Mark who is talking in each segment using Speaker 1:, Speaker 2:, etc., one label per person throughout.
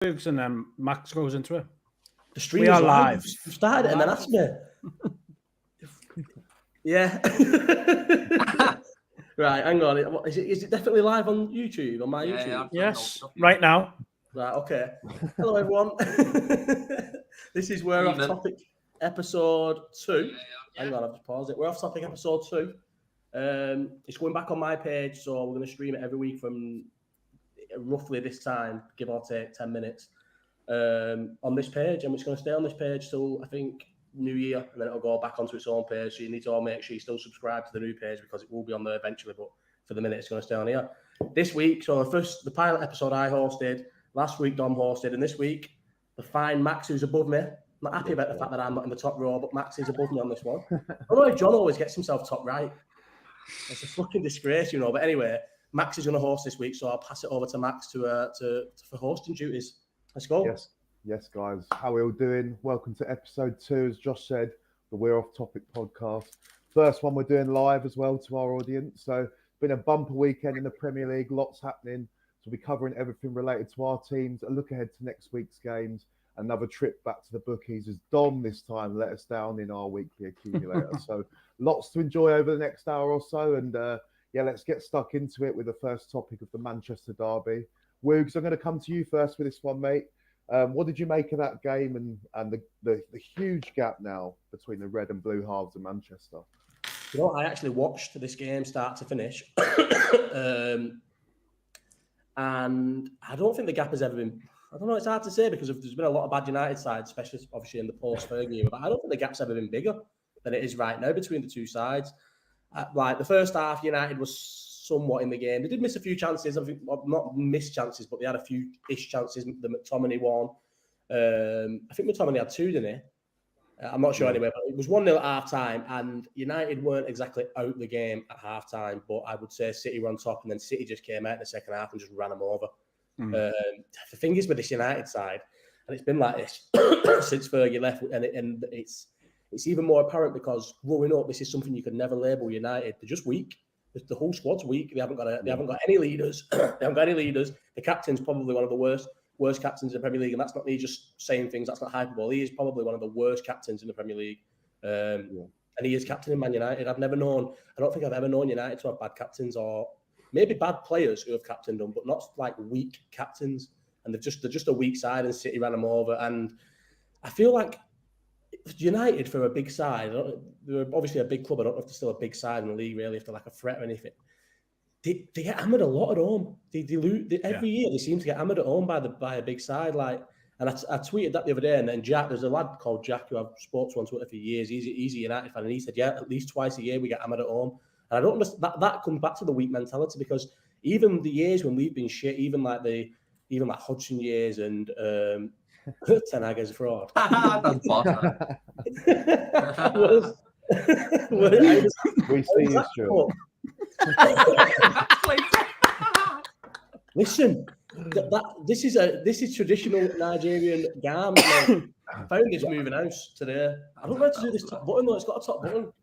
Speaker 1: and then Max goes into it.
Speaker 2: The stream
Speaker 1: We are live.
Speaker 2: You started it and then asked me. Yeah. Right, hang on. Is it definitely live on YouTube, on my YouTube?
Speaker 1: Yes, right now.
Speaker 2: Right, okay. Hello, everyone. This is We're Off Topic episode 2. Hang on, I've just paused it. We're Off Topic episode 2. It's going back on my page, so we're going to stream it every week from roughly this time, give or take 10 minutes, on this page. And it's going to stay on this page till, I think, New Year, and then it'll go back onto its own page. So you need to all make sure you still subscribe to the new page because it will be on there eventually. But for the minute, it's going to stay on here. This week, so the pilot episode I hosted, last week Dom hosted, and this week the fine Max, who's above me. I'm not happy about the fact that I'm not in the top row, but Max is above me on this one. I don't know if John always gets himself top right. It's a fucking disgrace, you know. But anyway, Max is going to host this week, so I'll pass it over to Max for hosting duties. Let's go.
Speaker 3: Yes, guys. How are we all doing? Welcome to episode 2, as Josh said, the We're Off Topic podcast. First one we're doing live as well to our audience. So it's been a bumper weekend in the Premier League, lots happening. So we'll be covering everything related to our teams, a look ahead to next week's games, another trip back to the bookies as Dom this time let us down in our weekly accumulator. So lots to enjoy over the next hour or so. And let's get stuck into it with the first topic of the Manchester derby. Woogs, I'm going to come to you first with this one, mate. What did you make of that game and the huge gap now between the red and blue halves of Manchester?
Speaker 2: You know, I actually watched this game start to finish. And I don't think the gap has ever been... I don't know, it's hard to say because there's been a lot of bad United sides, especially obviously in the post-Fergie era, but I don't think the gap's ever been bigger than it is right now between the two sides. Like the first half, United was somewhat in the game. They did miss a few chances. I think not missed chances, but they had a few-ish chances. The McTominay one. I think McTominay had 2, didn't he? I'm not sure anyway, but it was 1-0 at half-time, and United weren't exactly out the game at half-time, but I would say City were on top, and then City just came out in the second half and just ran them over. The thing is with this United side, and it's been like this since Fergie left, and it's even more apparent because growing up, this is something you could never label United. They're just weak. The whole squad's weak. They haven't got any leaders. The captain's probably one of the worst captains in the Premier League, and that's not me just saying things. That's not hyperbole. He is probably one of the worst captains in the Premier League, and he is captain in Man United. I don't think I've ever known United to have bad captains, or maybe bad players who have captained them, but not like weak captains. And they're just a weak side, and City ran them over. And I feel like United, for a big side, they're obviously a big club. I don't know if they're still a big side in the league, really, if they're like a threat or anything. They get hammered a lot at home. They lose every year. They seem to get hammered at home by a big side. And I tweeted that the other day, and then Jack, there's a lad called Jack who I've spoken to on Twitter for years. He's a United fan, and he said, yeah, at least twice a year we get hammered at home. And I don't understand that comes back to the weak mentality, because even the years when we've been shit, even like Hodgson years and Ten Hag as a fraud.
Speaker 3: We see you, Stuart.
Speaker 2: Listen, this is traditional Nigerian garm. I found this moving house today. I don't know how to do this top button though. It's got a top button.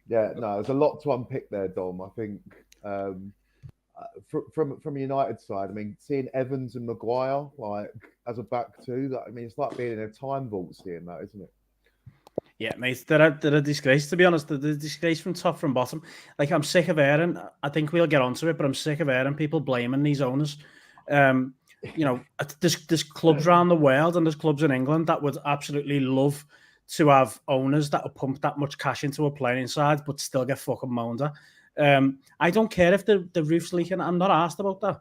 Speaker 3: Yeah, no, there's a lot to unpick there, Dom. I think from a United side, I mean, seeing Evans and Maguire like as a back two, it's like being in a time vault seeing that, isn't it?
Speaker 1: Yeah, mate, they're a disgrace, to be honest. They're a disgrace from top from bottom. Like, I'm sick of hearing, I think we'll get onto it, but I'm sick of hearing people blaming these owners. There's clubs around the world and there's clubs in England that would absolutely love to have owners that would pump that much cash into a playing side but still get fucking moaned at. I don't care if the roof's leaking. I'm not asked about that.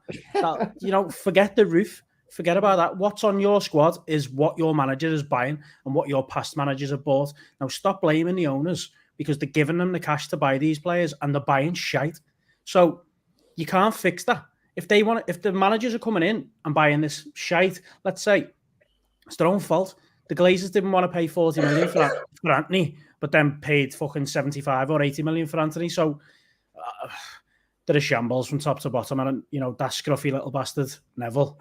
Speaker 1: Forget the roof. Forget about that. What's on your squad is what your manager is buying and what your past managers have bought. Now, stop blaming the owners because they're giving them the cash to buy these players and they're buying shite. So you can't fix that. If the managers are coming in and buying this shite, let's say it's their own fault. The Glazers didn't want to pay 40 million for Anthony, but then paid fucking 75 or 80 million for Anthony. So they're a shambles from top to bottom. And, that scruffy little bastard, Neville,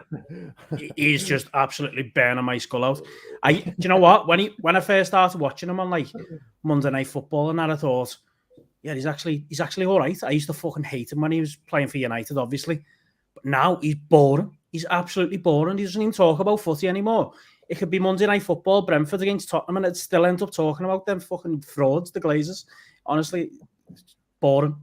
Speaker 1: he's just absolutely burning my skull out. Do you know what? When I first started watching him on like Monday Night Football and that, I thought, yeah, he's actually all right. I used to fucking hate him when he was playing for United, obviously. But now he's boring. He's absolutely boring. He doesn't even talk about footy anymore. It could be Monday Night Football, Brentford against Tottenham, and it still ends up talking about them fucking frauds, the Glazers. Honestly, boring.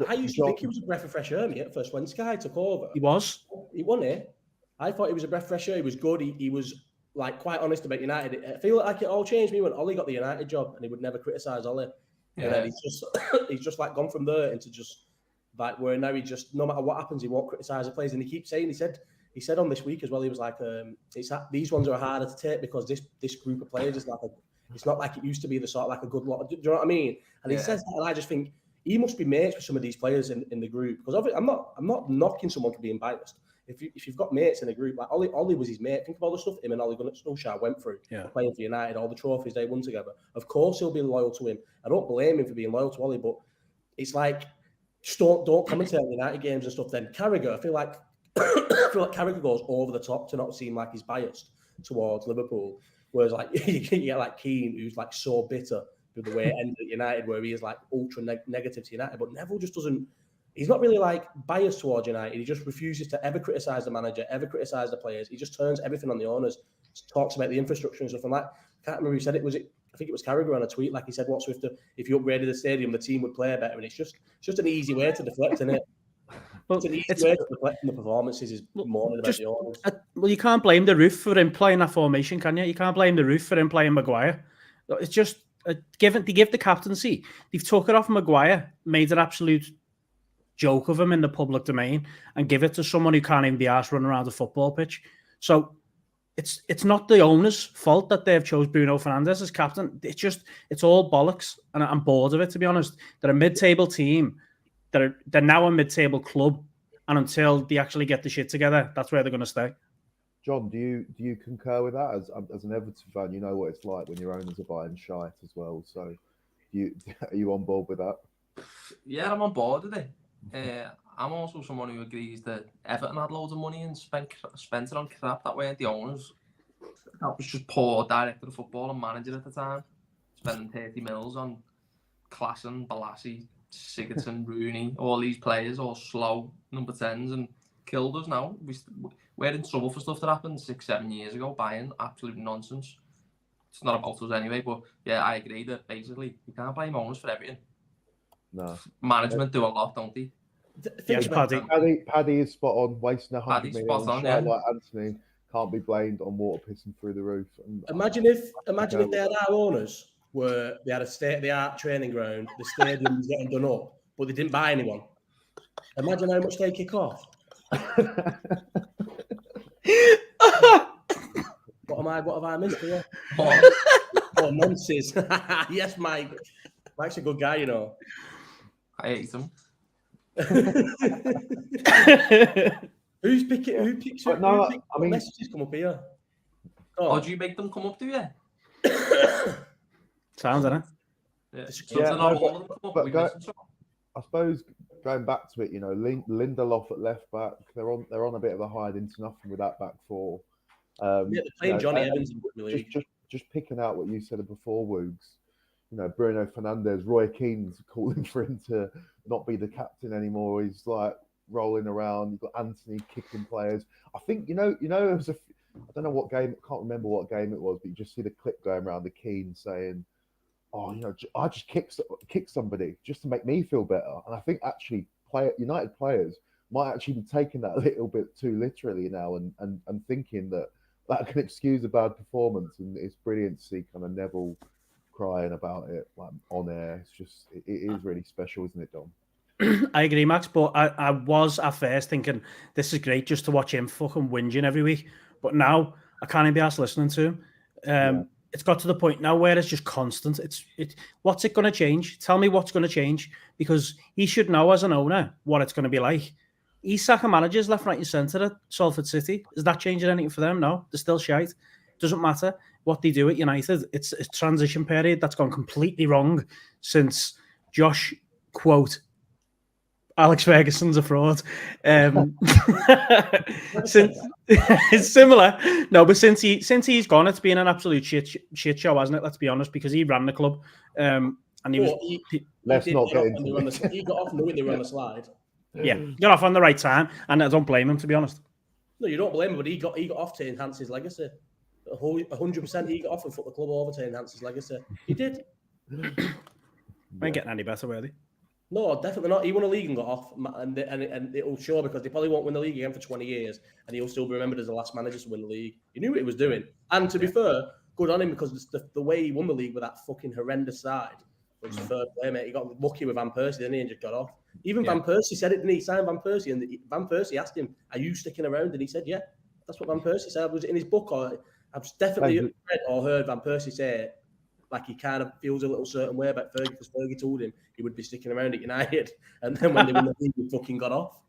Speaker 2: I used to think he was a breath of fresh air, mate, at first when Sky took over.
Speaker 1: He was.
Speaker 2: He won it. I thought he was a breath of fresh air. He was good. He was like quite honest about United. I feel like it all changed me when Ollie got the United job, and he would never criticise Ollie. Yeah. And then he's just like gone from there into just like where now he just, no matter what happens, he won't criticise the players. And he keeps saying, he said on this week as well, he was like, these ones are harder to take because this group of players is like it's not like it used to be the sort of like a good lot. Do you know what I mean? And he says that, and I just think he must be mates with some of these players in the group, because obviously I'm not knocking someone for being biased. If you've got mates in a group, like Ollie was his mate. Think of all the stuff him and Ole Gunnar Solskjaer went through playing for United, all the trophies they won together. Of course he'll be loyal to him. I don't blame him for being loyal to Ollie, but it's like just don't commentate on United games and stuff. Then Carragher, I feel like Carragher goes over the top to not seem like he's biased towards Liverpool. Whereas like you get like Keane, who's like so bitter with the way it ended at United, where he is like ultra negative to United. But Neville just doesn't. He's not really like biased towards United. He just refuses to ever criticise the manager, ever criticise the players. He just turns everything on the owners. Talks about the infrastructure and stuff. And like, I can't remember who said it. I think it was Carragher on a tweet. Like he said, "What's with if you upgraded the stadium, the team would play better." And it's just an easy way to deflect, isn't it? Well, it's an easy way to deflect the performances. Is more about the owners.
Speaker 1: Well, you can't blame the roof for him playing that formation, can you? You can't blame the roof for him playing Maguire. It's just they give the captaincy. They've took it off Maguire, made an absolute joke of him in the public domain, and give it to someone who can't even be arsed running around a football pitch. So it's not the owner's fault that they've chose Bruno Fernandes as captain. It's all bollocks, and I'm bored of it, to be honest. They're a mid-table team. They're now a mid-table club, and until they actually get the shit together, that's where they're going to stay.
Speaker 3: John, do you concur with that? As an Everton fan, you know what it's like when your owners are buying shite as well. So, are you on board with that?
Speaker 4: Yeah, I'm on board with it. I'm also someone who agrees that Everton had loads of money and spent it on crap that weren't the owners. That was just poor director of football and manager at the time, spending 30 mils on Klassen, Balassi, Sigurdsson, Rooney, all these players, all slow number 10s, and killed us now. We're in trouble for stuff that happened 6-7 years ago, buying absolute nonsense. It's not about us anyway, but yeah, I agree that basically you can't blame owners for everything.
Speaker 3: No.
Speaker 4: Management do a lot, don't they?
Speaker 1: Yes,
Speaker 3: Paddy is spot on, wasting 100 million on
Speaker 4: yeah.
Speaker 3: Like Anthony can't be blamed on water pissing through the roof. And
Speaker 2: imagine if they had our owners where they had a state-of-the-art training ground, the stadium was getting done up, but they didn't buy anyone. Imagine how much they kick off. What have I missed here? Oh, nonsense. Yes, Mike. Mike's a good guy, you know.
Speaker 4: I hate him.
Speaker 2: Who picks up? Messages come up here.
Speaker 4: Oh, do you make them come up, do you?
Speaker 1: Sounds, isn't
Speaker 4: it?
Speaker 3: I suppose going back to it, you know, Lindelof at left back, they're on a bit of a hide into nothing with that back four.
Speaker 2: They're playing Johnny Evans in the league.
Speaker 3: Just picking out what you said before, Woogs. You know, Bruno Fernandes, Roy Keane's calling for him to not be the captain anymore. He's like rolling around. You've got Anthony kicking players. I think it was I don't know what game. I can't remember what game it was, but you just see the clip going around the Keane saying, "Oh, you know, I just kick somebody just to make me feel better." And I think actually, United players might actually be taking that a little bit too literally now, and thinking that can excuse a bad performance. And it's brilliant to see kind of Neville crying about it like on air. It's just it is really special, isn't it, Dom?
Speaker 1: I agree, Max, but I was at first thinking this is great just to watch him fucking whinging every week. But now I can't even be asked listening to him. It's got to the point now where it's just constant. What's it going to change? Tell me what's going to change, because he should know as an owner what it's going to be like. He's sacking managers left, right, and centre at Salford City. Is that changing anything for them? No, they're still shite. Doesn't matter what they do at United. It's a transition period that's gone completely wrong since Josh, quote, Alex Ferguson's a fraud. Since it's similar. No, but since he's gone, it's been an absolute shit show, hasn't it? Let's be honest, because he ran the club. And he was.
Speaker 2: He got off knowing they were on the slide.
Speaker 1: Yeah, got off on the right time, and I don't blame him, to be honest.
Speaker 2: No, you don't blame him, but he got off to enhance his legacy. 100% he got off and put the club over to enhance his legacy. He did.
Speaker 1: We ain't getting any better, were they?
Speaker 2: No, definitely not. He won a league and got off, and it'll show because they probably won't win the league again for 20 years, and he'll still be remembered as the last manager to win the league. He knew what he was doing, and to be fair, good on him because the way he won the league with that fucking horrendous side was third play, mate. He got lucky with Van Persie, didn't he, and just got off. Even Van Persie said it, didn't he? He signed Van Persie, and Van Persie asked him, "Are you sticking around?" And he said, "Yeah." That's what Van Persie said. Was it in his book, or I've definitely read or heard Van Persie say it. Like he kind of feels a little certain way about Fergie because Fergie told him he would be sticking around at United, and then when they won the league, he fucking got off.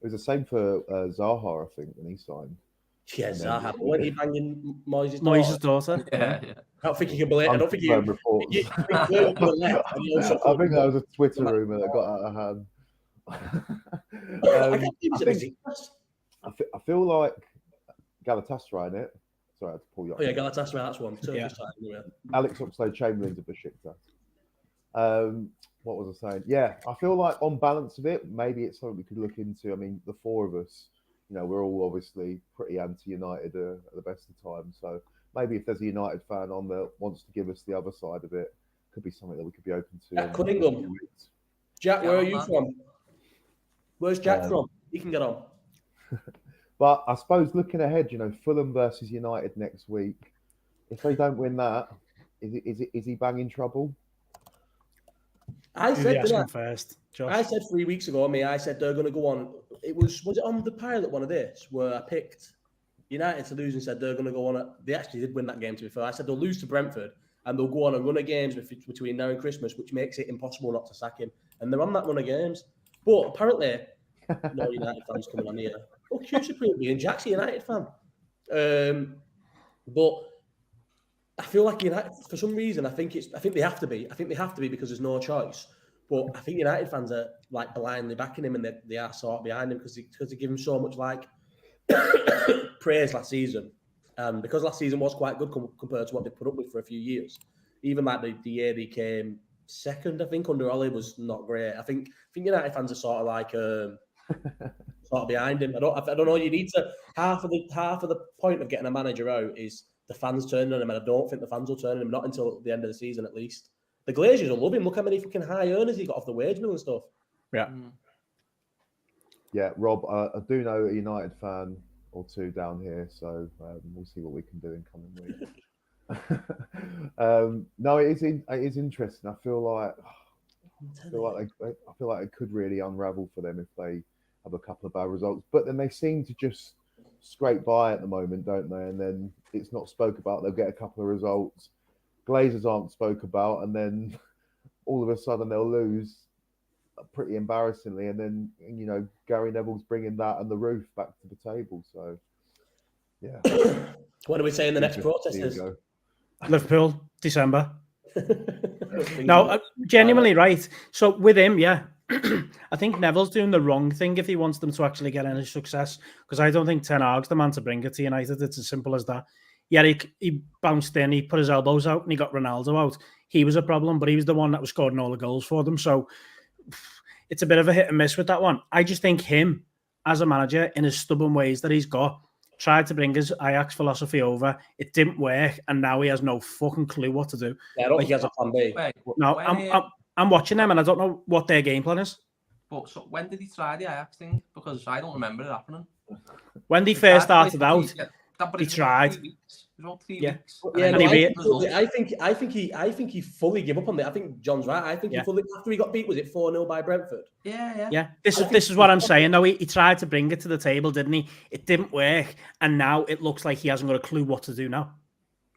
Speaker 3: It was the same for Zaha, I think, when he signed.
Speaker 2: Yeah, Zaha. But weren't he banging
Speaker 1: Moyes' daughter?
Speaker 4: Yeah.
Speaker 2: I don't think he can believe. I don't think he.
Speaker 3: I think that was a Twitter rumor that got out of hand. I feel like Galatasaray in it. Sorry, I had to pull you up.
Speaker 2: Oh yeah, Galatasaray, that's one.
Speaker 3: Alex Oxlade-Chamberlain's a Besiktas. What was I saying? Yeah, I feel like on balance of it, maybe it's something we could look into. I mean, the four of us, we're all obviously pretty anti-United at the best of times. So maybe if there's a United fan on that wants to give us the other side of it, could be something that we could be open to.
Speaker 2: Jack Cunningham. Jack, where are you from? Where's Jack from? He can get on.
Speaker 3: But I suppose looking ahead, Fulham versus United next week. If they don't win that, is he banging trouble?
Speaker 2: I said
Speaker 1: first. Josh.
Speaker 2: I said 3 weeks ago, I said they're going to go on. Was it on the pilot one of this where I picked United to lose and said they're going to go on. They actually did win that game, to be fair. I said they'll lose to Brentford and they'll go on a run of games between now and Christmas, which makes it impossible not to sack him. And they're on that run of games. But apparently, no United fans coming on here. Oh, Q Supreme being Jack's a United fan. But I feel like United, for some reason, I think they have to be. I think they have to be because there's no choice. But I think United fans are like blindly backing him, and they are sort of behind him because they give him so much like praise last season. Because last season was quite good compared to what they put up with for a few years. Even like the year they came second, I think under Ollie was not great. I think United fans are sort of like sort of behind him. I don't know. You need to half of the point of getting a manager out is the fans turning on him, and I don't think the fans will turn on him, not until the end of the season at least. The Glazers will love him. Look how many fucking high earners he got off the wage bill and stuff.
Speaker 1: Yeah.
Speaker 3: Yeah, Rob, I do know a United fan or two down here, so we'll see what we can do in coming weeks. No, it is interesting. I feel like it could really unravel for them if they have a couple of bad results. But then they seem to just scrape by at the moment, don't they? And then it's not spoke about. They'll get a couple of results. Glazers aren't spoke about, and then all of a sudden they'll lose pretty embarrassingly. And then Gary Neville's bringing that and the roof back to the table. So yeah.
Speaker 2: What are we saying? The next protest is
Speaker 1: Liverpool, December. No, genuinely right. So with him, yeah, I think Neville's doing the wrong thing if he wants them to actually get any success, because I don't think Ten Hag's the man to bring it to United. It's as simple as that. Yeah, he bounced in, he put his elbows out, and he got Ronaldo out. He was a problem, but he was the one that was scoring all the goals for them. So it's a bit of a hit and miss with that one. I just think him, as a manager, in his stubborn ways that he's got, tried to bring his Ajax philosophy over. It didn't work, and now he has no fucking clue what to do.
Speaker 2: Yeah, I don't think he has a plan B.
Speaker 1: No, I'm watching them, and I don't know what their game plan is.
Speaker 4: But so when did he try the Ajax thing? Because I don't remember it happening.
Speaker 1: When they first started out, he tried.
Speaker 4: About 3
Speaker 1: weeks.
Speaker 2: Yeah, I think he fully gave up on it. I think John's right. I think he fully, after he got beat, was it 4-0 by Brentford?
Speaker 4: Yeah.
Speaker 1: This is what I'm saying. Though he tried to bring it to the table, didn't he? It didn't work, and now it looks like he hasn't got a clue what to do now.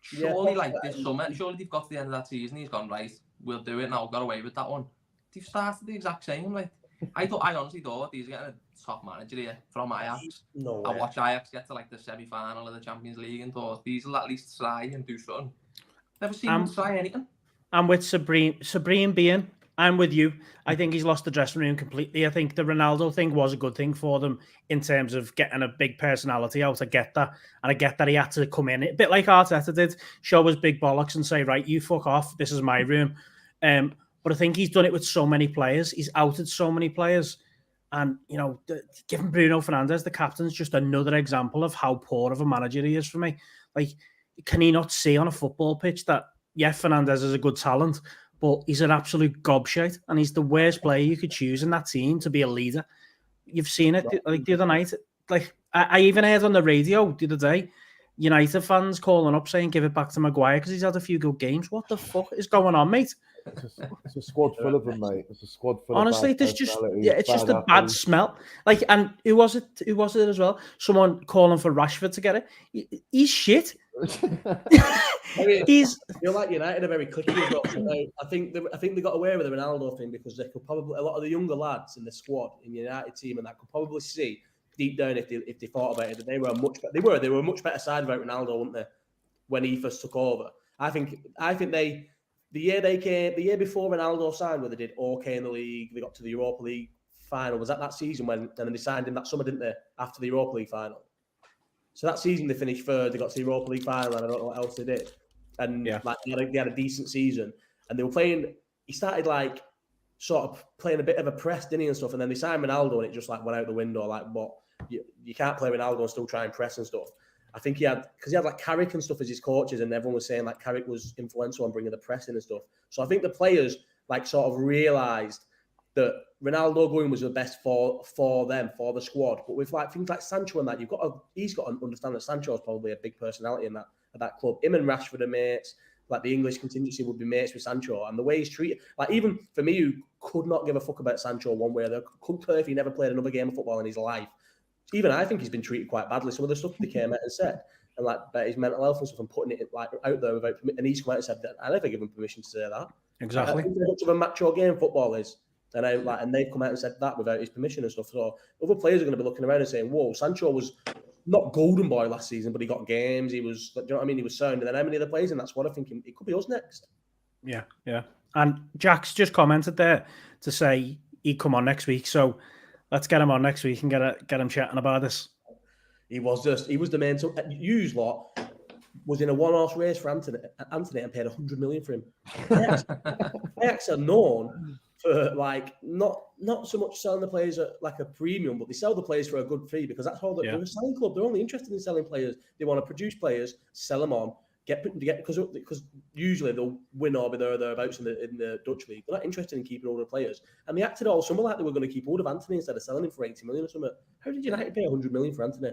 Speaker 4: Surely, like this summer, surely they've got to the end of that season. He's gone, right, we'll do it now. Got away with that one. They've started the exact same. Like I honestly thought he's getting a top manager here from Ajax.
Speaker 2: No way.
Speaker 4: I watched Ajax get to like the semi-final of the Champions League and thought these will at least try and do something. Never seen him try anything. I'm
Speaker 1: with Supreme being. I'm with you. I think he's lost the dressing room completely. I think the Ronaldo thing was a good thing for them in terms of getting a big personality out. I get that. And I get that he had to come in, a bit like Arteta did, show his big bollocks and say, right, you fuck off. This is my room. But I think he's done it with so many players. He's outed so many players. And, you know, giving Bruno Fernandes the captain is just another example of how poor of a manager he is for me. Like, can he not see on a football pitch that, yeah, Fernandes is a good talent, but he's an absolute gobshite, and he's the worst player you could choose in that team to be a leader. You've seen it, like the other night. Like, I even heard on the radio the other day, United fans calling up saying give it back to Maguire because he's had a few good games. What the fuck is going on, mate?
Speaker 3: It's a squad full of them, mate. It's a squad full
Speaker 1: Honestly,
Speaker 3: of bad
Speaker 1: there's just
Speaker 3: personalities,
Speaker 1: it's just a bad
Speaker 3: apples.
Speaker 1: smell. Like, and who was it? Who was it as well? Someone calling for Rashford to get it. He's shit.
Speaker 2: I mean,
Speaker 1: He's.
Speaker 2: I feel like United are very clicky as well. I think they got away with the Ronaldo thing because they could probably, a lot of the younger lads in the squad in the United team and that could probably see deep down if they thought about it that they were a much better side without Ronaldo, weren't they? When he first took over, I think they. The year before Ronaldo signed, where they did okay in the league, they got to the Europa League final. Was that season when? And then they signed him that summer, didn't they? After the Europa League final. So that season they finished third. They got to the Europa League final, and I don't know what else they did. And like they had a decent season, and they were playing. He started like sort of playing a bit of a press, didn't he, and stuff. And then they signed Ronaldo, and it just like went out the window. Like, what you can't play Ronaldo and still try and press and stuff. I think he had like Carrick and stuff as his coaches, and everyone was saying like Carrick was influential on bringing the press in and stuff. So I think the players like sort of realised that Ronaldo going was the best for them, for the squad. But with like things like Sancho and that, he's got to understand that Sancho is probably a big personality in that club. Him and Rashford are mates. Like the English contingency would be mates with Sancho, and the way he's treated, like even for me, who could not give a fuck about Sancho one way or the other, couldn't care if he never played another game of football in his life. Even I think he's been treated quite badly. Some of the stuff they came out and said, and like about his mental health and stuff, and putting it like out there without permission. And he's come out and said that I never give him permission to say that.
Speaker 1: Exactly.
Speaker 2: I think how much of a macho game football is, and they've come out and said that without his permission and stuff. So other players are going to be looking around and saying, "Whoa, Sancho was not golden boy last season, but he got games. He was, do you know what I mean? He was sound." And then how many other players in that squad are thinking it could be us next?
Speaker 1: Yeah. And Jack's just commented there to say he'd come on next week. So let's get him on next week and get him chatting about this.
Speaker 2: He was the main. So Hughes lot was in a one-horse race for Anthony and paid 100 million for him. Ajax are known for like not so much selling the players at like a premium, but they sell the players for a good fee because that's how they're a selling club. They're only interested in selling players. They want to produce players, sell them on, get because usually they'll win or be thereabouts in the Dutch league. They're not interested in keeping older players, and they acted all summer like they were going to keep hold of Anthony instead of selling him for 80 million or something. How did United pay 100 million for Anthony?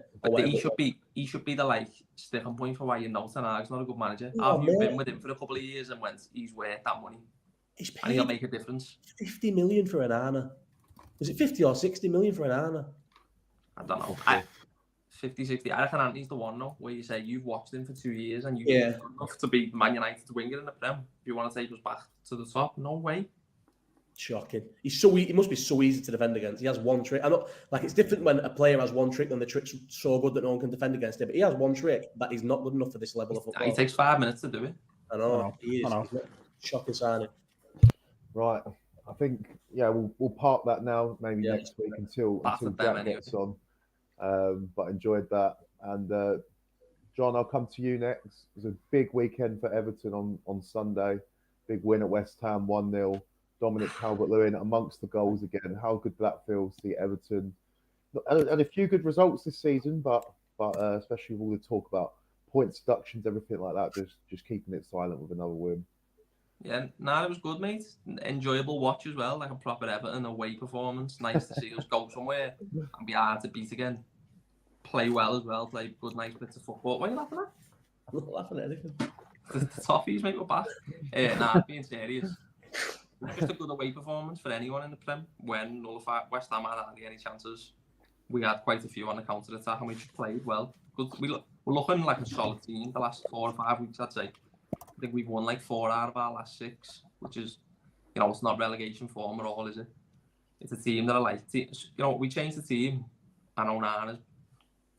Speaker 4: He should be the like sticking point for why you know Ten Hag's not a good manager. Have you been with him for a couple of years and went, he's worth that money?
Speaker 2: He's paid
Speaker 4: and he'll make a difference.
Speaker 2: 50 million for an Anna. Was it 50 or 60 million for an Anna?
Speaker 4: I don't know. 50, 60. I reckon Anthony's the one though, where you say you've watched him for 2 years and you've been good enough to be Man United to win it in the Prem. If you want to take us back to the top, no way.
Speaker 2: Shocking. He must be so easy to defend against. He has one trick. I'm not like it's different when a player has one trick and the trick's so good that no one can defend against it. But he has one trick that is not good enough for this level of football.
Speaker 4: He takes 5 minutes to do it.
Speaker 2: I know. He is. Shocking signing.
Speaker 3: Right. I think we'll park that now. Maybe next week until Jack gets on. But enjoyed that. And John, I'll come to you next. It was a big weekend for Everton on Sunday. Big win at West Ham, 1-0. Dominic Calvert-Lewin amongst the goals again. How good that feels to see Everton. And a few good results this season, but especially with all the talk about points deductions, everything like that, just keeping it silent with another win.
Speaker 4: Yeah, it was good, mate. Enjoyable watch as well, like a proper Everton away performance. Nice to see us go somewhere and be hard to beat again. Play well as well, play good, nice bits of football. What are you laughing at?
Speaker 2: I'm not laughing at anything.
Speaker 4: The toffees, mate, we're back. Being serious. Just a good away performance for anyone in the Prem. When West Ham had hardly any chances, we had quite a few on the counter attack and we just played well. Good. We're looking like a solid team the last 4 or 5 weeks, I'd say. I think we've won like 4 out of our last 6, which is, it's not relegation form at all, is it? It's a team that I like. We changed the team and Onana's.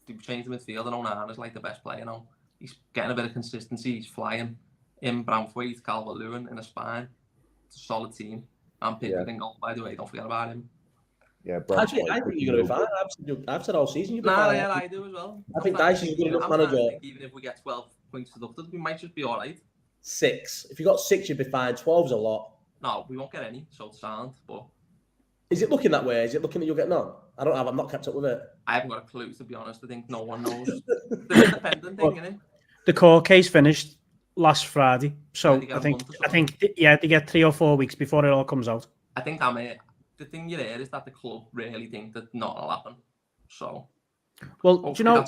Speaker 4: We changed the midfield and Onana's like the best player now. He's getting a bit of consistency. He's flying. In Branthwaite, Calvert-Lewin in a spine. It's a solid team. And Pickford in goal, by the way. Don't forget about him.
Speaker 3: Yeah,
Speaker 2: actually, I think you're going to be fine. I've said all season you'll be fine.
Speaker 4: Yeah, I do as well.
Speaker 2: I think Dyche is a good enough manager.
Speaker 4: Even if we get 12 points deducted, we might just be all right.
Speaker 2: 6. If you got 6, you'd be fine. 12's a lot.
Speaker 4: No, we won't get any, so it's sound. But
Speaker 2: Is it looking that way? Is it looking that you're getting on? I'm not kept up with it.
Speaker 4: I haven't got a clue, to be honest. I think no one knows. The independent thing, innit?
Speaker 1: The court case finished last Friday, so
Speaker 4: they get
Speaker 1: I
Speaker 4: a
Speaker 1: think
Speaker 4: month or something.
Speaker 1: they get 3 or 4 weeks before it all comes out.
Speaker 4: I think the thing you hear is that the club really think that nothing will happen. So,
Speaker 1: well, do you know,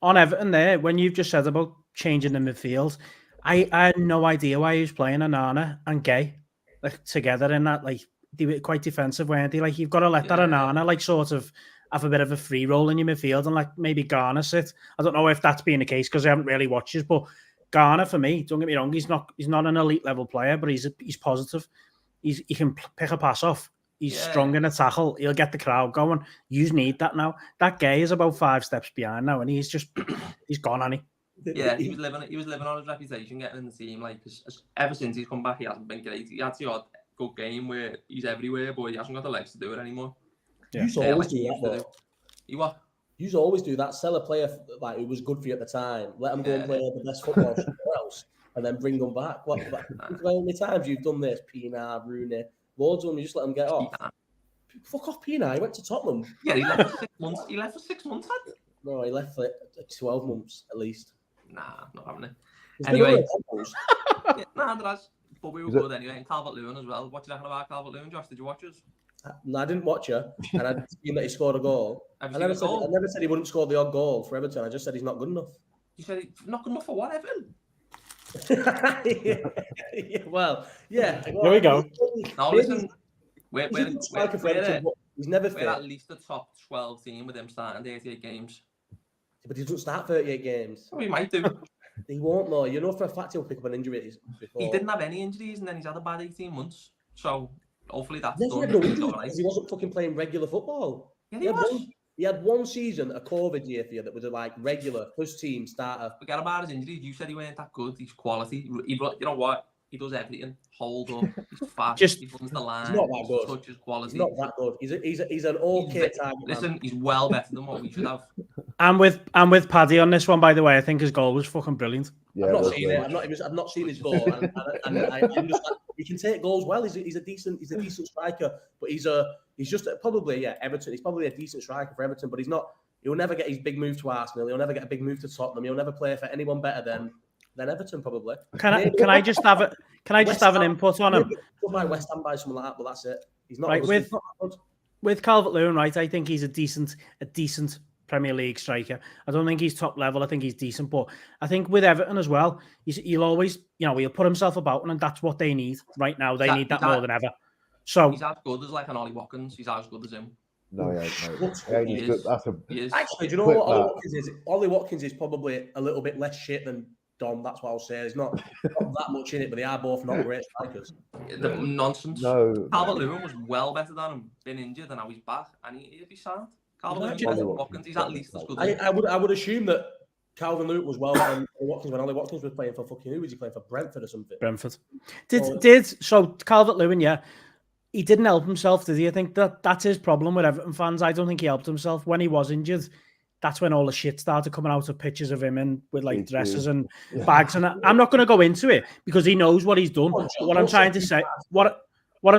Speaker 1: on Everton there, when you've just said about changing the midfield, I had no idea why he was playing Onana and Gay like together in that. Like they were quite defensive, weren't they? Like you've got to let that Onana like sort of have a bit of a free roll in your midfield and like maybe garnish it. I don't know if that's been the case because I haven't really watched it, but Garner for me, don't get me wrong, he's not an elite level player, but he's positive. He can pick a pass off. He's strong in a tackle. He'll get the crowd going. You need that now. That Gay is about 5 steps behind now, and he's gone, hasn't
Speaker 4: he? Yeah, he was living on his reputation, getting in the team. Like ever since he's come back, he hasn't been great. He had the odd good game where he's everywhere, but he hasn't got the legs to do it anymore.
Speaker 2: Yeah. You always do that, though.
Speaker 4: You what?
Speaker 2: You always do that. Sell a player like who was good for you at the time. Let him go and play the best football somewhere else, and then bring them back. Think about how many times you've done this. Pienaar, Rooney, loads of them. You just let them get off. Fuck off, Pienaar. He went to Tottenham.
Speaker 4: Yeah, he left for 6 months. He left for 6 months.
Speaker 2: No, he left for 12 months at least.
Speaker 4: Nah, not happening. Anyway, but we were good anyway. And Calvert-Lewin as well. What do you reckon about Calvert-Lewin, Josh? Did you watch us?
Speaker 2: No, I didn't watch her, and I'd seen that he scored a goal. I never said he wouldn't score the odd goal for Everton. I just said he's not good enough.
Speaker 4: You said he's not good enough for what, Everton?
Speaker 2: Yeah.
Speaker 1: Here we go.
Speaker 4: Now listen, we're
Speaker 2: he's never fit.
Speaker 4: We're at least the top 12 team with him starting 38 games.
Speaker 2: But he doesn't start 38 games.
Speaker 4: We might do.
Speaker 2: He won't though. You know for a fact he'll pick up an injury before.
Speaker 4: He didn't have any injuries, and then he's had a bad 18 months. So hopefully that's done.
Speaker 2: He wasn't fucking playing regular football.
Speaker 4: Yeah,
Speaker 2: he had one season, a COVID year for you, that was a like regular first team starter.
Speaker 4: Forget about his injuries. You said he weren't that good. He's quality. You know what? He does everything. Hold up. He's fast. He runs the line.
Speaker 2: He's not that good.
Speaker 4: Touches quality.
Speaker 2: He's not that good. He's an okay target.
Speaker 4: Listen, he's well better than what we should have.
Speaker 1: I'm with Paddy on this one, by the way. I think his goal was fucking brilliant.
Speaker 2: Yeah, I've not seen it. I've not seen his goal. and I understand he can take goals well. He's a decent striker, but he's just probably Everton. He's probably a decent striker for Everton, but he's not. He'll never get his big move to Arsenal. He'll never get a big move to Tottenham. He'll never play for anyone better than Everton, probably.
Speaker 1: Can I just have an input on him?
Speaker 2: By West Ham by someone like that, but that's it. He's not
Speaker 1: right with Calvert-Lewin. Right, I think he's a decent Premier League striker. I don't think he's top level. I think he's decent, but I think with Everton as well, he'll always, he'll put himself about, and that's what they need right now. They need that more than ever. So
Speaker 4: he's as good as like an Ollie Watkins. He's as good as him.
Speaker 3: No,
Speaker 4: He is.
Speaker 2: Actually, do you know what Ollie Watkins is? Ollie Watkins is probably a little bit less shit than Dom. That's what I'll say. There's not that much in it, but they are both not great strikers.
Speaker 4: Nonsense.
Speaker 3: No.
Speaker 4: Calvert-Lewin was well better than him. Been injured, and now he's back, and he'd be sound. Calvert-Lewin, he's at least as good.
Speaker 2: I would assume that Calvert-Lewin was well better than Watkins when Ollie Watkins was playing for fucking who was he playing for? Brentford or something?
Speaker 1: Brentford. So Calvert-Lewin, he didn't help himself, did he? I think that's his problem with Everton fans. I don't think he helped himself when he was injured. That's when all the shit started coming out of pictures of him and with like dresses and bags. And I'm not going to go into it because he knows what he's done. But what I'm trying to say, is wait. What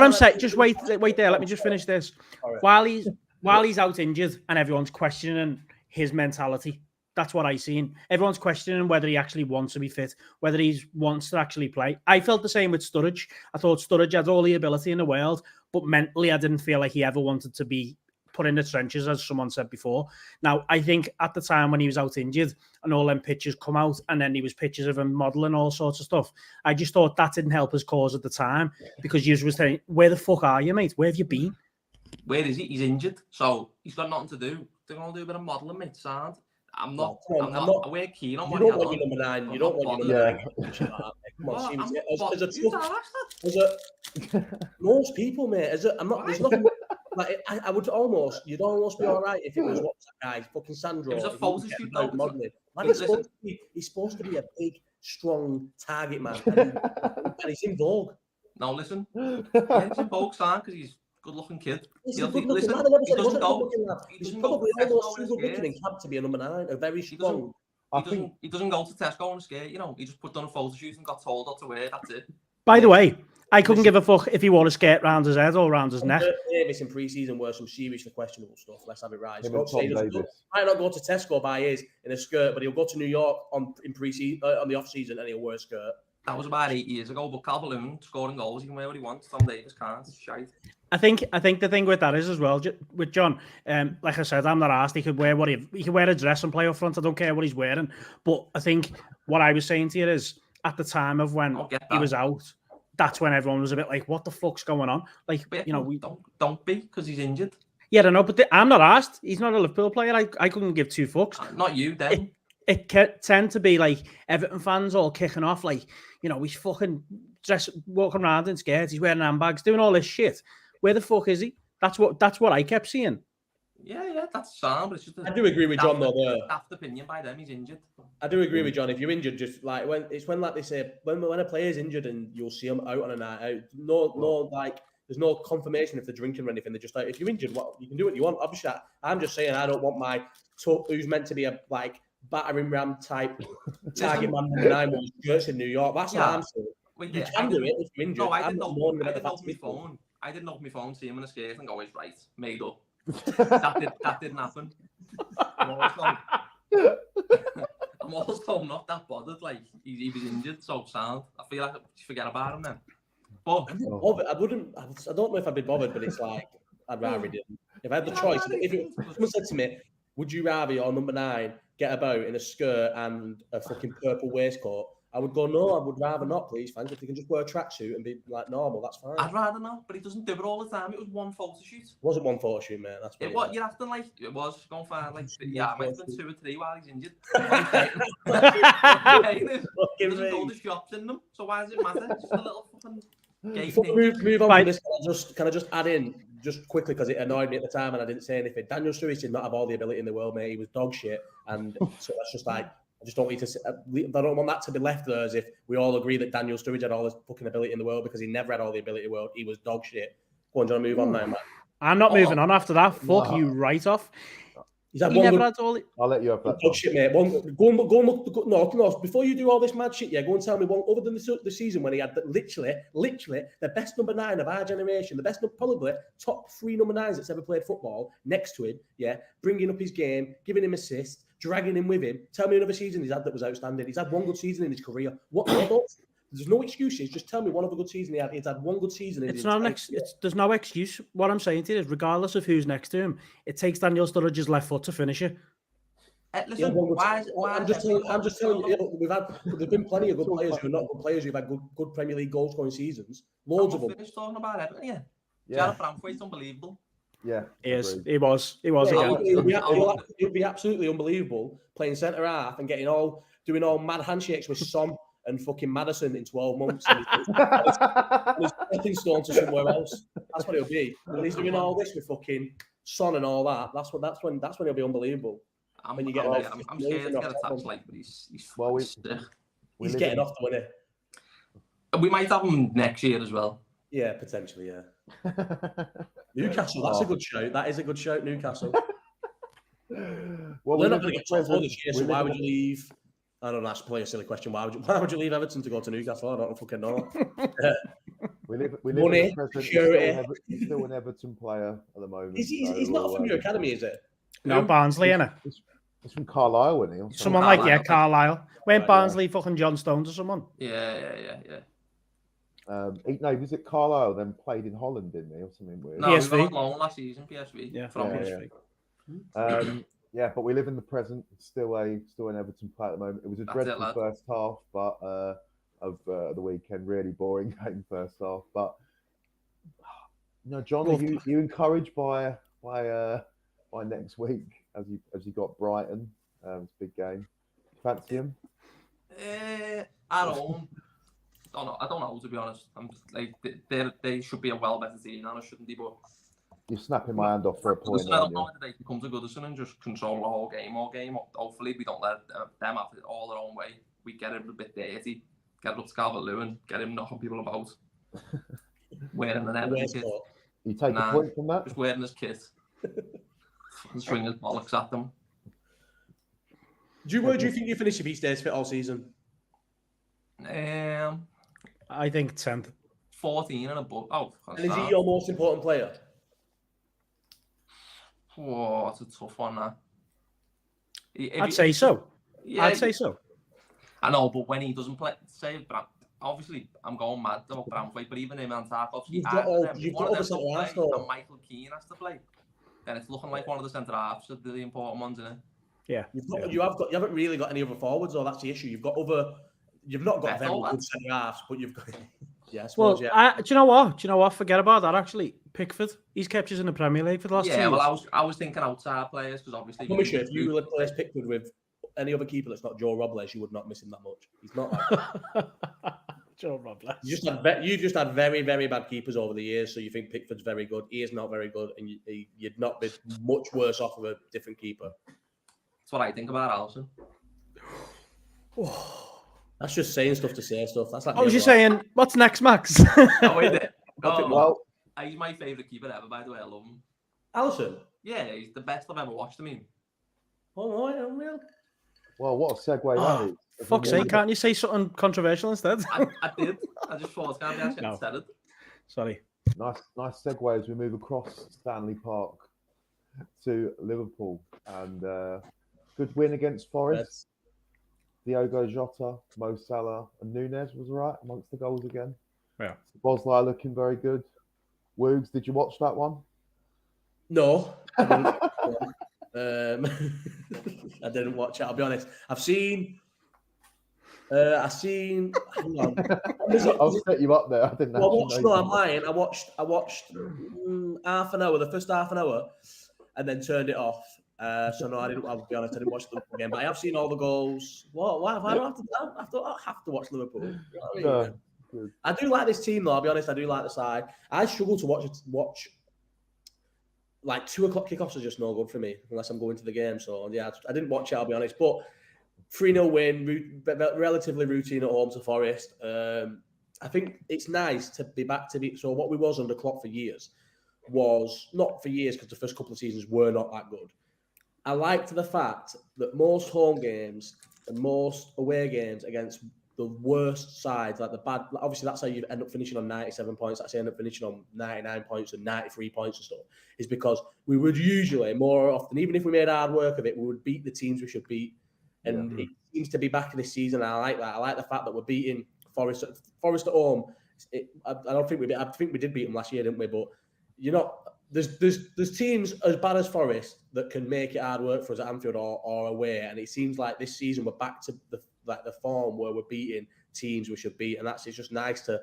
Speaker 1: I'm saying, just wait there. Let me just finish this. Right. While he's out injured and everyone's questioning his mentality, that's what I seen. Everyone's questioning whether he actually wants to be fit, whether he wants to actually play. I felt the same with Sturridge. I thought Sturridge had all the ability in the world, but mentally, I didn't feel like he ever wanted to be put in the trenches, as someone said before. Now, I think at the time when he was out injured and all them pictures come out, and then he was pictures of him modelling all sorts of stuff, I just thought that didn't help his cause at the time because you was saying, where the fuck are you, mate? Where have you been?
Speaker 4: Where is he? He's injured, so he's got nothing to do. They're going to do a bit of modelling, mate. Sound. I'm not. We're keen on what
Speaker 2: you don't want your number 9. You don't want your number 9. Most people, mate. I'm not. There's nothing. Like I would almost. You'd almost be all right if it was what's that guy, fucking Sandro.
Speaker 4: It was a photo shoot.
Speaker 2: Modeling. He's supposed to be a big, strong target man, and he's in vogue.
Speaker 4: Now listen, he's in vogue, son, because he's good-looking kid. He's probably almost too good looking in camp to be a number 9. A very strong. He doesn't go to Tesco and skate, you know. He just put on a photo shoot and got told what to wear. That's it.
Speaker 1: By the way, I couldn't give a fuck if he wore a skirt round his head or round his neck.
Speaker 2: Davis in pre-season were some seriously questionable stuff. Let's have it right.
Speaker 3: Him and Tom Davis.
Speaker 2: Might not go to Tesco buy his in a skirt, but he'll go to New York in pre-season on the off season and he'll wear a skirt.
Speaker 4: That was about 8 years ago. But Calvert-Lewin scoring goals, he can wear what he wants. Tom Davis can't. It's shite.
Speaker 1: I think the thing with that is as well with John. Like I said, I'm not asked. He could wear he could wear a dress and play up front. I don't care what he's wearing. But I think what I was saying to you is at the time of when he was out, that's when everyone was a bit like, "What the fuck's going on?" Like, you know, we
Speaker 4: don't be because he's injured.
Speaker 1: Yeah, I know, but I'm not asked. He's not a Liverpool player. I couldn't give two fucks.
Speaker 4: Not you, then.
Speaker 1: It tend to be like Everton fans all kicking off, like, you know, he's fucking walking around in skirts, he's wearing handbags, doing all this shit. Where the fuck is he? That's what I kept seeing.
Speaker 4: Yeah, that's sound, but it's just.
Speaker 2: I do agree with John though.
Speaker 4: Daft opinion by them. He's injured.
Speaker 2: I do agree with John. If you're injured, just like when like they say when a player's injured and you'll see him out on a night out. No, like there's no confirmation if they're drinking or anything. They're just like, if you're injured, what you can do what you want. Obviously, I'm just saying I don't want my who's meant to be a like battering ram type target man number 9 with shirts in New York. That's what I'm saying. You can do it if you're injured.
Speaker 4: No, I didn't open my phone. I didn't open my phone, see him in a skate and go, he's right, made up. that didn't happen. I'm also not that bothered. Like he was injured, so sound. I feel like I forget about him then. But
Speaker 2: I don't know if I'd be bothered, but it's like I'd rather he didn't. If I had the choice, if someone said to me, "Would you rather your number 9 get about in a skirt and a fucking purple waistcoat?" I would go, no, I would rather not, please, thanks. If you can just wear a tracksuit and be like normal, that's fine.
Speaker 4: I'd rather not, but he doesn't do it all the time. It was one photo shoot. It
Speaker 2: wasn't one photo shoot, mate. That's
Speaker 4: what you're acting like. It was going far. Like, yeah, I might have been 2 or 3 while he's injured. He doesn't go to shops in them, so why does it matter? It's just a little fucking gay thing.
Speaker 2: Move on from this. Can I just add in just quickly because it annoyed me at the time and I didn't say anything. Daniel Sturridge did not have all the ability in the world, mate. He was dog shit, and so that's just like. I just don't need to. I don't want that to be left there as if we all agree that Daniel Sturridge had all this fucking ability in the world because he never had all the ability in the world. He was dog shit. Go on, John, move on now, man.
Speaker 1: I'm not moving on after that. Fuck you right off.
Speaker 2: He never had
Speaker 3: all. I'll let you have that.
Speaker 2: Dog shit, mate. Go and look. No. Before you do all this mad shit, go and tell me one other than the season when he had literally the best number 9 of our generation, the best, probably top 3 number 9s that's ever played football next to him. Yeah, bringing up his game, giving him assists. Dragging him with him. Tell me another season he's had that was outstanding. He's had one good season in his career. There's no excuses. Just tell me one other good season he had. He's had one good season in his career.
Speaker 1: There's no excuse. What I'm saying to you is, regardless of who's next to him, it takes Daniel Sturridge's left foot to finish it.
Speaker 4: Listen,
Speaker 2: I'm just telling you. There's been plenty of good players who are not good players who've had good Premier League goal scoring seasons. Loads of them.
Speaker 4: Finished talking about Everton, yeah. Jared Bramthwaite's unbelievable.
Speaker 3: Yeah,
Speaker 1: he was again.
Speaker 2: It would be absolutely unbelievable playing centre half and doing all mad handshakes with Son and fucking Maddison in 12 months. And he's stepping stone to somewhere else. That's what it'll be. When he's doing all this with fucking Son and all that, that's when it'll be unbelievable.
Speaker 4: I'm scared to get attached, like, but he's
Speaker 2: getting off the winner.
Speaker 4: We might have him next year as well.
Speaker 2: Yeah, potentially, yeah. Newcastle, that's a good shout. That is a good shout, Newcastle. Well, they're not going to get top 4 this year, so why would you leave? I don't know, that's probably a silly question. Why would you leave Everton to go to Newcastle? I don't fucking know.
Speaker 3: we live
Speaker 2: Money,
Speaker 3: in the present.
Speaker 2: security.
Speaker 3: He's still an Everton player at the moment.
Speaker 2: He's not from your academy, is it?
Speaker 1: No, Barnsley, innit?
Speaker 3: It's from Carlisle, isn't he?
Speaker 1: Someone like, Carlisle. When Barnsley fucking John Stones or someone?
Speaker 4: Yeah.
Speaker 3: Was it Carlisle then played in Holland, didn't he, or something weird?
Speaker 4: No, PSV. He was on loan last season, PSV.
Speaker 1: Yeah, from
Speaker 3: PSV. But we live in the present. Still an Everton player at the moment. It was a dreadful first half, but of the weekend, really boring game first half. But John, are you encouraged by next week as you got Brighton? It's a big game. Fancy him?
Speaker 4: I don't know, to be honest. I'm just, like, they should be a well better team than us, shouldn't they? But
Speaker 3: you're snapping my hand off for a point.
Speaker 4: I don't know whether they can come to Goodison and just control the whole game all game. Hopefully, we don't let them have it all their own way. We get him a bit dirty, get it up to Calvert-Lewin, get him knocking people about, wearing an Everton kit.
Speaker 3: You take a point from that?
Speaker 4: Just wearing his kit. Swing his bollocks at them.
Speaker 2: Where do you think you finish if he stays fit all season?
Speaker 1: I think 10th.
Speaker 4: 14 and above. Oh,
Speaker 2: and is he your most important player?
Speaker 4: Oh, it's a tough one now.
Speaker 1: I'd say so.
Speaker 4: Yeah,
Speaker 1: I'd say so.
Speaker 4: I know, but when he doesn't play, say, obviously, I'm going mad about Bramthwaite, but even him and Tarkovsky,
Speaker 2: you've got other centre halves,
Speaker 4: and Michael Keane has to play, then it's looking like one of the centre halves are the important ones, isn't it?
Speaker 1: Yeah.
Speaker 2: You haven't really got any other forwards, though. That's the issue. You've not got very good centre halves, but you've got. Yeah, I suppose,
Speaker 1: do you know what? Forget about that. Actually, Pickford, he's kept us in the Premier League for the last 2 years.
Speaker 4: Well, I was thinking outside players because obviously.
Speaker 2: I'm sure if you replace Pickford with any other keeper that's not Joe Robles, you would not miss him that much. He's not like
Speaker 1: Joe Robles.
Speaker 2: You just had very, very bad keepers over the years, so you think Pickford's very good. He is not very good, and you'd not be much worse off with a different keeper.
Speaker 4: That's what I think about Alisson.
Speaker 2: That's just saying stuff to say stuff. That's like.
Speaker 1: I was just saying, what's next, Max?
Speaker 2: Well,
Speaker 4: he's my favourite keeper ever, by the way. I love him.
Speaker 2: Alisson?
Speaker 4: Yeah, he's the best I've ever watched him in.
Speaker 2: Oh, unreal.
Speaker 3: Well, what a segue that is.
Speaker 1: Fuck's sake, can't you say something controversial instead?
Speaker 4: I did. I just thought I was going to said it.
Speaker 1: Sorry.
Speaker 3: Nice segue as we move across Stanley Park to Liverpool. And good win against Forest. Diogo Jota, Mo Salah, and Nunes was right amongst the goals again.
Speaker 1: Yeah.
Speaker 3: Bosley looking very good. Woogs, did you watch that one?
Speaker 2: No. I didn't watch it, I'll be honest. I've seen. Hang on.
Speaker 3: I'll set you up there. I didn't
Speaker 2: I'm lying. I watched half an hour, the first half an hour, and then turned it off. So no, I'll be honest, I didn't watch the Liverpool game, but I have seen all the goals. Why do I have to watch Liverpool? You know what I mean? I do like this team, though. I'll be honest, I do like the side. I struggle to watch like 2 o'clock kickoffs are just no good for me unless I'm going to the game. So yeah, I didn't watch it, I'll be honest. But 3-0 win, relatively routine at home to Forest. I think it's nice to be back to be. So what we was under Klopp for years was not for years because the first couple of seasons were not that good. I liked the fact that most home games and most away games against the worst sides, like the bad, obviously that's how you end up finishing on 97 points. That's how you end up finishing on 99 points and 93 points and stuff, is because we would usually, more often, even if we made hard work of it, we would beat the teams we should beat. And it seems to be back in this season. And I like that. I like the fact that we're beating Forest at home. I think we did beat them last year, didn't we? But there's teams as bad as Forest that can make it hard work for us at Anfield or away, and it seems like this season we're back to the form where we're beating teams we should beat, and it's just nice to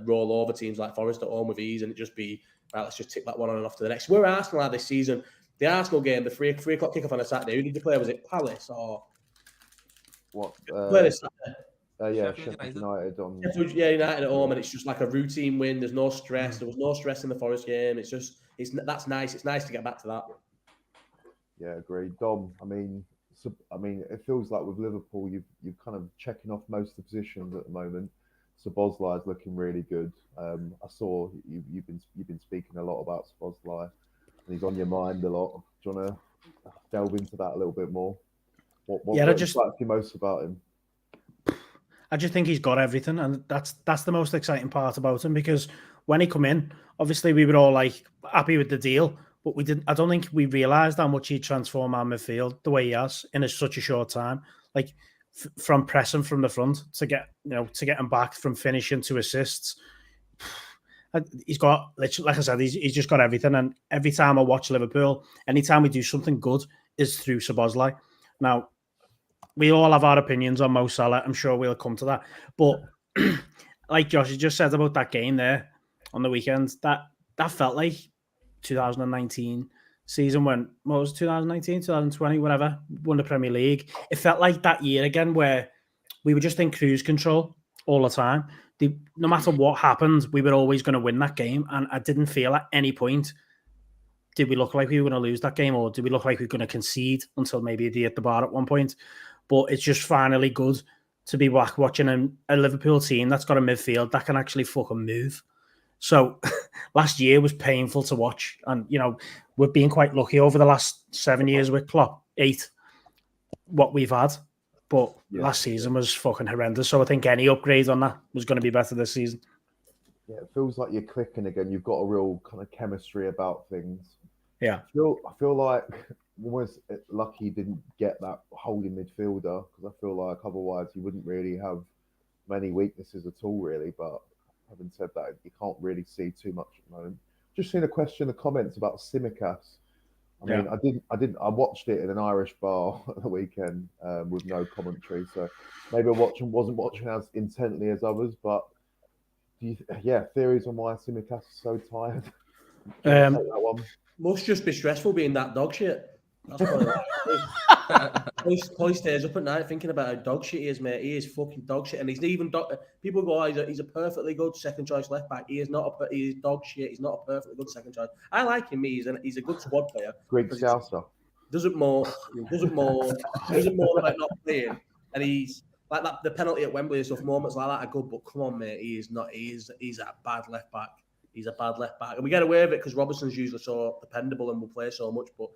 Speaker 2: roll over teams like Forest at home with ease, and it just be right. Let's just tick that one on and off to the next. Where Arsenal are this season, the Arsenal game, the 3 o'clock kickoff on a Saturday. Who did you play? Was it Palace or
Speaker 3: what?
Speaker 2: Play this Saturday.
Speaker 3: Sheffield United on.
Speaker 2: United at home, and it's just like a routine win. There's no stress. There was no stress in the Forest game. That's nice. It's nice to get back to that.
Speaker 3: Yeah, agreed. Dom, I mean, it feels like with Liverpool, you've kind of checking off most of the positions at the moment. Szoboszlai is looking really good. I saw you've been speaking a lot about Szoboszlai, and he's on your mind a lot. Do you want to delve into that a little bit more? What excites you most about him?
Speaker 1: I just think he's got everything, and that's the most exciting part about him, because when he come in, obviously we were all like happy with the deal, but we didn't. I don't think we realised how much he'd transform our midfield the way he has in such a short time. Like from pressing from the front to getting back, from finishing to assists. He's got, literally, like I said, he's just got everything. And every time I watch Liverpool, anytime we do something good, is through Szoboszlai. Now, we all have our opinions on Mo Salah. I'm sure we'll come to that. But like Josh just said about that game there on the weekend, that felt like 2019 season when, what was it, 2019, 2020, whatever, won the Premier League. It felt like that year again where we were just in cruise control all the time. No matter what happened, we were always going to win that game. And I didn't feel at any point did we look like we were going to lose that game, or did we look like we were going to concede until maybe they hit the bar at one point. But it's just finally good to be back watching a Liverpool team that's got a midfield that can actually fucking move. So last year was painful to watch. And, we're being quite lucky over the last 7 years with Klopp, 8. what we've had. But last season was fucking horrendous. So I think any upgrade on that was going to be better this season.
Speaker 3: Yeah, it feels like you're clicking again. You've got a real kind of chemistry about things.
Speaker 1: Yeah.
Speaker 3: I feel like almost lucky you didn't get that holding midfielder, because I feel like otherwise you wouldn't really have many weaknesses at all, really. But having said that, you can't really see too much at the moment. Just seen a question in the comments about Tsimikas. I mean, I watched it in an Irish bar at the weekend with no commentary, so maybe wasn't watching as intently as others. But theories on why Tsimikas is so tired. Take that one.
Speaker 2: Must just be stressful being that dog shit. That's probably Probably stays up at night thinking about how dog shit he is, mate. He is fucking dog shit, and he's even people go, oh, he's a perfectly good second choice left back. He is not. He is dog shit. He's not a perfectly good second choice. I like him. He's a good squad player.
Speaker 3: Great Scouser.
Speaker 2: Doesn't more about not playing, and he's like that. The penalty at Wembley and stuff. Moments like that are good, but come on, mate. He is not. He's a bad left back. He's a bad left back, and we get away with it because Robertson's usually so dependable and will play so much. But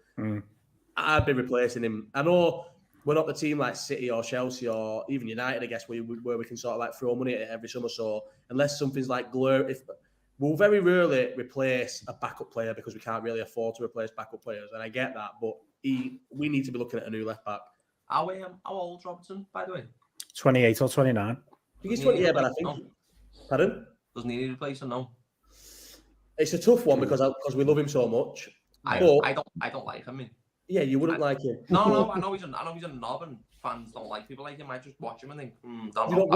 Speaker 2: I'd be replacing him. I know we're not the team like City or Chelsea or even United, I guess, where we can sort of like throw money at it every summer. So unless something's like we'll very rarely replace a backup player because we can't really afford to replace backup players, and I get that. But we need to be looking at a new left back.
Speaker 4: How old Robertson, by the way?
Speaker 1: 28 or 29.
Speaker 2: I think he's 20. Yeah, but I think. Pardon?
Speaker 4: Doesn't he need replacing? No.
Speaker 2: It's a tough one because we love him so much.
Speaker 4: I don't like him. I mean,
Speaker 2: yeah, you wouldn't like him.
Speaker 4: No, I know he's a knob and fans don't like people like him. I just watch him and think, don't know.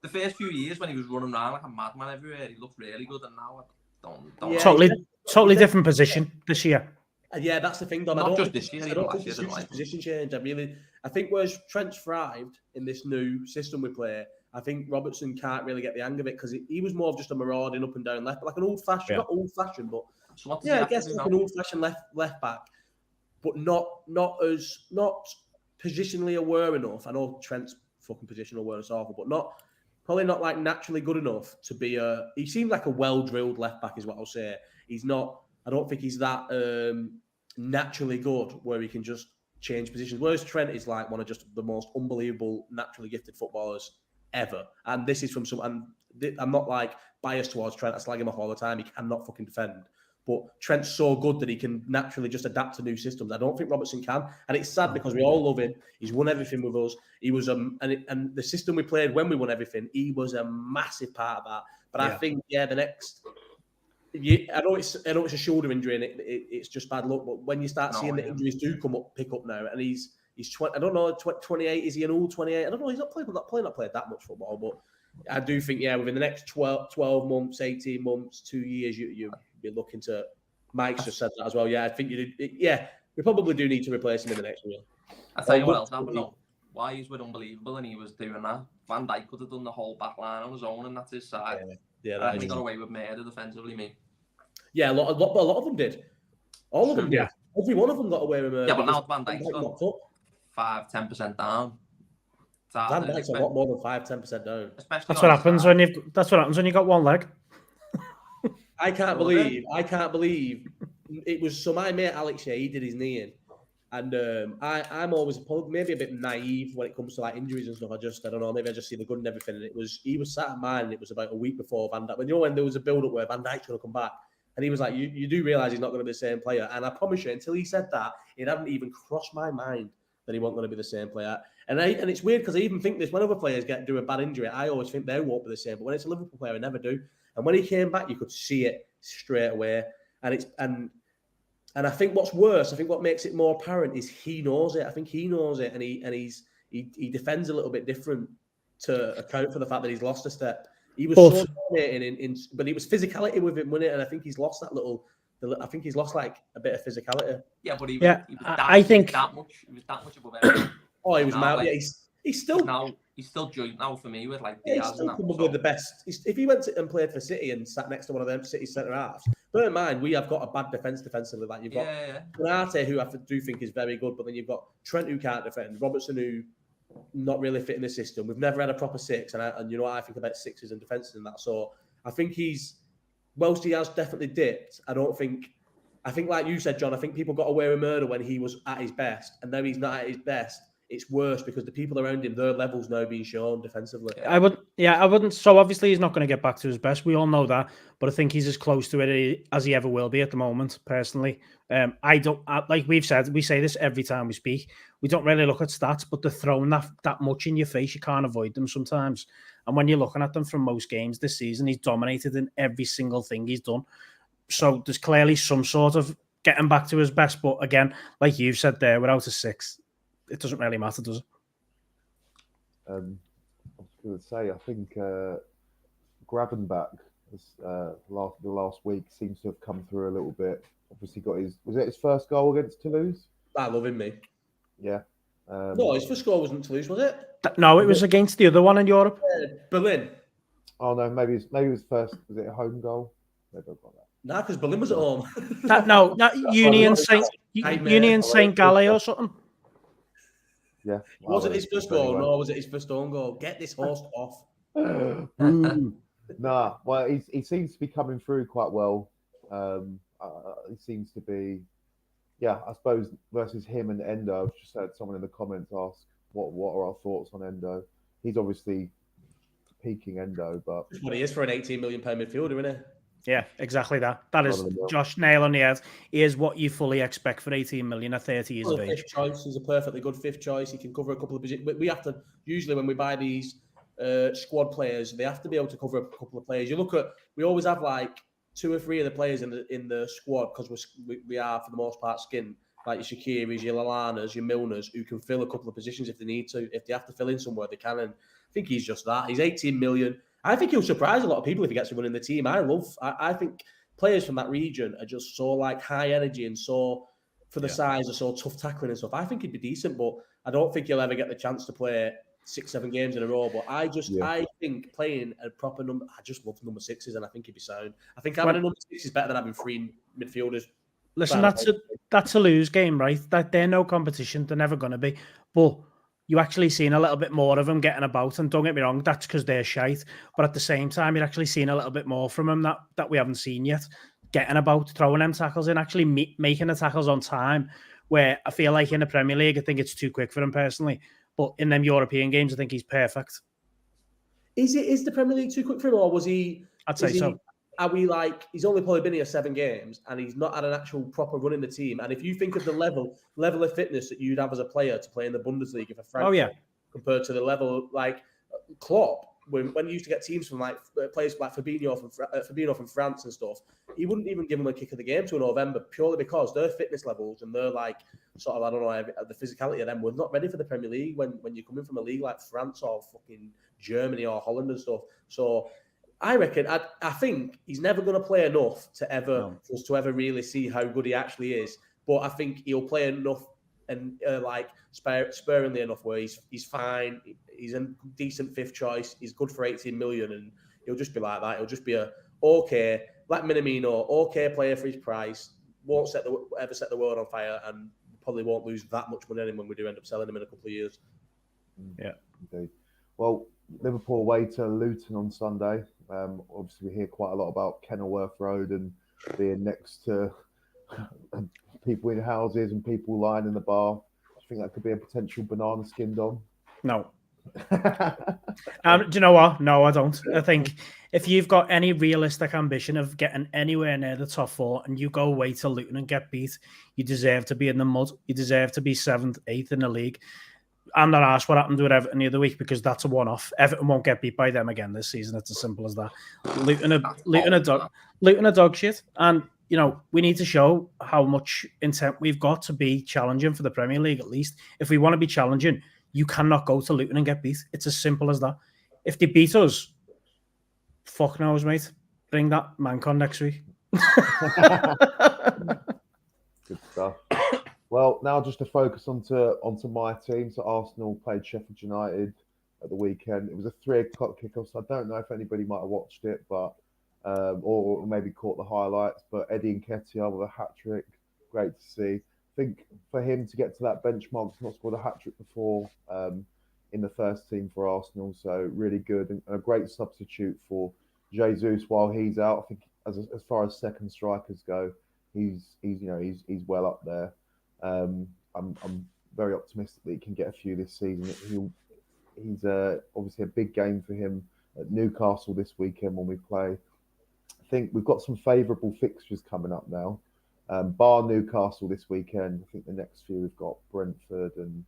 Speaker 4: The first few years when he was running around like a madman everywhere, he looked really good, and now I don't.
Speaker 1: Yeah, totally different position this year.
Speaker 2: Yeah, that's the thing, Dom.
Speaker 4: Not just this year.
Speaker 2: I don't think it's just position change. I think whereas Trent's thrived in this new system we play, I think Robertson can't really get the hang of it because he was more of just a marauding up and down left, like an old-fashioned, not old-fashioned, but I guess like an old-fashioned left back, but not positionally aware enough. I know Trent's fucking positional awareness is awful, but probably not like naturally good enough to be he seemed like a well-drilled left back is what I'll say. He's not. I don't think he's that naturally good where he can just change positions. Whereas Trent is like one of just the most unbelievable naturally gifted footballers ever. And this is from I'm not like biased towards Trent. I slag him off all the time. He cannot fucking defend. But Trent's so good that he can naturally just adapt to new systems. I don't think Robertson can. And it's sad because we all love him. He's won everything with us. He was and the system we played when we won everything, he was a massive part of that. But I think, the next... I know it's a shoulder injury and it's just bad luck. But when you start seeing the injuries do pick up now, and he's 20, I don't know, 28. Is he an old 28? I don't know. He's not played that much football, but I do think within the next 12 months, 18 months, 2 years, you'll be looking to. Mike's just said that as well. Yeah, I think we probably do need to replace him in the next year.
Speaker 4: I tell you what else happened though. Why he's unbelievable and he was doing that. Van Dijk could have done the whole back line on his own, and that's his side. Yeah, he got away with murder defensively, mate. Yeah,
Speaker 2: a lot of them did. All of them did. Yeah. Every one of them got away with murder.
Speaker 4: Yeah, but now Van Dijk's gone 5-10% down.
Speaker 2: Van Dijk's a lot more than 5-10% down.
Speaker 1: That's what happens when you got one leg.
Speaker 2: I can't believe it was. So my mate Alex, he did his knee in, and I'm always maybe a bit naive when it comes to like injuries and stuff. I don't know. Maybe I just see the good and everything. And he was sat at mine, and it was about a week before Van Dijk. When there was a build up where Van Dijk's going to come back, and he was like, "You do realise he's not going to be the same player." And I promise you, until he said that, it hadn't even crossed my mind that he wasn't going to be the same player. And it's weird because I even think this when other players do a bad injury, I always think they won't be the same. But when it's a Liverpool player, I never do. And when he came back, you could see it straight away. And I think what's worse, I think what makes it more apparent is he knows it. I think he knows it, and he defends a little bit different to account for the fact that he's lost a step. He was so dominating but it was physicality with him, wasn't it? And I think he's lost that little. I think he's lost like a bit of physicality.
Speaker 4: Yeah, but he was that much above everything.
Speaker 2: Oh, he was mad. Yeah, he's still
Speaker 4: he's still joint now for me with like
Speaker 2: Diaz. He's still probably the best. If he went and played for City and sat next to one of them City centre halves, bear in mind we have got a bad defence defensively. Like you've got Konate, who I do think is very good, but then you've got Trent who can't defend, Robertson who not really fit in the system. We've never had a proper six, and you know what I think about sixes and defences and that. So I think whilst he has definitely dipped, I think like you said, John, I think people got away with murder when he was at his best, and now he's not at his best. it's worse because the people around him, their levels now being shown defensively.
Speaker 1: I wouldn't. So obviously he's not going to get back to his best. We all know that, but I think he's as close to it as he ever will be at the moment. Personally, like we say this every time we speak. We don't really look at stats, but they're thrown that much in your face. You can't avoid them sometimes. And when you're looking at them from most games this season, he's dominated in every single thing he's done. So there's clearly some sort of getting back to his best. But again, like you've said there, without a 6, it doesn't really matter, does it?
Speaker 3: I was going to say, I think Gravenbach the last week seems to have come through a little bit. Obviously, was it his first goal against Toulouse?
Speaker 2: I love him, me.
Speaker 3: Yeah.
Speaker 2: No, his first goal wasn't Toulouse, was it?
Speaker 1: No, it was against the other one in Europe.
Speaker 2: Berlin.
Speaker 3: Oh no, maybe it was first. Was it a home goal? Maybe I've got that.
Speaker 2: Nah, because Berlin was at home.
Speaker 1: Not Union Saint Gallen or something.
Speaker 3: Yeah.
Speaker 2: Was it his first goal? No, was it his first own goal? Get this host off.
Speaker 3: Nah, well, he seems to be coming through quite well. He seems to be, I suppose versus him and Endo. I've just heard someone in the comments ask what are our thoughts on Endo. He's obviously peaking Endo, but
Speaker 2: that's what he is for an £18 million midfielder, isn't he?
Speaker 1: Yeah, exactly that. That is Josh, nail on the head. He is what you fully expect for 18 million at 30 years of age.
Speaker 2: Fifth choice. He's a perfectly good fifth choice. He can cover a couple of positions. We have to, usually when we buy these squad players, they have to be able to cover a couple of players. You look at, we always have like 2 or 3 of the players in the squad because we are for the most part skinned, like your Shakiris, your Lallanas, your Milners, who can fill a couple of positions if they need to. If they have to fill in somewhere, they can. And I think he's just that. He's 18 million. I think he'll surprise a lot of people if he gets to run in the team. I think players from that region are just so like high energy and so for the size are so tough tackling and stuff. I think he'd be decent, but I don't think he'll ever get the chance to play 6-7 games in a row. But I think playing a proper number, I just love number 6s and I think he'd be sound. I think having a number 6 is better than having 3 midfielders.
Speaker 1: Listen, that's a lose game, right? That they're no competition. They're never going to be. But you actually seen a little bit more of them getting about, and don't get me wrong, that's because they're shite. But at the same time, you're actually seeing a little bit more from them that we haven't seen yet. Getting about, throwing them tackles in, actually making the tackles on time. Where I feel like in the Premier League, I think it's too quick for him personally. But in them European games, I think he's perfect.
Speaker 2: Is the Premier League too quick for him, or was he?
Speaker 1: I'd say so.
Speaker 2: Are we like, he's only probably been here 7 games and he's not had an actual proper run in the team? And if you think of the level of fitness that you'd have as a player to play in the Bundesliga for Frankfurt, compared to the level like Klopp, when he used to get teams from like players like Fabinho from France and stuff, he wouldn't even give them a kick of the game till November purely because their fitness levels and their like sort of, I don't know, the physicality of them were not ready for the Premier League when you're coming from a league like France or fucking Germany or Holland and stuff. So I reckon, I think he's never going to play enough for us to ever really see how good he actually is. But I think he'll play enough and sparingly enough where he's fine. He's a decent 5th choice. He's good for 18 million, and he'll just be like that. He'll just be a okay, like Minamino, okay player for his price. Won't ever set the world on fire, and probably won't lose that much money when we do end up selling him in a couple of years.
Speaker 1: Yeah,
Speaker 3: indeed. Well, Liverpool away to Luton on Sunday. Obviously, we hear quite a lot about Kenilworth Road and being next to people in houses and people lying in the bar. I think that could be a potential banana skin dom.
Speaker 1: No. Do you know what? No, I don't. I think if you've got any realistic ambition of getting anywhere near the top 4 and you go away to Luton and get beat, you deserve to be in the mud. You deserve to be 7th, 8th in the league. I'm not asked what happened with Everton the other week because that's a one-off. Everton won't get beat by them again this season. It's as simple as that. Luton a dog shit. And, you know, we need to show how much intent we've got to be challenging for the Premier League at least. If we want to be challenging, you cannot go to Luton and get beat. It's as simple as that. If they beat us, fuck knows, mate. Bring that Mancon next week.
Speaker 3: Good stuff. Well, now just to focus onto my team. So Arsenal played Sheffield United at the weekend. It was a 3:00 kickoff, so I don't know if anybody might have watched it, but or maybe caught the highlights. But Eddie Nketiah with a hat-trick, great to see. I think for him to get to that benchmark, he's not scored a hat-trick before in the first team for Arsenal, so really good and a great substitute for Jesus while he's out. I think as far as second strikers go, he's well up there. I'm very optimistic that he can get a few this season. He's obviously a big game for him at Newcastle this weekend when we play. I think we've got some favourable fixtures coming up now. Bar Newcastle this weekend. I think the next few we've got Brentford and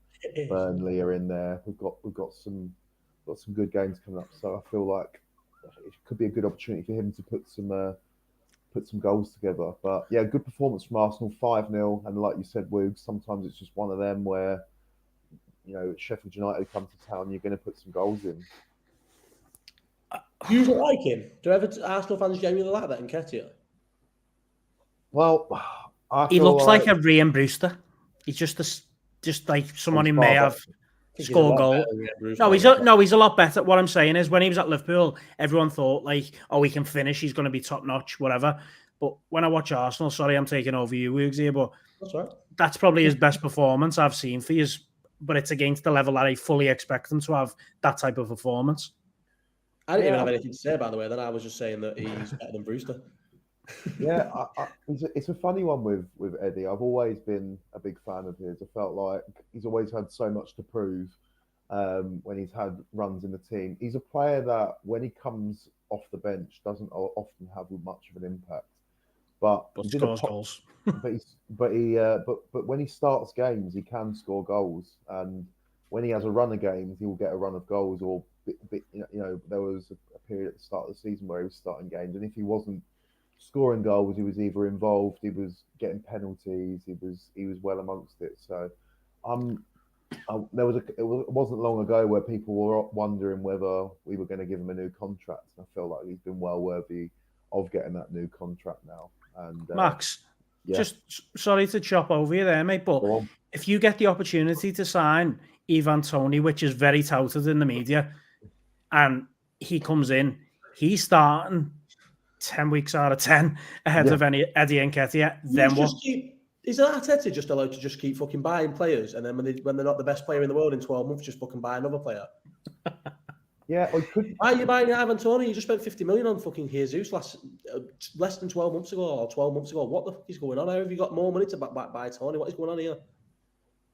Speaker 3: Burnley are in there. We've got some good games coming up. So I feel like it could be a good opportunity for him to put some goals together. But yeah, good performance from Arsenal, 5-0. And like you said, Woog, sometimes it's just one of them where, you know, Sheffield United come to town, you're going to put some goals in.
Speaker 2: Do you like him? Do Arsenal fans genuinely like that in Nketiah?
Speaker 3: Well,
Speaker 1: he looks like a Ryan Brewster. He's just like someone who may have scored goal. No, he's a lot better. What I'm saying is, when he was at Liverpool, everyone thought like, oh, he can finish. He's going to be top notch, whatever. But when I watch Arsenal, sorry, I'm taking over you, Woogs here, but that's probably his best performance I've seen for you. But it's against the level that I fully expect him to have that type of performance.
Speaker 2: I didn't even have anything to say, by the way. Then I was just saying that he's better than Brewster.
Speaker 3: Yeah, it's a funny one with Eddie. I've always been a big fan of his. I felt like he's always had so much to prove when he's had runs in the team. He's a player that, when he comes off the bench, doesn't often have much of an impact. But
Speaker 1: scores goals.
Speaker 3: but when he starts games, he can score goals. And when he has a run of games, he will get a run of goals. Or you know, there was a period at the start of the season where he was starting games, and if he wasn't scoring goals, he was either involved, he was getting penalties, he was well amongst it. So, it wasn't long ago where people were wondering whether we were going to give him a new contract. And I feel like he's been well worthy of getting that new contract now. And
Speaker 1: Max, just sorry to chop over you there, mate, but if you get the opportunity to sign Ivan Toney, which is very touted in the media, and he comes in, he's starting 10 weeks out of 10 ahead of Eddie Nketiah, then what?
Speaker 2: Is Arteta just allowed to just keep fucking buying players, and then when they're not the best player in the world in 12 months, just fucking buy another player?
Speaker 3: Yeah, or could.
Speaker 2: Why are you buying Ivan Toney? You just spent 50 million on fucking Jesus less than 12 months ago or 12 months ago. What the fuck is going on? How have you got more money to buy Toney? What is going on here?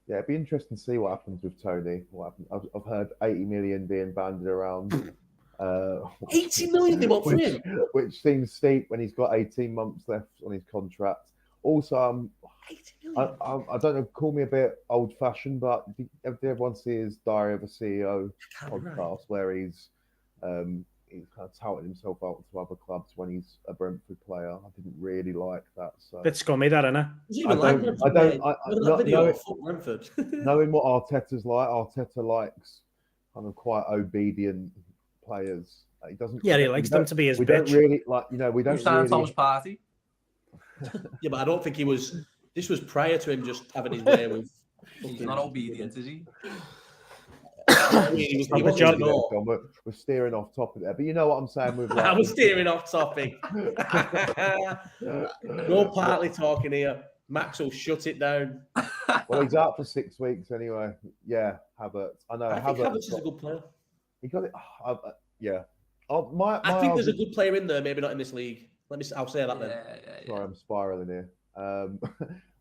Speaker 3: Yeah, it'd be interesting to see what happens with Toney. I've heard 80 million being banded around.
Speaker 2: 80 million they want for him,
Speaker 3: which seems steep when he's got 18 months left on his contract. Also,
Speaker 2: 80 million.
Speaker 3: I don't know, call me a bit old-fashioned, but did everyone see his Diary of a CEO podcast where he's kind of touting himself out to other clubs when he's a Brentford player? I didn't really like that. So
Speaker 1: bit scummy, that, isn't
Speaker 2: it?
Speaker 3: Knowing what Arteta's like, Arteta likes kind of quite obedient players. He doesn't.
Speaker 1: Yeah, he likes them to be his bitch.
Speaker 3: Don't really like, you know, we don't really.
Speaker 4: Tom's party.
Speaker 2: Yeah, but I don't think he was. This was prior to him just having his way with.
Speaker 4: He's not obedient, is he?
Speaker 3: We're steering off topic there, but you know what I'm saying. With
Speaker 2: I was steering off topic. No partly talking here. Max will shut it down.
Speaker 3: Well, he's out for 6 weeks anyway. Yeah, Havertz. I know.
Speaker 2: I think Havertz is a good player.
Speaker 3: He got it. Yeah.
Speaker 2: I think there's a good player in there, maybe not in this league. I'll say that then.
Speaker 3: Yeah. Sorry, I'm spiraling here.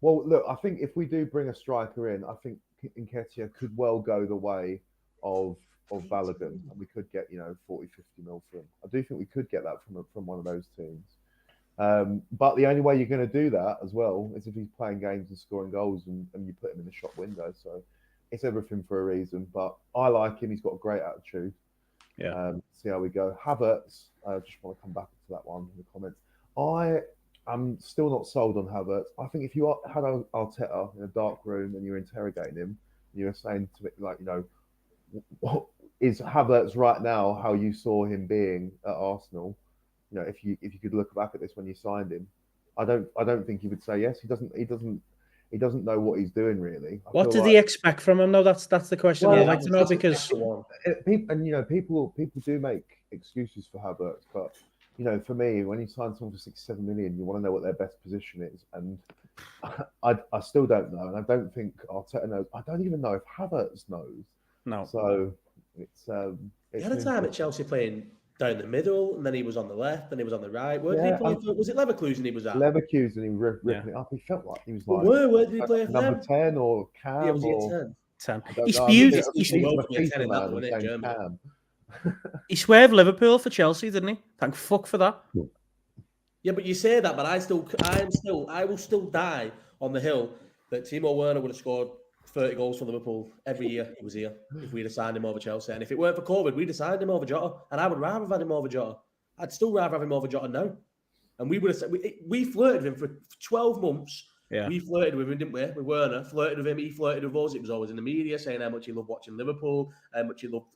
Speaker 3: Well, look, I think if we do bring a striker in, I think Nketiah could well go the way of Bellingham, and we could get 40, 50 mil for him. I do think we could get that from one of those teams. But the only way you're going to do that as well is if he's playing games and scoring goals, and you put him in the shop window. So it's everything for a reason. But I like him. He's got a great attitude.
Speaker 1: Yeah.
Speaker 3: See how we go. Havertz, I just want to come back to that one in the comments. I'm still not sold on Havertz. I think if you had Arteta in a dark room and you're interrogating him, and you were saying to me, what is Havertz right now how you saw him being at Arsenal? If you could look back at this when you signed him, I don't think he would say yes. He doesn't know what he's doing really.
Speaker 1: What did he expect from him? No, that's the question I'd like to know, because
Speaker 3: people do make excuses for Havertz, but for me, when you sign someone for 6-7 million, you want to know what their best position is, and I still don't know, and I don't think Arteta knows. I don't even know if Havertz knows.
Speaker 1: No.
Speaker 3: So it's
Speaker 2: he had a time at Chelsea playing down the middle, and then he was on the left, and he was on the right. Where did he
Speaker 3: Yeah,
Speaker 2: play for? Was it Leverkusen he was at?
Speaker 3: Leverkusen, he ripping it up. He felt like he was like
Speaker 2: Where did he play for
Speaker 3: number
Speaker 2: them?
Speaker 3: 10 or Cam.
Speaker 2: Yeah, was he
Speaker 3: or,
Speaker 2: a 10?
Speaker 1: 10.
Speaker 3: I don't
Speaker 1: He
Speaker 3: know.
Speaker 1: spewed.
Speaker 3: I think
Speaker 1: He,
Speaker 3: he's
Speaker 2: spewed-
Speaker 3: a
Speaker 2: Well, yeah,
Speaker 3: FIFA
Speaker 2: 10 in
Speaker 3: man
Speaker 2: that one,
Speaker 3: who's
Speaker 2: innit,
Speaker 3: named
Speaker 2: Germany.
Speaker 3: Cam.
Speaker 1: he swerved Liverpool for Chelsea, didn't he? Thank fuck for that.
Speaker 2: Yeah, but you say that, but I will still die on the hill that Timo Werner would have scored 30 goals for Liverpool every year he was here if we'd have signed him over Chelsea. And if it weren't for COVID, we'd have signed him over Jota. And I would rather have had him over Jota. I'd still rather have him over Jota now. And we would have we flirted with him for 12 months.
Speaker 1: Yeah.
Speaker 2: We flirted with him, didn't we? With Werner, flirted with him. He flirted with us. It was always in the media saying how much he loved watching Liverpool, how much he loved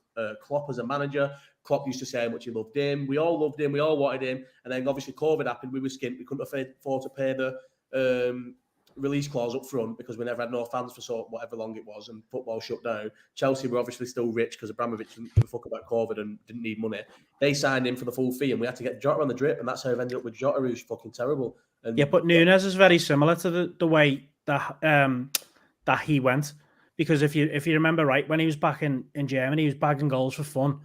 Speaker 2: Klopp as a manager. Klopp used to say how much he loved him. We all loved him. We all wanted him. And then obviously COVID happened. We were skint. We couldn't afford to pay the release clause up front because we never had no fans for whatever long it was, and football shut down. Chelsea were obviously still rich because Abramovich didn't give a fuck about COVID and didn't need money. They signed him for the full fee, and we had to get Jota on the drip, and that's how I've ended up with Jota, who's fucking terrible. And
Speaker 1: Yeah, but Nunes is very similar to the way that he went, because if you remember right, when he was back in Germany, he was bagging goals for fun,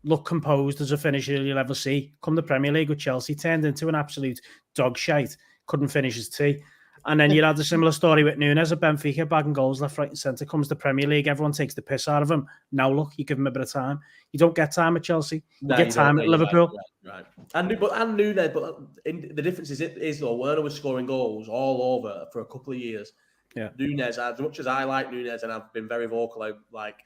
Speaker 1: looked composed as a finisher you'll ever see. Come the Premier League with Chelsea, turned into an absolute dog shite, couldn't finish his tea. And then you had a similar story with Nunes at Benfica, bagging goals left, right and centre. Comes the Premier League, everyone takes the piss out of him. Now look, you give him a bit of time. You don't get time at Chelsea. You get time at Liverpool.
Speaker 2: Right. And Nunes, but the difference is though, Werner was scoring goals all over for a couple of years.
Speaker 1: Yeah.
Speaker 2: Nunes, as much as I like Nunes, and I've been very vocal, like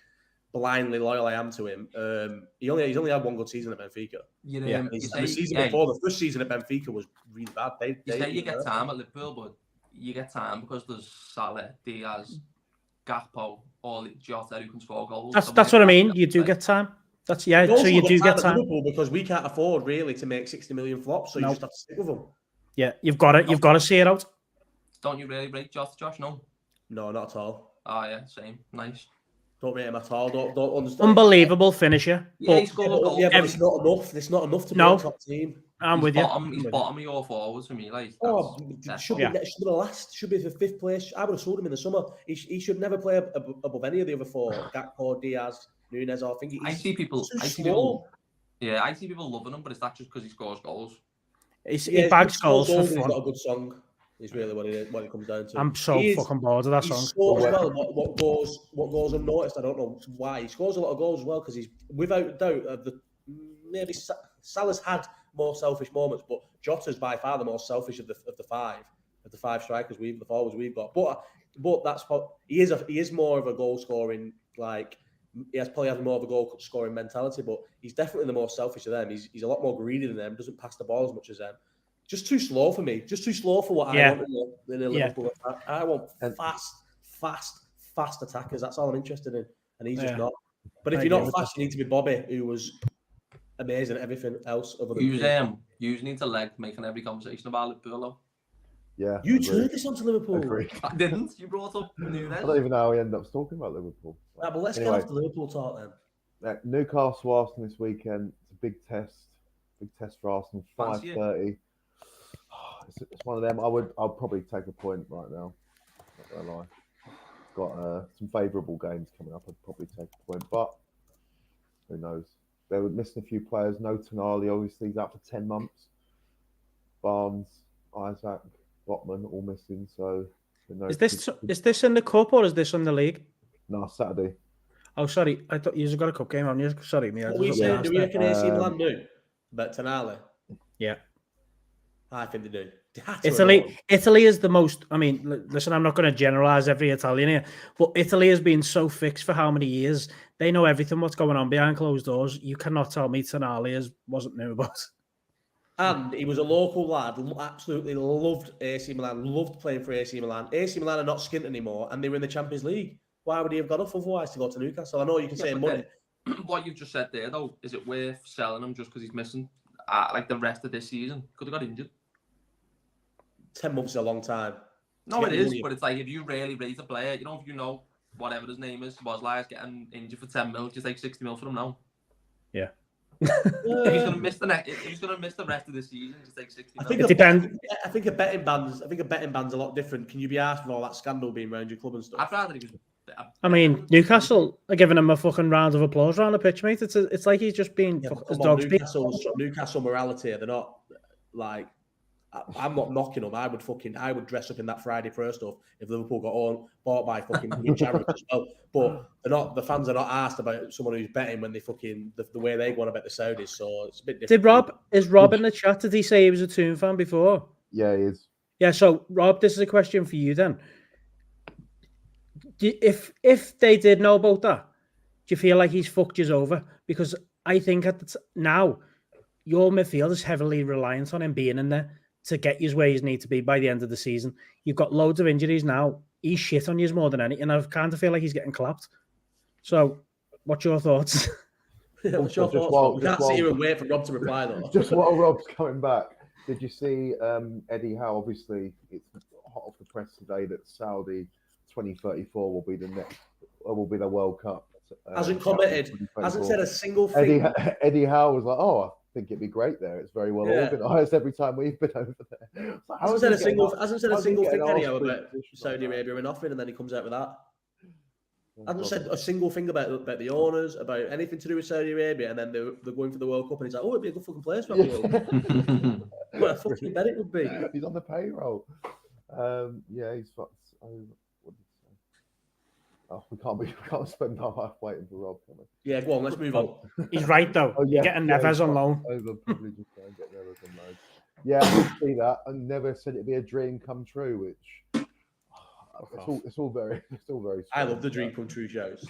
Speaker 2: blindly loyal I am to him. He's only had one good season at Benfica. The season before, the first season at Benfica was really bad.
Speaker 4: You get time at Liverpool, but you get time because there's Salah, Diaz, Gakpo, or Jota who can score goals.
Speaker 1: That's what I mean. You do get time. So you do get time.
Speaker 2: Liverpool because we can't afford really to make 60 million flops, so you just have to stick with them.
Speaker 1: Yeah, you've got to see it out.
Speaker 4: Don't you really rate Jota, Josh? No,
Speaker 2: not at all.
Speaker 4: Oh yeah, same. Nice.
Speaker 2: Don't rate him at all. Don't understand.
Speaker 1: Unbelievable finisher.
Speaker 4: Yeah, he scored goals.
Speaker 2: Yeah, but it's not enough. It's not enough to be a top team.
Speaker 1: I'm with you.
Speaker 4: He's bottom of your forwards for me. Like,
Speaker 2: should be the last. Should be the 5th place. I would have sold him in the summer. He should never play above any of the other 4. Gakpo, Diaz, Nunes. I see people
Speaker 4: loving him, but it's not just because he scores goals.
Speaker 1: He bags goals for fun.
Speaker 2: He's got a good song. Is really what it comes down to.
Speaker 1: I'm so fucking bored of that song.
Speaker 2: He scores well. What goes unnoticed? I don't know why he scores a lot of goals as well, because he's without doubt maybe Salah's had more selfish moments, but Jota's by far the most selfish of the 5 strikers the forwards we've got. But that's he is more of a goal scoring, like he probably has more of a goal scoring mentality, but he's definitely the most selfish of them. He's a lot more greedy than them. Doesn't pass the ball as much as them. Just too slow for me. Just too slow for what I want in a Liverpool attack. I want fast attackers. That's all I'm interested in, and he's just not. But if you're not fast, you need to be Bobby, who was amazing at everything else. Other than
Speaker 4: you need to leg making every conversation about Liverpool.
Speaker 3: Yeah,
Speaker 2: you turned this onto Liverpool.
Speaker 4: I didn't. You brought up Nunes.
Speaker 3: I don't even know how we end up talking about Liverpool.
Speaker 2: Right, but let's get off the Liverpool talk then.
Speaker 3: Newcastle Arsenal this weekend. It's a big test for Arsenal. 5:30. It's one of them. I'll probably take a point right now. Not gonna lie. Got some favourable games coming up. I'd probably take a point, but who knows? They were missing a few players. No Tonali, obviously, he's out for 10 months. Barnes, Isaac, Botman, all missing. So who knows?
Speaker 1: Is this in the cup or is this in the league?
Speaker 3: No, Saturday.
Speaker 1: Oh, sorry. I thought you've got a cup game on you. Sorry, me.
Speaker 2: What were you saying? Do we reckon AC Milan do about Tonali?
Speaker 1: Yeah.
Speaker 2: I think they do.
Speaker 1: Italy is the most. I mean, listen, I'm not going to generalize every Italian here, but Italy has been so fixed for how many years? They know everything what's going on behind closed doors. You cannot tell me Tonali wasn't knew about.
Speaker 2: And he was a local lad, absolutely loved AC Milan, loved playing for AC Milan. AC Milan are not skint anymore, and they were in the Champions League. Why would he have got off otherwise to go to Newcastle? I know you can say money.
Speaker 4: What you've just said there, though, is it worth selling him just because he's missing like the rest of this season? Could have got injured.
Speaker 2: 10 months is a long time.
Speaker 4: No, it is, but it's like if you really rate a player, if you know whatever his name is, was like getting injured for 10 mil, just like 60 mil for him now.
Speaker 1: Yeah.
Speaker 4: If he's gonna miss the rest of the season, just like 60 mil.
Speaker 1: It depends.
Speaker 2: I think a betting ban's a lot different. Can you be asked with all that scandal being around your club and stuff?
Speaker 4: I'd rather he was
Speaker 1: I mean, Newcastle are giving him a fucking round of applause around the pitch, mate. It's like he's just been his dog's been.
Speaker 2: Newcastle morality. They're not like. I'm not knocking them. I would dress up in that Friday Pro stuff if Liverpool got bought by fucking Rich Aaron as well. But they're not. The fans are not asked about someone who's betting when they fucking the way they want to bet the Saudis. So it's a bit different.
Speaker 1: Is Rob in the chat? Did he say he was a Toon fan before?
Speaker 3: Yeah, he is.
Speaker 1: Yeah. So Rob, this is a question for you then. If they did know about that, do you feel like he's fucked you over? Because I think now your midfield is heavily reliant on him being in there to get you where you need to be by the end of the season. You've got loads of injuries now. He's shit on you more than anything. I kind of feel like he's getting clapped. So, what's your thoughts?
Speaker 2: What's your thoughts? We can't sit here and wait for Rob to reply, though.
Speaker 3: Just while Rob's coming back, did you see Eddie Howe? Obviously, it's hot off the press today that Saudi 2034 will be the World Cup.
Speaker 2: Hasn't commented. Hasn't said a single thing.
Speaker 3: Eddie Howe was like, "Oh, I think it'd be great there. It's very well organised every time we've been over there." So
Speaker 2: hasn't said a single thing anyhow about Saudi Arabia and offering, and then he comes out with that. Hasn't said a single thing about the owners, about anything to do with Saudi Arabia, and then they're going for the World Cup, and he's like, "Oh, it'd be a good fucking place for the World Cup." What a fucking bet it would be.
Speaker 3: He's on the payroll. He's fucked. Oh, we can't spend our life waiting for Rob. Can we?
Speaker 2: Yeah, go on, let's move on.
Speaker 1: He's right though. You're getting Neves on loan.
Speaker 3: Probably just go and get Neves on loan. Yeah, I did see that. I never said it'd be a dream come true, which it's all very.
Speaker 2: I love the dream come true shows.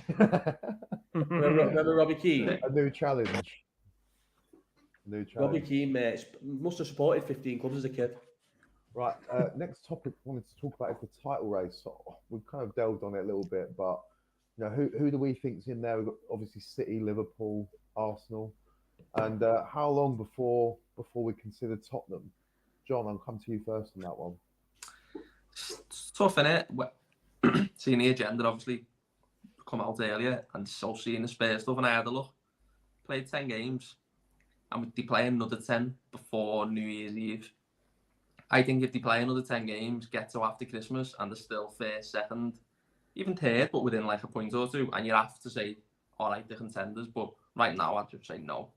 Speaker 2: remember Robbie Keane?
Speaker 3: A new challenge.
Speaker 2: Robbie Keane, mate, must have supported 15 clubs as a kid.
Speaker 3: Right, next topic I wanted to talk about is the title race. So we've kind of delved on it a little bit, but who do we think's in there? We've got obviously City, Liverpool, Arsenal, and how long before we consider Tottenham? John, I'll come to you first on that one.
Speaker 4: It's tough, innit? Seeing the agenda obviously come out earlier, and so seeing the Spurs stuff, and I had a look. Played 10 games, and they play another 10 before New Year's Eve. I think if they play another 10 games, get to after Christmas, and they're still first, second, even third, but within like a point or two, and you have to say, all right, they're contenders. But right now, I'd just say no.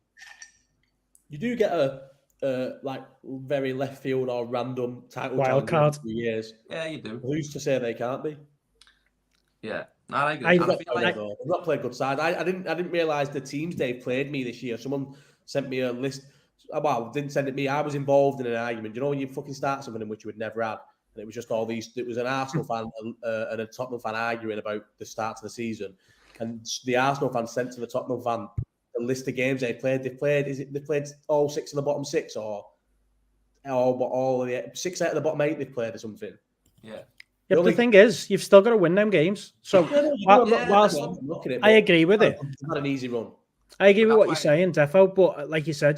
Speaker 2: You do get a like very left field or random title
Speaker 1: wild card
Speaker 2: for years.
Speaker 4: Yeah, you do.
Speaker 2: Who's to say they can't be?
Speaker 4: Yeah, no, I agree.
Speaker 2: They've not played good sides. I didn't realise the teams they played me this year. Someone sent me a list. Well, didn't send it me. I was involved in an argument. You know when you fucking start something in which you would never had, and it was just all these. It was an Arsenal fan and a Tottenham fan arguing about the start of the season, and the Arsenal fan sent to the Tottenham fan a list of games they played. They played all 6 of the bottom 6, or all of the 6 out of the bottom 8 they've played or something.
Speaker 4: Yeah.
Speaker 1: Yeah, but the thing is, you've still got to win them games. So I agree with it.
Speaker 2: It's not an easy run.
Speaker 1: I agree with what you're saying, Defo, but like you said,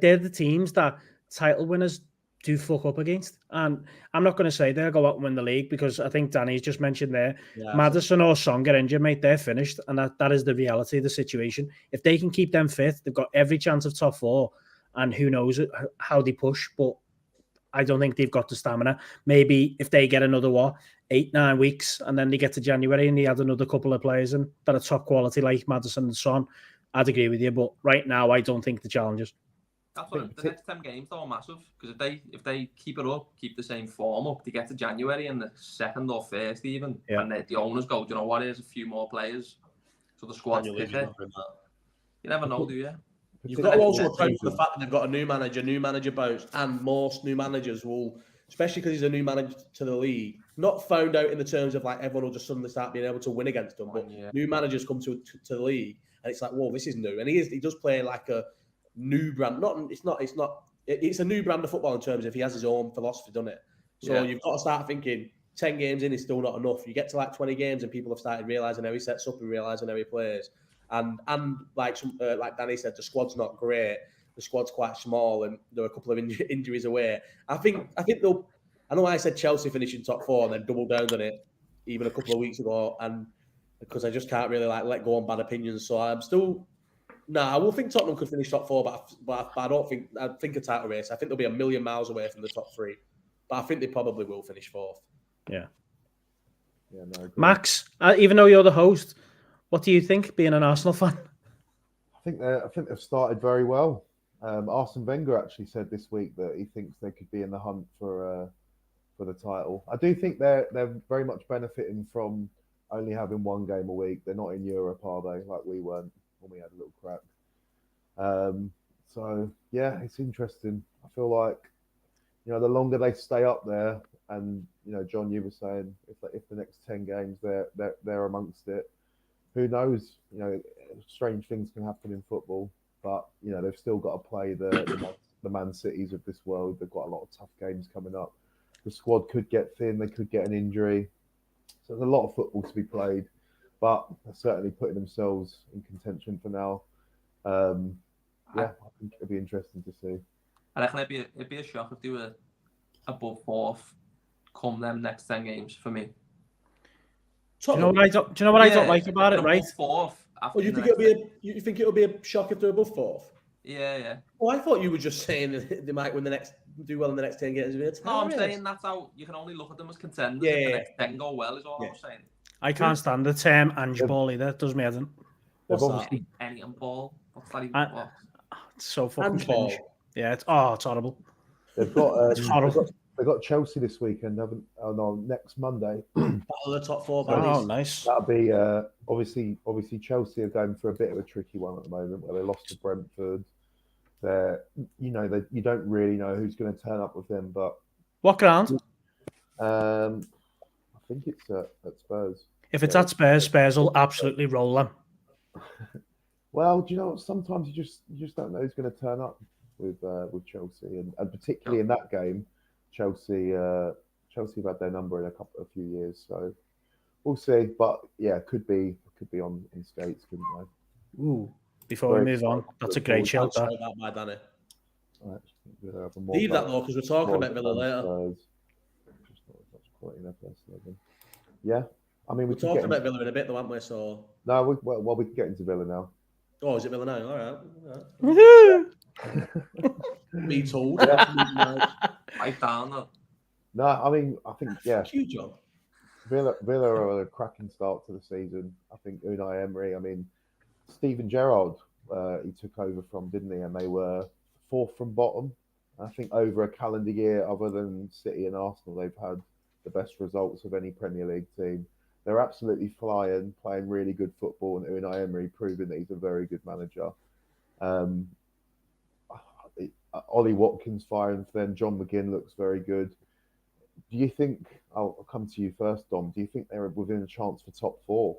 Speaker 1: they're the teams that title winners do fuck up against. And I'm not going to say they'll go out and win the league, because I think Danny's just mentioned there, Maddison or Son get injured, mate, they're finished. And that is the reality of the situation. If they can keep them fit, they've got every chance of top 4, and who knows how they push. But I don't think they've got the stamina. Maybe if they get another 8-9 weeks, and then they get to January and they add another couple of players in that are top quality like Maddison and Son, I'd agree with you, but right now I don't think the challenges.
Speaker 4: That's what the next 10 games though are massive, because if they keep it up, keep the same form up, they get to January and the second or first even, and the owners go, do you know what? Here's a few more players, so the squad's quicker. You never know, do you?
Speaker 2: You've got to also account for the fact that they've got a new manager boats, and most new managers will, especially because he's a new manager to the league, not found out in the terms of like everyone will just suddenly start being able to win against them, but new managers come to the league. And it's like, whoa, this is new. And he does play like a new brand. It's a new brand of football in terms of he has his own philosophy, doesn't it? So you've got to start thinking 10 games in is still not enough. You get to like 20 games and people have started realising how he sets up and realising how he plays. And like Danny said, the squad's not great. The squad's quite small, and there are a couple of injuries away. I think they'll. I know I said Chelsea finishing top 4 and then doubled down on it even a couple of weeks ago, and because I just can't really let go on bad opinions. So I'm still I will think Tottenham could finish top 4, but I don't think a title race. I think they'll be a million miles away from the top 3, but I think they probably will finish 4th.
Speaker 1: Yeah.
Speaker 3: Yeah, no, I agree.
Speaker 1: Max, even though you're the host, what do you think, being an Arsenal fan?
Speaker 3: I think they've started very well. Arsene Wenger actually said this week that he thinks they could be in the hunt for the title. I do think they're very much benefiting from only having one game a week. They're not in Europe, are they? Like we weren't when we had a little crack. So yeah, it's interesting. I feel like the longer they stay up there, and John, you were saying if the next 10 games they're amongst it, who knows? Strange things can happen in football, but they've still got to play the Man Cities of this world. They've got a lot of tough games coming up. The squad could get thin. They could get an injury. So there's a lot of football to be played, but they're certainly putting themselves in contention for now. I think it'll be interesting to see.
Speaker 4: I reckon it'd be a shock if they were above fourth come them next 10 games for me.
Speaker 1: Do you know what I don't like about it, right?
Speaker 2: Fourth. Well, you think it'll be a shock if they're above fourth?
Speaker 4: Yeah.
Speaker 2: Well, I thought you were just saying that they might do well in the next 10 games.
Speaker 4: No, I'm saying that's how you can only look at them as contenders if the next 10 go well, is all I was saying.
Speaker 1: I can't stand the term Ange ball either. It does me head in.
Speaker 2: What's that?
Speaker 4: Any ball. What's that even?
Speaker 1: It's so fucking cringe. Yeah, it's horrible.
Speaker 3: They've got
Speaker 1: It's horrible.
Speaker 3: They've got Chelsea this weekend, haven't? Oh no, next Monday.
Speaker 2: Battle of the top four.
Speaker 1: Oh, nice.
Speaker 3: That'll be obviously Chelsea are going for a bit of a tricky one at the moment, where they lost to Brentford. You don't really know who's going to turn up with them, but
Speaker 1: what ground?
Speaker 3: I think it's at Spurs.
Speaker 1: If it's at Spurs, Spurs will absolutely roll them.
Speaker 3: Well, do you know what? Sometimes you just don't know who's going to turn up with Chelsea, and particularly in that game, Chelsea have had their number in a few years, so we'll see. But yeah, could be on skates, couldn't they?
Speaker 1: Ooh. Before we move on, that's a great shout.
Speaker 2: Danny.
Speaker 3: Right,
Speaker 2: leave that though, because we're talking about Villa later.
Speaker 3: Yeah, I mean,
Speaker 2: we're talking about Villa in a bit, though, aren't we? So
Speaker 3: no, we can get into Villa now.
Speaker 2: Oh, is it Villa now? All right. Me told.
Speaker 4: I found that.
Speaker 3: No, I mean, I think
Speaker 2: Huge job.
Speaker 3: Villa are a cracking start to the season. I think Unai Emery. I mean, Steven Gerrard, he took over from, didn't he? And they were fourth from bottom. I think over a calendar year, other than City and Arsenal, they've had the best results of any Premier League team. They're absolutely flying, playing really good football, and Unai Emery proving that he's a very good manager. Ollie Watkins firing for them. John McGinn looks very good. Do you think, I'll come to you first, Dom, do you think they're within a chance for top four?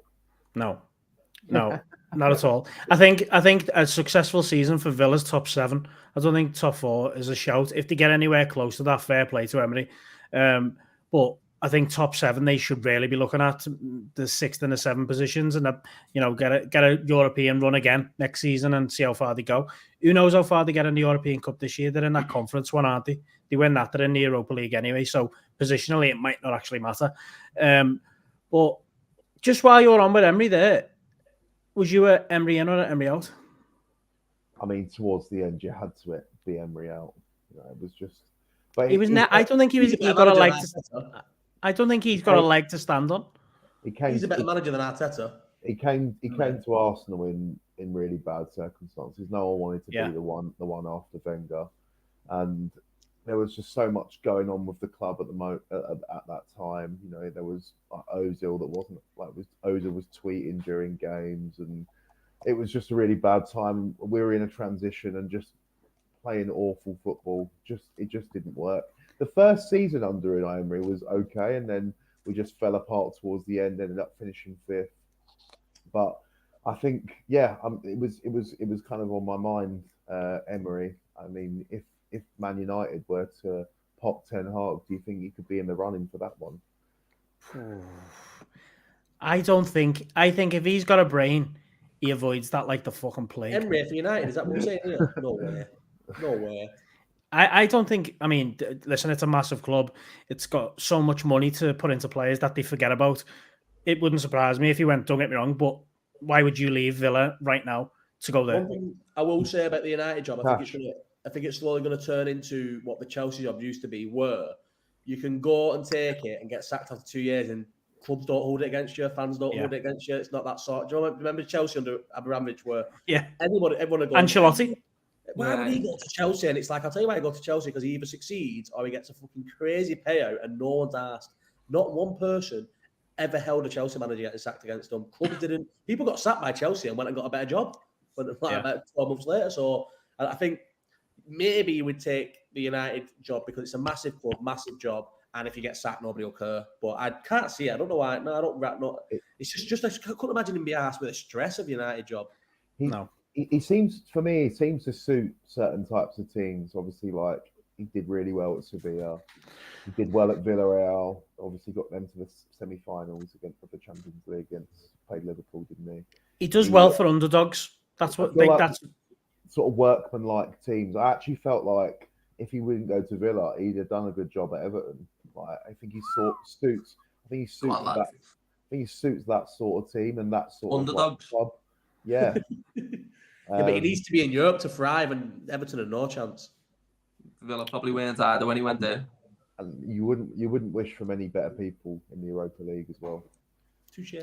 Speaker 1: No, not at all. I think a successful season for Villa's top 7. I don't think top 4 is a shout. If they get anywhere close to that, fair play to Emery. But I think top 7 they should really be looking at the 6th and the 7th positions, and get a European run again next season and see how far they go. Who knows how far they get in the European Cup this year? They're in that conference one, aren't they? They win that. They're in the Europa League anyway, so positionally it might not actually matter. But just while you're on with Emery there, was you a Emery in or a Emery out?
Speaker 3: I mean, towards the end, you had to be Emery out. It was just. But
Speaker 1: he was. I don't think he was. He got a leg to. I don't think he's got a leg to stand on.
Speaker 2: He's a better manager than Arteta.
Speaker 3: He came to Arsenal in really bad circumstances. No one wanted to be the one after Wenger, and there was just so much going on with the club at the at that time. There was Ozil that wasn't Ozil was tweeting during games, and it was just a really bad time. We were in a transition and just playing awful football. It just didn't work. The first season under Unai Emery was okay, and then we just fell apart towards the end. Ended up finishing 5th, but I think it was kind of on my mind. Emery. I mean, if Man United were to pop Ten Hag, do you think he could be in the running for that one?
Speaker 1: I don't think. I think if he's got a brain, he avoids that like the fucking plague.
Speaker 2: Emery for United, is that what you're saying? Yeah. No way.
Speaker 1: I don't think. I mean, listen, it's a massive club. It's got so much money to put into players that they forget about. It wouldn't surprise me if he went. Don't get me wrong, but why would you leave Villa right now to go there?
Speaker 2: One thing I will say about the United job, I think it's slowly going to turn into what the Chelsea job used to be, where you can go and take it and get sacked after 2 years and clubs don't hold it against you, fans don't hold it against you. It's not that sort. Do you remember Chelsea under Abramovich where everyone would go,
Speaker 1: Ancelotti.
Speaker 2: Why would he go to Chelsea? And it's like, I'll tell you why he go to Chelsea, because he either succeeds or he gets a fucking crazy payout and no one's asked. Not one person ever held a Chelsea manager getting sacked against them. Clubs didn't. People got sacked by Chelsea and went and got a better job about 12 months later. So I think maybe you would take the United job because it's a massive club, massive job. And if you get sacked, nobody will care. But I can't see it. I don't know why. No, I don't. No. It's just I couldn't imagine him be asked with the stress of the United job.
Speaker 3: He seems, for me, he seems to suit certain types of teams. Obviously, like he did really well at Sevilla. He did well at Villarreal. Obviously, got them to the semi-finals against the Champions League played Liverpool, didn't he?
Speaker 1: He does well for underdogs. That's what that's
Speaker 3: sort of workman-like teams. I actually felt like if he wouldn't go to Villa, he'd have done a good job at Everton. Like, I think he suits. I think he suits that. I think he suits that sort of team and that sort
Speaker 4: underdogs.
Speaker 3: of club. Yeah.
Speaker 2: But he needs to be in Europe to thrive, and Everton had no chance.
Speaker 4: Villa probably weren't either when he went there.
Speaker 3: And you wouldn't wish for many better people in the Europa League as well.
Speaker 2: Touche.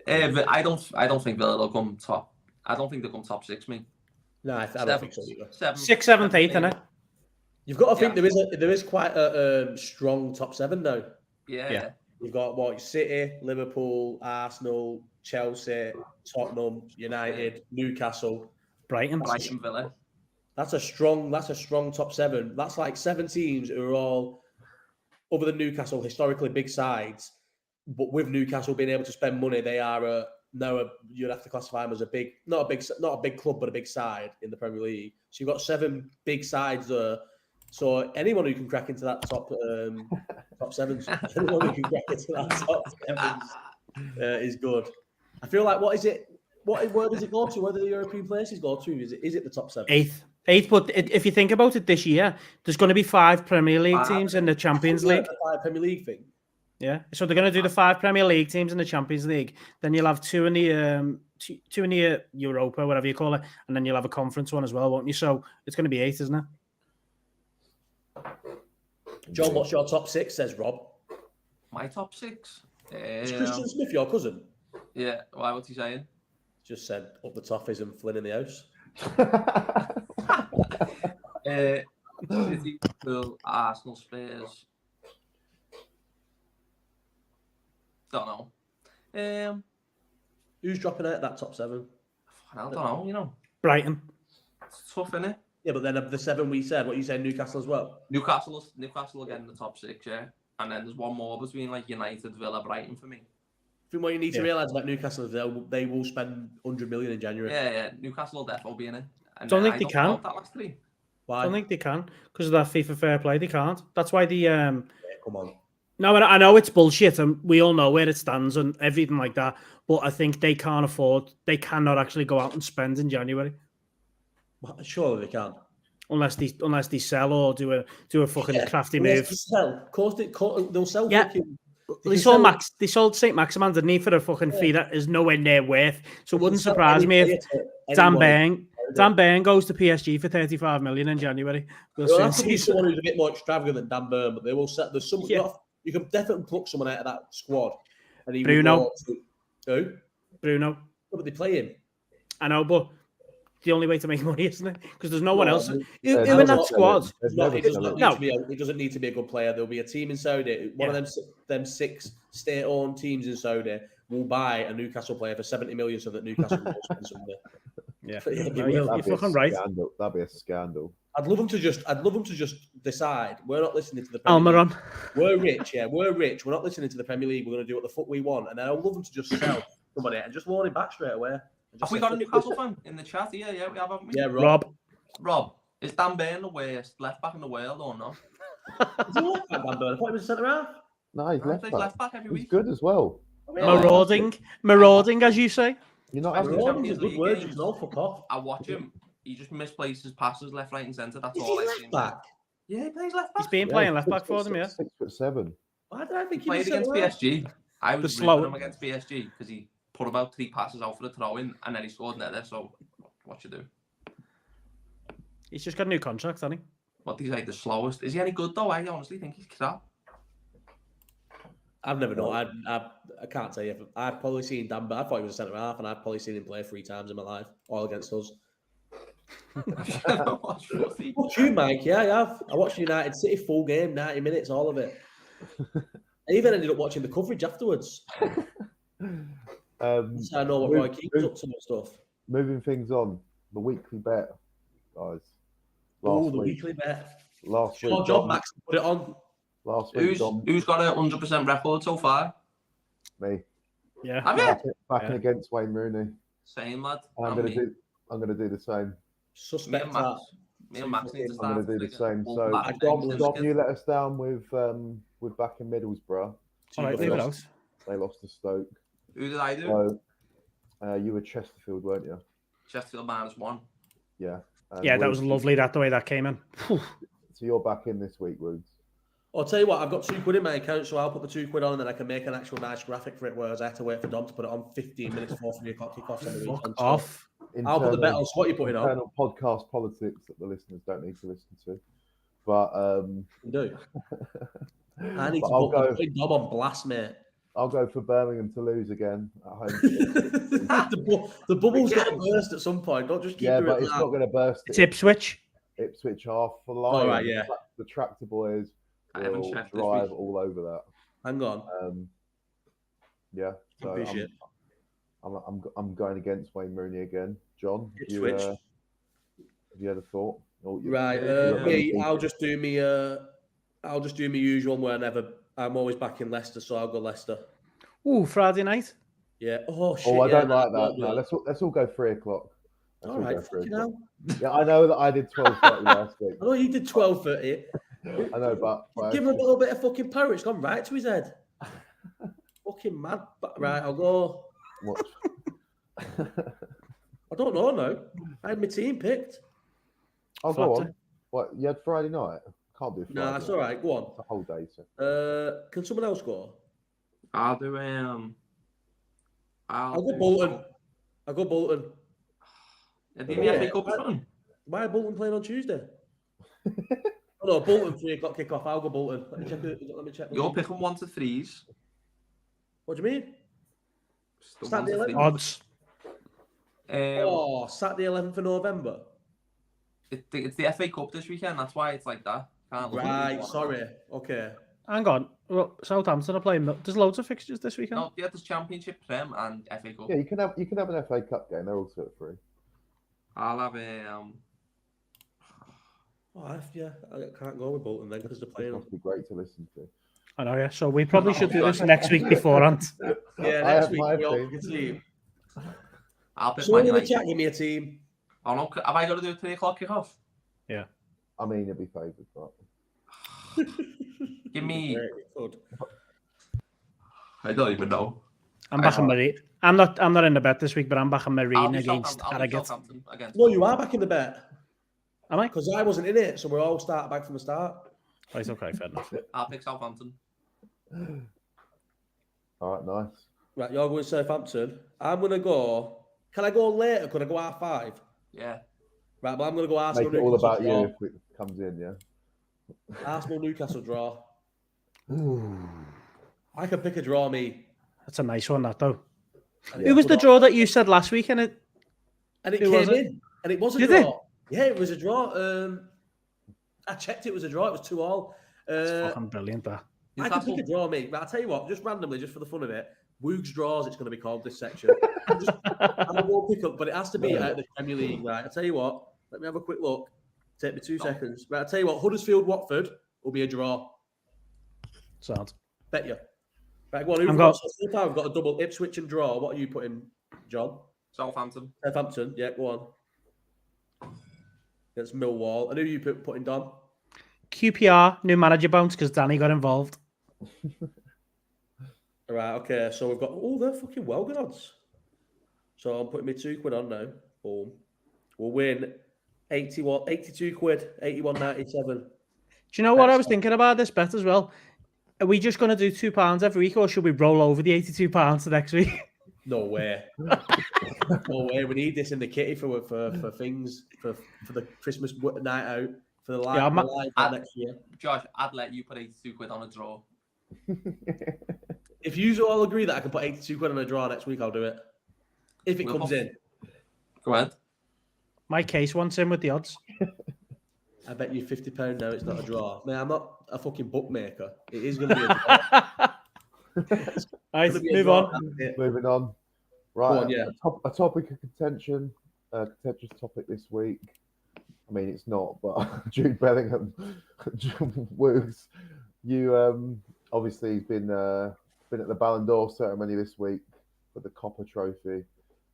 Speaker 4: But I don't think Villa will come top. I don't think they'll come top 6, me.
Speaker 2: No, I don't think so either.
Speaker 1: 6th, 7th, 8th, innit?
Speaker 2: You've got to think there is quite a strong top 7 though.
Speaker 4: Yeah.
Speaker 2: You've got City, Liverpool, Arsenal, Chelsea, Tottenham, United, Newcastle,
Speaker 1: Brighton,
Speaker 4: Villa.
Speaker 2: That's a strong top 7. That's like 7 teams who are all, other than Newcastle, historically big sides. But with Newcastle being able to spend money, they are you'd have to classify them as not a big club, but a big side in the Premier League. So you've got 7 big sides there. So anyone who can crack into that top 7s, anyone who can crack into that top 7s is good. I feel like where does it go to? Where do the European places go to? Is it the top 7?
Speaker 1: 8th, but if you think about it this year, there's going to be 5 Premier League teams in the Champions League.
Speaker 2: The 5 Premier League thing.
Speaker 1: Yeah, so they're going to do the 5 Premier League teams in the Champions League. Then you'll have 2 in the Europa, whatever you call it, and then you'll have a conference one as well, won't you? So it's going to be 8, isn't it?
Speaker 2: John, what's your top 6? Says Rob.
Speaker 4: My top 6.
Speaker 2: Is Christian Smith your cousin?
Speaker 4: Yeah. Why? What's he saying?
Speaker 2: Just said up the toffees and Flynn in the house.
Speaker 4: City, Liverpool, Arsenal, Spurs. Don't know.
Speaker 2: Who's dropping out of that top 7?
Speaker 4: I don't know. You know,
Speaker 1: Brighton.
Speaker 4: It's tough, isn't it?
Speaker 2: Yeah, but then of the 7 we said, what you said, Newcastle as well.
Speaker 4: Newcastle again in the top 6, yeah. And then there's one more between like United, Villa, Brighton for me.
Speaker 2: I think what you need to realise about Newcastle is they will spend 100 million in January.
Speaker 4: Yeah. Newcastle will definitely be in it. And
Speaker 1: Don't think they can.
Speaker 4: That last 3.
Speaker 2: Why?
Speaker 1: I don't think they can because of that FIFA fair play. They can't. That's why the
Speaker 2: come on.
Speaker 1: No, I know it's bullshit, and we all know where it stands and everything like that. But I think they can't afford. They cannot actually go out and spend in January.
Speaker 2: Well, surely they can.
Speaker 1: Unless they sell or do a fucking crafty move.
Speaker 2: Of course, they'll sell.
Speaker 1: Yeah. They sold St. Maximan, didn't he, for a fucking fee that is nowhere near worth. So it wouldn't surprise me if Dan Burn goes to PSG for 35 million in January.
Speaker 2: Well, have to be someone who's a bit more extravagant than Dan Burn, but they will set. There's someone you can definitely pluck someone out of that squad. And
Speaker 1: Bruno.
Speaker 2: Who?
Speaker 1: Bruno.
Speaker 2: But they play him.
Speaker 1: I know, but the only way to make money, isn't it? Because there's no one else. Who in that squad?
Speaker 2: It doesn't need to be a good player. There'll be a team in Saudi. One of them 6 state-owned teams in Saudi will buy a Newcastle player for 70 million so that Newcastle will spend somebody.
Speaker 1: Yeah, you're fucking right.
Speaker 3: That'd be a scandal.
Speaker 2: I'd love them to just decide we're not listening to the Premier League. We're rich, we're rich. We're not listening to the Premier League. We're going to do what the fuck we want, and then I'd love them to just sell somebody and just loan him back straight away.
Speaker 4: Have we got a Newcastle fan in the chat? Yeah, we have, haven't we?
Speaker 2: Yeah,
Speaker 4: Rob, is Dan Burn the worst left back in the world or not?
Speaker 2: Is he left back, Dan Burn? I thought he was a centre half.
Speaker 3: No, he's
Speaker 4: left back every week.
Speaker 3: He's good as well.
Speaker 1: Marauding, as you say.
Speaker 3: You're not
Speaker 2: marauding is a good word. You can all fuck off.
Speaker 4: I watch him. He just misplaces passes left, right, and centre. That's all I see.
Speaker 2: Left back.
Speaker 4: Yeah, he plays left back.
Speaker 1: He's been playing left back for them, yeah.
Speaker 3: 6'7".
Speaker 2: Why did I think he
Speaker 4: played against PSG? I was ripping him against PSG because he put about 3 passes out for a throw-in and then he scored net there. So, what you do?
Speaker 1: He's just got a new contract, hasn't he?
Speaker 4: What do you say? The slowest? Is he any good though? I honestly think he's crap.
Speaker 2: I've never known. I can't tell you. I've probably seen Dan, but I thought he was a centre half, and I've probably seen him play 3 times in my life, all against us. Watch you, Mike. Yeah, I have. I watched United City full game, 90 minutes, all of it. I even ended up watching the coverage afterwards. So I know what Roy Keane's up to and stuff.
Speaker 3: Moving things on, the weekly bet, guys.
Speaker 2: Oh, the weekly bet.
Speaker 3: Last week,
Speaker 2: your job, Max. Put it on.
Speaker 3: Last week,
Speaker 4: who's got a 100% record so far?
Speaker 3: Me.
Speaker 1: Yeah.
Speaker 3: Backing against Wayne Rooney.
Speaker 4: Same lad.
Speaker 3: I'm gonna do the same.
Speaker 2: Suspect.
Speaker 4: Me and Max need to start.
Speaker 3: I'm gonna do the same. So Dom, you let us down with backing Middlesbrough.
Speaker 1: All right, leave it out.
Speaker 3: They lost to Stoke.
Speaker 4: Who did I do?
Speaker 3: So, you were Chesterfield, weren't you?
Speaker 4: Chesterfield -1.
Speaker 3: Yeah.
Speaker 1: Yeah, that was lovely. The way that came in.
Speaker 3: So you're back in this week, Woods.
Speaker 2: I'll tell you what, I've got £2 in my account, so I'll put the £2 on and then I can make an actual nice graphic for it, whereas I have to wait for Dom to put it on 15 minutes before 3 o'clock kickoffs on the weekend.
Speaker 1: Off.
Speaker 2: I'll put the bet on. So what are you putting on?
Speaker 3: Internal podcast politics that the listeners don't need to listen to. But
Speaker 2: do. I need to put Dom on blast, mate.
Speaker 3: I'll go for Birmingham to lose again at home.
Speaker 2: the bubble's got to burst at some point. Don't just keep doing it.
Speaker 3: Yeah, but it's not going to burst.
Speaker 1: It's Ipswich.
Speaker 3: Ipswich half for life.
Speaker 2: All right, yeah.
Speaker 3: The tractor boys will drive all over that.
Speaker 2: Hang on.
Speaker 3: Yeah. So I'm going against Wayne Rooney again. John,
Speaker 2: Ipswich.
Speaker 3: Have you had a thought?
Speaker 2: Right. I'll just do me usual whenever. I'm always back in Leicester, so I'll go Leicester.
Speaker 1: Ooh, Friday night.
Speaker 2: Yeah. Oh shit.
Speaker 3: Oh, I don't like that. No, let's all go 3 o'clock.
Speaker 2: All right.
Speaker 3: Yeah, I know that I did 12:30 last week.
Speaker 2: I know you did 12:30.
Speaker 3: I know, but
Speaker 2: give him a little bit of fucking power. It's gone right to his head. Fucking mad. Right, I'll go.
Speaker 3: What?
Speaker 2: I don't know now. I had my team picked.
Speaker 3: I'll go on. What? You had Friday night? Can't do Friday.
Speaker 2: No, that's all right. Go on.
Speaker 3: It's a whole day, so.
Speaker 2: Can someone else go?
Speaker 4: I'll do
Speaker 2: I'll go Bolton. I'll go Bolton. Why are Bolton playing on Tuesday? Oh no, Bolton 3 o'clock kickoff. I'll go Bolton. Let me check.
Speaker 4: You're picking 1 to 3s.
Speaker 2: What do you mean?
Speaker 1: Saturday 11th. Odds.
Speaker 2: Saturday 11th of November.
Speaker 4: It's the FA Cup this weekend. That's why it's like that.
Speaker 2: Right. Sorry. Okay.
Speaker 1: Hang on. Well, Southampton are playing. There's loads of fixtures this weekend.
Speaker 4: No, yeah, there's Championship, Prem, and FA Cup.
Speaker 3: Yeah, you can have an FA Cup game. They're all sort of free.
Speaker 4: I'll have
Speaker 2: I can't go with Bolton then because they're playing.
Speaker 3: It must be great to listen to.
Speaker 1: I know, yeah. So we probably should do this next week beforehand.
Speaker 2: Yeah, next week we all pick a team.
Speaker 4: I'll pick
Speaker 2: someone in the chat, give me a team.
Speaker 4: Oh no, have I got to do a 3 o'clock kickoff?
Speaker 1: Yeah.
Speaker 3: I mean, it'd be favoured, but
Speaker 4: give me. I don't even know.
Speaker 1: I'm back in Marine. I'm not in the bet this week, but I'm back in Marine against Harrogate.
Speaker 2: No, you are back in the bet.
Speaker 1: Am I?
Speaker 2: Because I wasn't in it, so we're all start back from the start.
Speaker 1: Right, okay, fair enough.
Speaker 4: I'll pick Southampton.
Speaker 3: All right, nice.
Speaker 2: Right, you're going Southampton. I'm going to go. Can I go later? Could I go R5?
Speaker 4: Yeah.
Speaker 2: Right, but I'm going to go Arsenal.
Speaker 3: Make it all about you if it comes in, yeah.
Speaker 2: Arsenal Newcastle draw. Ooh. I can pick a draw, me.
Speaker 1: That's a nice one, that though. Who was the draw that you said last week? And it
Speaker 2: came in, and it was a draw. Yeah, it was a draw. I checked; it was a draw. It was 2-2.
Speaker 1: It's fucking brilliant, that.
Speaker 2: I can pick a draw, mate. But I'll tell you what, just randomly, just for the fun of it, Woog's draws. It's going to be called this section. I won't pick up, but it has to be out of the Premier League, right? I'll tell you what. Let me have a quick look. Take me 2 seconds. Right, I'll tell you what. Huddersfield Watford will be a draw.
Speaker 1: Sound.
Speaker 2: Bet you. Right, go on. We've got a double Ipswich and draw. What are you putting, John?
Speaker 4: Southampton.
Speaker 2: Yeah, go on. It's Millwall. And who are you putting, Dom?
Speaker 1: QPR, new manager bounce because Danny got involved.
Speaker 2: Right, okay. So we've got... Oh, they're fucking well good odds. So I'm putting me £2 on now. Boom. We'll win 82 quid, 81.97.
Speaker 1: Do you know what I was thinking about this bet as well? Are we just going to do £2 every week, or should we roll over the £82 the next week?
Speaker 2: No way. No way. We need this in the kitty for things, for the Christmas night out, for the live next year.
Speaker 4: Josh, I'd let you put 82 quid on a draw.
Speaker 2: If you all agree that I can put 82 quid on a draw next week, I'll do it. If it comes in.
Speaker 4: Go ahead.
Speaker 1: My case wants in with the odds.
Speaker 2: I bet you £50 now it's not a draw. Man, I'm not a fucking bookmaker. It is going to be a draw.
Speaker 1: Right, move on.
Speaker 3: Moving on. Right,
Speaker 2: on, yeah.
Speaker 3: a topic of contention, contentious topic this week. I mean, it's not, but Jude Bellingham, Woogs, you obviously he's been at the Ballon d'Or ceremony this week for the Copper Trophy.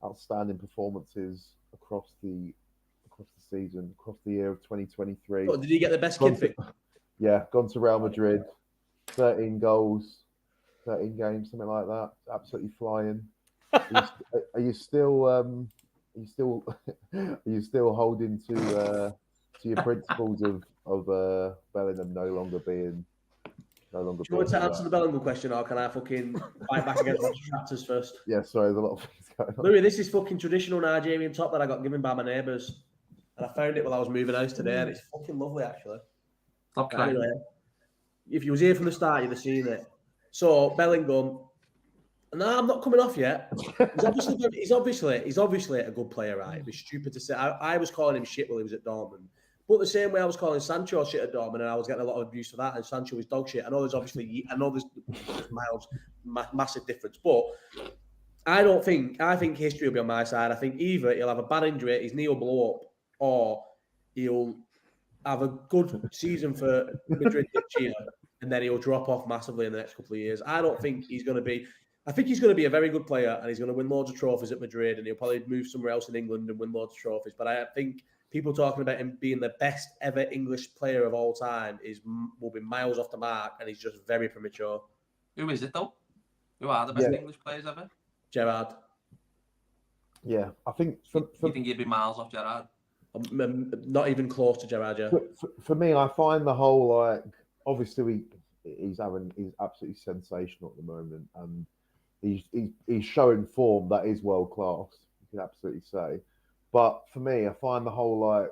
Speaker 3: Outstanding performances across the season, across the year of 2023.
Speaker 2: What, did he get the best kid thing?
Speaker 3: Yeah, gone to Real Madrid, 13 goals, 13 games, something like that. Absolutely flying. Are you still holding to your principles of Bellingham no longer being? Do you want to answer the Bellingham question, or can I fucking fight back against my detractors first? Yeah, sorry, there's a lot of things going on.
Speaker 2: Louis, this is fucking traditional Nigerian top that I got given by my neighbours. And I found it while I was moving house today, and it's fucking lovely, actually.
Speaker 4: Stop
Speaker 2: crying. Anyway, if you was here from the start, you'd have seen it. So, Bellingham, no, I'm not coming off yet. He's obviously a good player, right? It'd be stupid to say. I was calling him shit while he was at Dortmund. But the same way I was calling Sancho shit at Dortmund, and I was getting a lot of abuse for that, and Sancho was dog shit. I know there's massive difference, but I think history will be on my side. I think either he'll have a bad injury, his knee will blow up, or he'll have a good season for Madrid this year, and then he'll drop off massively in the next couple of years. I think he's going to be a very good player, and he's going to win loads of trophies at Madrid, and he'll probably move somewhere else in England and win loads of trophies. But I think people talking about him being the best ever English player of all time will be miles off the mark, and he's just very premature.
Speaker 4: Who is it, though? Who are the best English players ever?
Speaker 2: Gerrard.
Speaker 3: Yeah, I think...
Speaker 4: You think he'd be miles off Gerrard?
Speaker 2: Not even close to Gerrard, yeah.
Speaker 3: For me, I find the whole, like... Obviously, he's absolutely sensational at the moment, and he's showing form that is world class, you can absolutely say. But for me, I find the whole like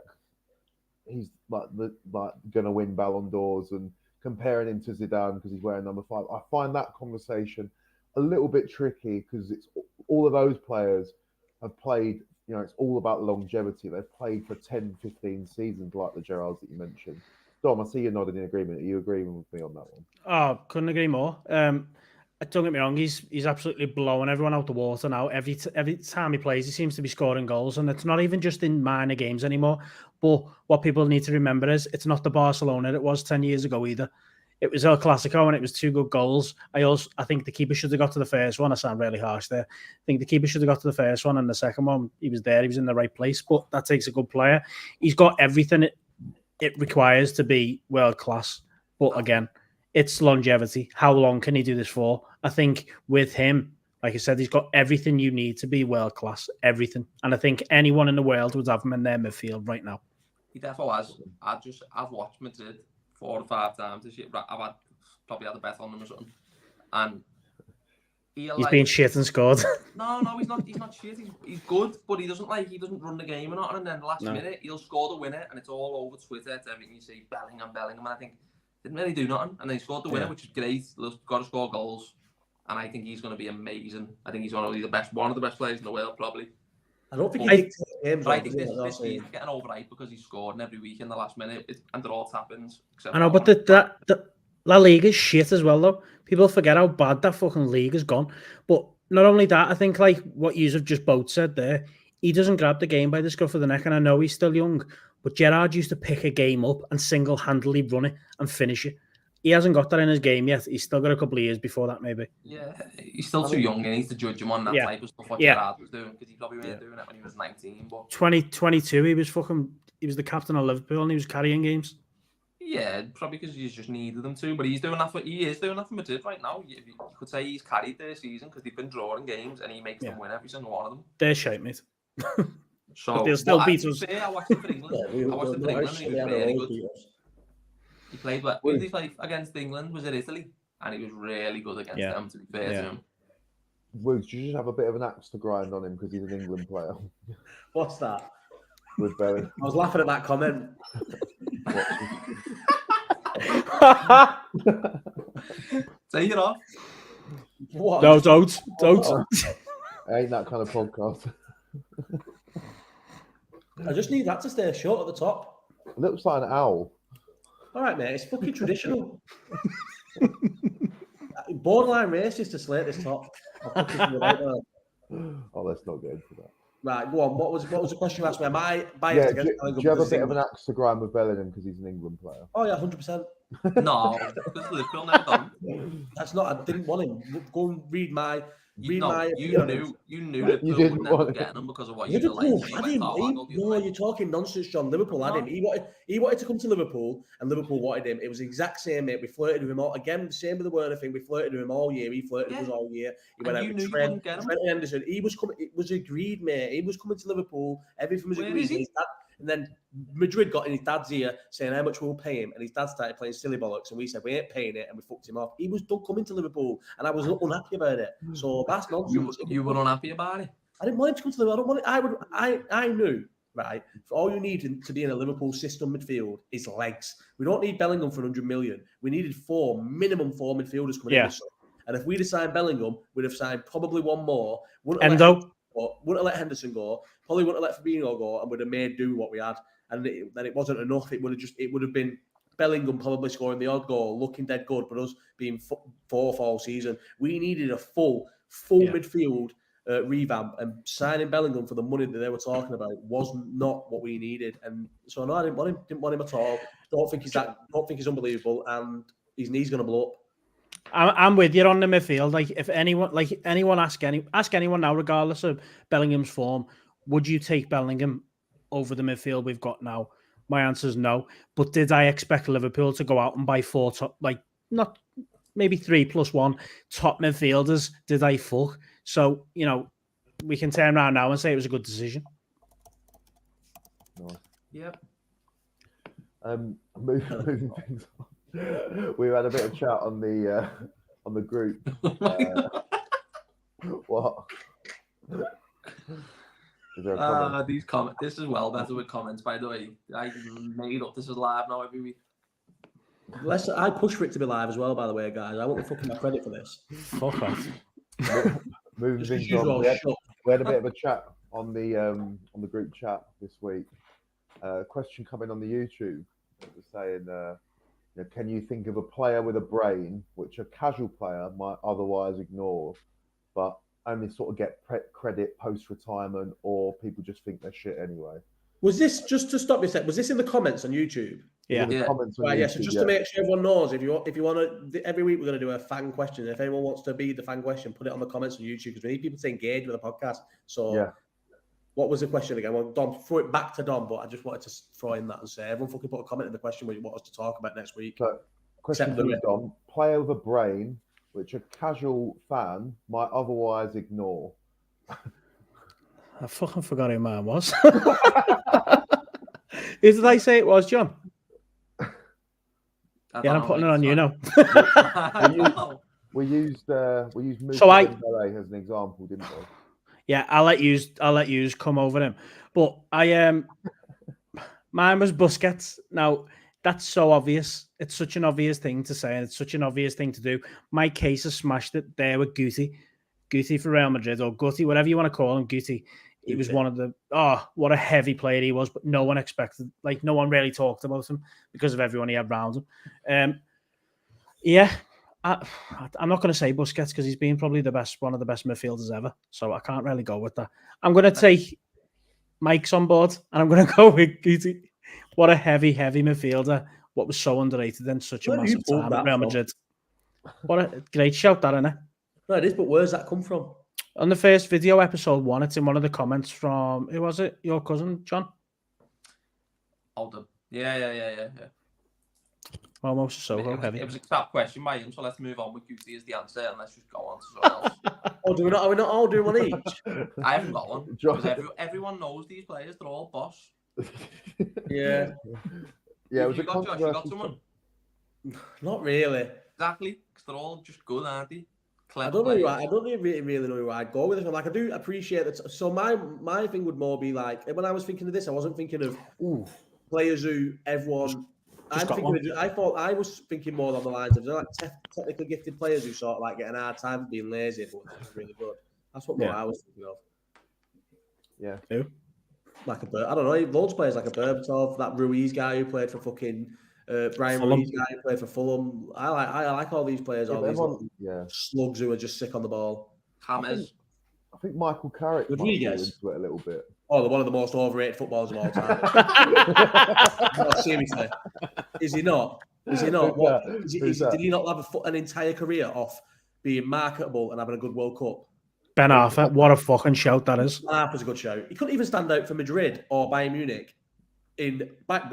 Speaker 3: he's like going to win Ballon d'Ors and comparing him to Zidane because he's wearing number 5. I find that conversation a little bit tricky because it's all of those players have played. You know, it's all about longevity. They've played for 10, 15 seasons, like the Gerrards that you mentioned. Dom, I see you're nodding in agreement. Are you agreeing with me on that one?
Speaker 1: Oh, couldn't agree more. Don't get me wrong, he's absolutely blowing everyone out the water now. Every time he plays, he seems to be scoring goals, and it's not even just in minor games anymore. But what people need to remember is it's not the Barcelona it was 10 years ago either. It was El Clasico, and it was 2 good goals. I think the keeper should have got to the first one. I sound really harsh there. I think the keeper should have got to the first one, and the second one, he was there. He was in the right place, but that takes a good player. He's got everything it requires to be world class. But again, it's longevity. How long can he do this for? I think with him, like I said, he's got everything you need to be world class. Everything. And I think anyone in the world would have him in their midfield right now.
Speaker 4: He definitely has. I've watched Madrid 4 or 5 times this year. I've probably had a bet on them or something. And
Speaker 1: he's been shit and scored.
Speaker 4: No, he's not shit. He's good, but he doesn't run the game or not. And then the last minute he'll score the winner, and it's all over Twitter. It's everything you see, Bellingham. And I think didn't really do nothing, and they scored the winner, which is great. They've got to score goals, and I think he's going to be amazing. I think he's going to be one of the best players in the world, probably.
Speaker 2: I don't think
Speaker 4: I think this season's getting overhyped because he's scoring every week in the last minute, and they're all tap-ins.
Speaker 1: I know, but the La Liga's shit as well, though. People forget how bad that fucking league has gone. But not only that, I think like what you have just both said there, he doesn't grab the game by the scruff of the neck, and I know he's still young, but Gerrard used to pick a game up and single-handedly run it and finish it. He hasn't got that in his game yet. He's still got a couple of years before that, maybe.
Speaker 4: Yeah, he's still too young, and he needs to judge him on that type of stuff what Gerrard was doing, because he probably weren't doing it when he was 19. But
Speaker 1: 2022, he was the captain of Liverpool, and he was carrying games.
Speaker 4: Yeah, probably because he's just needed them to, but he is doing that for Madrid right now. You could say he's carried their season because they've been drawing games, and he makes them win every single one of them.
Speaker 1: They're shite, mate.
Speaker 4: So
Speaker 1: but they'll still beat us.
Speaker 4: I watched him for England. I watched him for England, and he was really good. He played, but when did he play against England? Was it Italy? And he was really good against them, to be fair to him.
Speaker 3: Woods, you just have a bit of an axe to grind on him because he's an England player.
Speaker 2: What's that?
Speaker 3: With Belly.
Speaker 2: I was laughing at that comment.
Speaker 4: Take it off.
Speaker 2: What?
Speaker 1: No, don't.
Speaker 3: Ain't that kind of podcast.
Speaker 2: I just need that to stay short at the top.
Speaker 3: It looks like an owl.
Speaker 2: All right, mate. It's fucking traditional. Borderline racist to slate this top.
Speaker 3: Oh, let's not get into that.
Speaker 2: Right, go on. What was the question you asked me? Am I
Speaker 3: Yeah,
Speaker 2: biased
Speaker 3: do
Speaker 2: against
Speaker 3: you
Speaker 2: Bellingham?
Speaker 3: have a
Speaker 2: because
Speaker 3: bit of
Speaker 2: he's
Speaker 3: an axe to grind with Bellingham because he's an England player?
Speaker 2: Oh yeah, 100%.
Speaker 4: No, because Liverpool never done.
Speaker 2: That's not. I didn't want him. Go and read my.
Speaker 4: You knew
Speaker 3: You
Speaker 4: Liverpool
Speaker 3: didn't
Speaker 4: would never
Speaker 3: want
Speaker 4: get
Speaker 3: him.
Speaker 4: him because of what you like.
Speaker 2: Liverpool
Speaker 4: You
Speaker 2: had
Speaker 4: went,
Speaker 2: him.
Speaker 4: "Oh, I'll go the other
Speaker 2: No,
Speaker 4: way."
Speaker 2: you're talking nonsense, John. Liverpool had him. He wanted to come to Liverpool, and Liverpool wanted him. It was the exact same, mate. We flirted with him all again. Same with the Werner thing. We flirted with him all year. He flirted with us all year. He went
Speaker 4: And
Speaker 2: out
Speaker 4: you
Speaker 2: with
Speaker 4: knew you
Speaker 2: Trent
Speaker 4: wouldn't get him.
Speaker 2: and Henderson. He was coming. It was agreed, mate. He was coming to Liverpool. Everything was
Speaker 4: Where
Speaker 2: agreed.
Speaker 4: is he?
Speaker 2: And then Madrid got in his dad's ear saying how much we'll pay him, and his dad started playing silly bollocks, and we said we ain't paying it, and we fucked him off. He was done coming to Liverpool, and I was unhappy about it. So that's nonsense.
Speaker 4: You were unhappy about it.
Speaker 2: I didn't want him to come to Liverpool. I knew, right? For all you need to be in a Liverpool system midfield is legs. We don't need Bellingham for 100 million. We needed minimum four midfielders coming in this summer. And if we'd have signed Bellingham, we'd have signed probably one more. Wouldn't have let Henderson go. Probably wouldn't have let Fabinho go, and would have made do what we had. And then it wasn't enough. It would have been Bellingham probably scoring the odd goal, looking dead good, but us being fourth all season. We needed a full midfield revamp, and signing Bellingham for the money that they were talking about was not what we needed. And so no, I didn't want him at all. Don't think he's unbelievable, and his knee's going to blow up.
Speaker 1: I'm with you on the midfield. Like if anyone ask anyone now, regardless of Bellingham's form, would you take Bellingham over the midfield we've got now? My answer is no. But did I expect Liverpool to go out and buy four top, not maybe 3+1 top midfielders? Did I fuck? So we can turn around now and say it was a good decision.
Speaker 3: Nice.
Speaker 4: Yep.
Speaker 3: Moving things on. We had a bit of chat on the group. What? Is there a comment?
Speaker 4: These comments. This is well better with comments, by the way. I made up. This is live now every week.
Speaker 2: I push for it to be live as well, by the way, guys. I want the fucking credit for this.
Speaker 1: Fuck off.
Speaker 3: Moving things on. We had a bit of a chat on the group chat this week. Question coming on the YouTube. It was saying, can you think of a player with a brain which a casual player might otherwise ignore, but only sort of get credit post-retirement, or people just think they're shit anyway? Was this, just to stop you a sec, was this in the comments on YouTube?
Speaker 1: Yeah.
Speaker 3: Comments on
Speaker 2: right,
Speaker 3: YouTube,
Speaker 2: yeah. So just to make sure everyone knows, if you want to, every week we're going to do a fan question. If anyone wants to be the fan question, put it on the comments on YouTube, because we need people to engage with the podcast. So what was the question again? Well, Dom, throw it back to Dom, but I just wanted to throw in that and say, everyone fucking put a comment in the question what you want us to talk about next week.
Speaker 3: So, question for you, Dom. Player with a brain which a casual fan might otherwise ignore.
Speaker 1: I fucking forgot who mine was. Who did I say it was, John? I'm putting it on you now.
Speaker 3: we used Muzzy
Speaker 1: so
Speaker 3: as an example, didn't we?
Speaker 1: Yeah, I'll let you come over him. But mine was Busquets. Now that's so obvious. It's such an obvious thing to say, and it's such an obvious thing to do. My case has smashed it there with Guti for Real Madrid, or Guti, whatever you want to call him. Guti. He was one of the what a heavy player he was, but no one expected, no one really talked about him because of everyone he had around him. I'm not going to say Busquets because he's been probably one of the best midfielders ever, so I can't really go with that. I'm going to take Mike's on board, and I'm going to go with Guti. What a heavy midfielder! What was so underrated in such a massive time at Real Madrid. What a great shout, that, isn't it?
Speaker 2: No, it is, but where's that come from?
Speaker 1: On the first video, episode 1, it's in one of the comments from, who was it? Your cousin, John?
Speaker 4: Alden. Yeah.
Speaker 1: Almost so heavy.
Speaker 4: It was a crap question by him, so let's move on with Guti as the answer, and let's just go on to something else.
Speaker 2: Are we not all doing one each?
Speaker 4: I haven't got one. Because everyone knows these players, they're all boss.
Speaker 2: Yeah.
Speaker 3: Yeah, it was
Speaker 4: you got someone?
Speaker 2: Not really.
Speaker 4: Exactly, because they're all just good, aren't they?
Speaker 2: I don't really know who I'd go with. I do appreciate that. So my thing would more be when I was thinking of this, I wasn't thinking of players who everyone
Speaker 1: Just got one.
Speaker 2: I was thinking more along the lines of like technically gifted players who sort of like get an hard time being lazy, but are really good. That's what more I was thinking of.
Speaker 3: Yeah.
Speaker 1: Who?
Speaker 2: Like I don't know, loads of players like a Berbatov, that Ruiz guy who played for fucking Brian
Speaker 1: Fulham.
Speaker 2: Ruiz guy who played for Fulham. I like all these players, all these little slugs who are just sick on the ball.
Speaker 4: Hammers.
Speaker 3: I think Michael Carrick might fall
Speaker 2: Rodriguez.
Speaker 3: into it a little bit.
Speaker 2: Oh, they're one of the most overrated footballers of all time. No, seriously. Is he not? Is he not? What? Did he not have an entire career off being marketable and having a good World Cup?
Speaker 1: Ben Arthur, what a fucking shout that is.
Speaker 2: Ben Arthur's a good shout. He couldn't even stand out for Madrid or Bayern Munich. If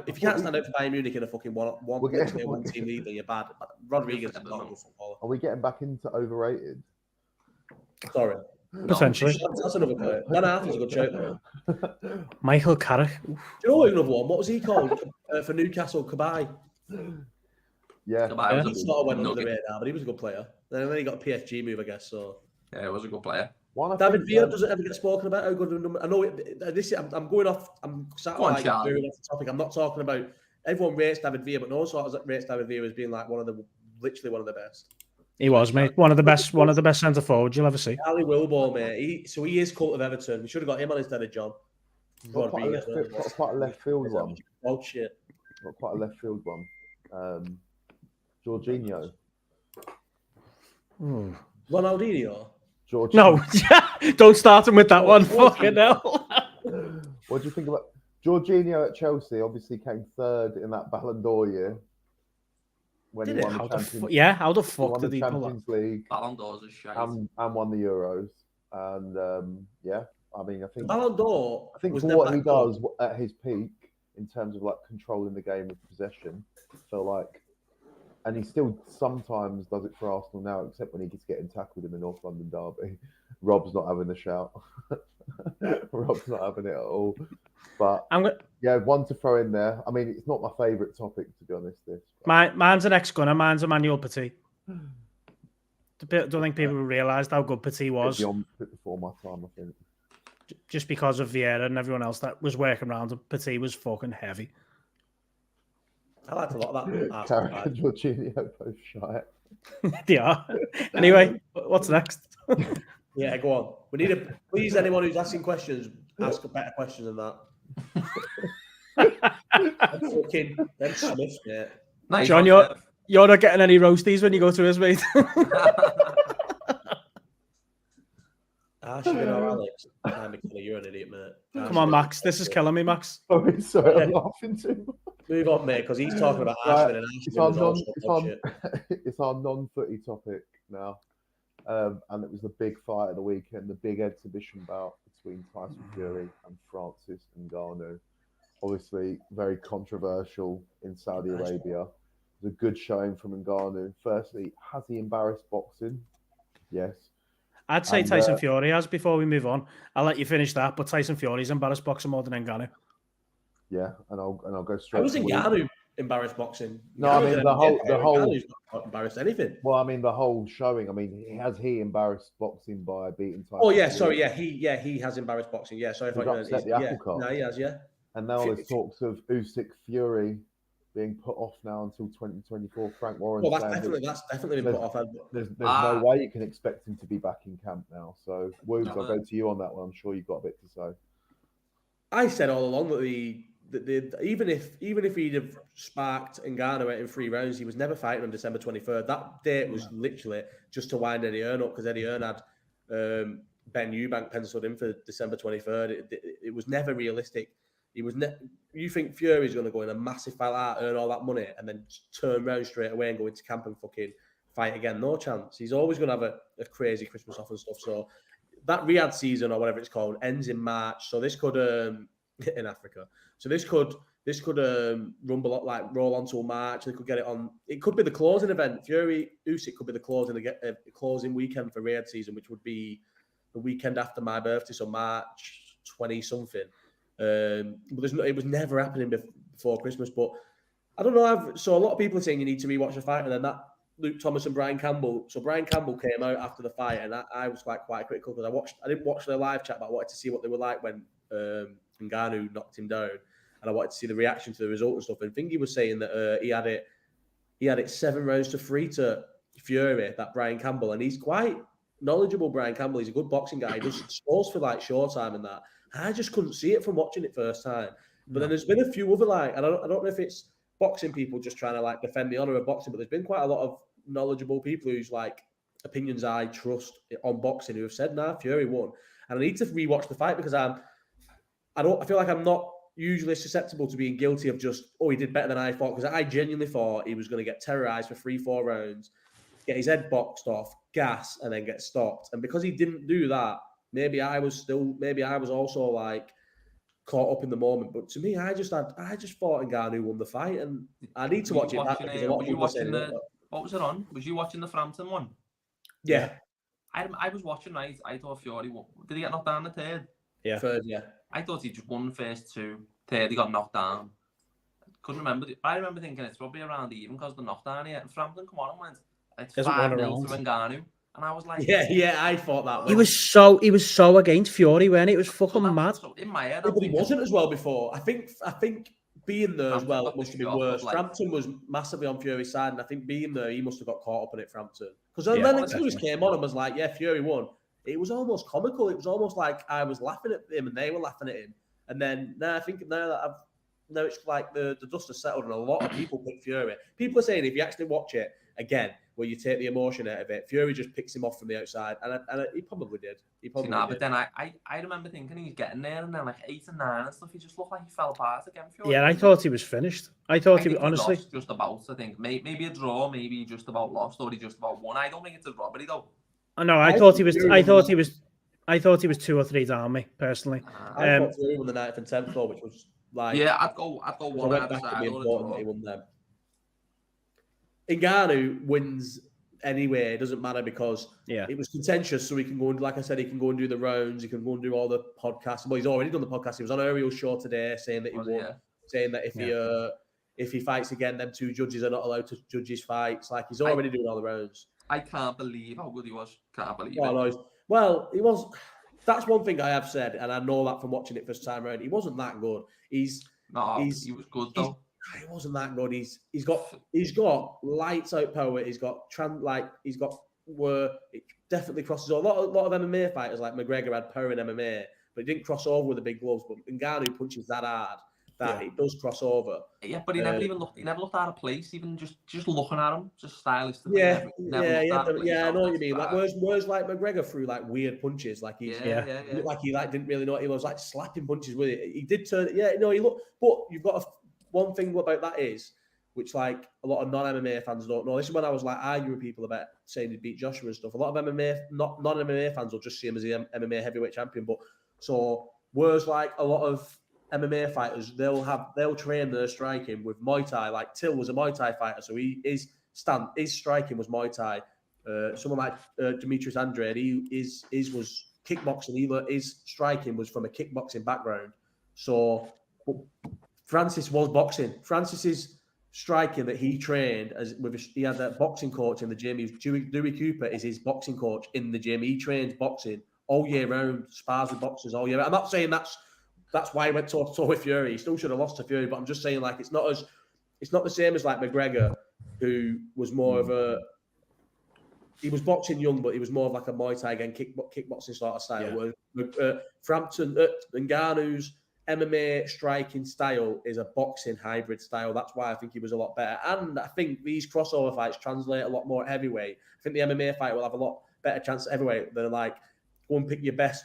Speaker 2: you can't stand out for Bayern Munich in a fucking one team league, then you're bad. Rodriguez is not a good footballer.
Speaker 3: Are we getting back into overrated?
Speaker 2: Sorry.
Speaker 1: Potentially.
Speaker 2: That's another player. Ben Arthur's a good shout.
Speaker 1: Michael Carrick.
Speaker 2: Do you know another one? What was he called for Newcastle? Kabai.
Speaker 3: Yeah.
Speaker 2: He sort of went under the radar, but he was a good player. Then he got a PSG move, I guess. So
Speaker 4: yeah, he was a good player.
Speaker 2: David Villa doesn't ever get spoken about. How good a number? I know I'm going off. I'm sat like veering off the topic. I'm not talking about. Everyone rates David Villa, but no one sort of rates David Villa as being like literally one of the best.
Speaker 1: He was, mate. One of the best centre forwards you'll ever see.
Speaker 2: Ali Wilborn, mate. He is cult of Everton. We should have got him on instead of John.
Speaker 3: Got quite a left field one.
Speaker 2: Oh shit.
Speaker 3: Got quite a left field one. Jorginho.
Speaker 2: Ronaldinho.
Speaker 1: No, don't start him with that one. Fucking hell.
Speaker 3: What do you think about Jorginho at Chelsea? Obviously came third in that Ballon d'Or year. When he won the Champions,
Speaker 1: how the fuck did he pull
Speaker 3: Champions League?
Speaker 4: Ballon d'Or's a shite.
Speaker 3: And won the Euros. And I mean, I think
Speaker 2: Ballon d'Or.
Speaker 3: I think for what he does at his peak in terms of like controlling the game with possession, so like, and he still sometimes does it for Arsenal now, except when he gets getting tackled in the North London derby. Rob's not having the shout. Rob's not having it at all. But one to throw in there. I mean, it's not my favourite topic, to be honest.
Speaker 1: Mine's an ex-gunner. Mine's Emmanuel Petit. Don't think people realised how good Petit was.
Speaker 3: Before my time, I think.
Speaker 1: Just because of Vieira and everyone else that was working around him, Petit was fucking heavy.
Speaker 2: I liked a lot of that.
Speaker 3: Carrick and Jorginho both shite.
Speaker 1: They are. Anyway, what's next?
Speaker 2: Yeah, go on. We need please, anyone who's asking questions, ask a better question than that. Fucking them Smiths, mate.
Speaker 4: Nice.
Speaker 1: John, you're not getting any roasties when you go to his, mate.
Speaker 2: Alex. You're an idiot, mate.
Speaker 1: Come on, Max. This is killing me, Max.
Speaker 3: Sorry, I'm laughing too.
Speaker 2: Move on, mate, because he's talking about Ashton and Ashton.
Speaker 3: It's our non-footy topic now. And it was the big fight of the weekend, the big exhibition bout between Tyson Fury and Francis Ngannou. Obviously, very controversial in Saudi Arabia. It was a good showing from Ngannou. Firstly, has he embarrassed boxing? Yes.
Speaker 1: I'd say Tyson Fury has before we move on. I'll let you finish that, but Tyson Fury's embarrassed boxing more than Ngannou.
Speaker 3: Yeah, and I'll go straight.
Speaker 2: I was Ngannou embarrassed boxing.
Speaker 3: No, I mean the whole
Speaker 2: not embarrassed anything.
Speaker 3: Well, I mean the whole showing. I mean, has he embarrassed boxing by beating Tyson?
Speaker 2: Oh yeah, sorry, he has embarrassed boxing. Yeah, sorry if I
Speaker 3: upset the apple cart.
Speaker 2: No, he has, yeah.
Speaker 3: And now there's talks of Usyk Fury being put off now until 2024. Frank Warren.
Speaker 2: Well, that's definitely been put off.
Speaker 3: There's no way you can expect him to be back in camp now. So, Woods, I'll go to you on that one. I'm sure you've got a bit to say.
Speaker 2: I said all along that even if he'd have sparked Ngannou in 3 rounds, he was never fighting on December 23rd. That date was literally just to wind Eddie Hearn up, because Eddie Hearn had Ben Eubank penciled in for December 23rd. It was never realistic. You think Fury's going to go in a massive fight out, earn all that money, and then turn around straight away and go into camp and fucking fight again? No chance. He's always going to have a crazy Christmas off and stuff. So that Riyadh season, or whatever it's called, ends in March. So this could in Africa. So this could rumble up, like roll on till March. They could get it on. It could be the closing event. Fury Usyk could be the closing weekend for Riyadh season, which would be the weekend after my birthday, so March 20 something. But it was never happening before Christmas. But I don't know. So a lot of people are saying you need to rewatch the fight, and then that Luke Thomas and Brian Campbell. So Brian Campbell came out after the fight, and I was quite critical, because I didn't watch the live chat, but I wanted to see what they were like when Ngannou knocked him down. And and I wanted to see the reaction to the result and stuff. And Thingy was saying that he had it 7 rounds to 3 to Fury, that Brian Campbell, and he's quite knowledgeable. Brian Campbell, he's a good boxing guy. He does scores for like short time and that. I just couldn't see it from watching it first time. But then there's been a few other and I don't know if it's boxing people just trying to like defend the honor of boxing, but there's been quite a lot of knowledgeable people whose like opinions I trust on boxing who have said, nah, Fury won. And I need to rewatch the fight because I feel like I'm not usually susceptible to being guilty of just, he did better than I thought, because I genuinely thought he was going to get terrorized for 3-4 rounds, get his head boxed off, gas, and then get stopped. And because he didn't do that, maybe I was also like caught up in the moment. But to me, I just thought Ngannou won the fight, and I need to watch it back because a lot of people saying
Speaker 4: what was it on? Was you watching the Frampton one?
Speaker 2: Yeah.
Speaker 4: I was watching. I thought Fury won. Did he get knocked down the third?
Speaker 1: Yeah.
Speaker 2: Third, yeah.
Speaker 4: I thought he just won the first 2. Third, he got knocked down. Couldn't remember. I remember thinking it's probably around even because of the knockdown here. And Frampton come on and went, it's 5-0 to Ngannou. And I was like,
Speaker 2: yeah, I thought that.
Speaker 1: He was so against Fury, when it was fucking mad.
Speaker 4: So in my head,
Speaker 2: but he wasn't as well before. I think being there as well, it must have been worse. Frampton was massively on Fury's side, and I think being there, he must have got caught up in it, Frampton. Because when Lennox Lewis came on and was like, yeah, Fury won, it was almost comical. It was almost like I was laughing at him and they were laughing at him. And then now I think now it's like the dust has settled and a lot of people pick Fury. People are saying if you actually watch it again, where you take the emotion out of it, Fury just picks him off from the outside, and he probably did.
Speaker 4: But then I remember thinking he's getting there, and then like 8 and 9 and stuff, he just looked like he fell apart again. Fury.
Speaker 1: Yeah, I thought he was finished. I thought he honestly
Speaker 4: lost just about. I think maybe a draw, maybe just about lost, or he just about won. I don't think it's a robbery though.
Speaker 1: No, I thought he was 2 or 3 down me personally.
Speaker 2: I thought Fury won the 9th and 10th though, which was like
Speaker 4: I'd go one either side.
Speaker 2: He won them. Ngannou wins anyway. It doesn't matter because it was contentious. So he can go and, like I said, he can go and do the rounds. He can go and do all the podcasts. Well, he's already done the podcast. He was on Ariel's show today saying that he won, saying that if he fights again, them 2 judges are not allowed to judge his fights. Like he's already doing all the rounds.
Speaker 4: I can't believe how good he was. Can't believe it.
Speaker 2: No. Well, he was. That's one thing I have said, and I know that from watching it first time around. He wasn't that good. He
Speaker 4: was good though.
Speaker 2: He wasn't that good. He's got lights out power. He's got where it definitely crosses over. A lot of MMA fighters like McGregor had power in MMA, but he didn't cross over with the big gloves. But Ngannou punches that hard that it does cross over.
Speaker 4: Yeah, but he never even looked. He never looked out of place. Even just looking at him, just stylistically.
Speaker 2: I know what you mean. Like where's like McGregor threw like weird punches. Like he didn't really know what he was like slapping punches with it. He did turn. He looked. But you've got one thing about that is, which like a lot of non-MMA fans don't know. This is when I was like arguing with people about saying he beat Joshua and stuff. A lot of non-MMA fans will just see him as the MMA heavyweight champion. But so whereas like a lot of MMA fighters, they'll train their striking with Muay Thai. Like Till was a Muay Thai fighter, so his striking was Muay Thai. Someone like Demetrius Andrade, his was kickboxing. His striking was from a kickboxing background. So Francis was boxing. Francis's striking that he trained he had a boxing coach in the gym. Dewey Cooper is his boxing coach in the gym. He trains boxing all year round, spars with boxers all year round. I'm not saying that's why he went toe-to-toe with Fury. He still should have lost to Fury, but I'm just saying like it's not the same as like McGregor, who was more of he was boxing young, but he was more of like a Muay Thai again, kickboxing sort of style. Where Frampton, Ngannou's MMA striking style is a boxing hybrid style. That's why I think he was a lot better. And I think these crossover fights translate a lot more at heavyweight. I think the MMA fight will have a lot better chance at heavyweight than like go and pick the best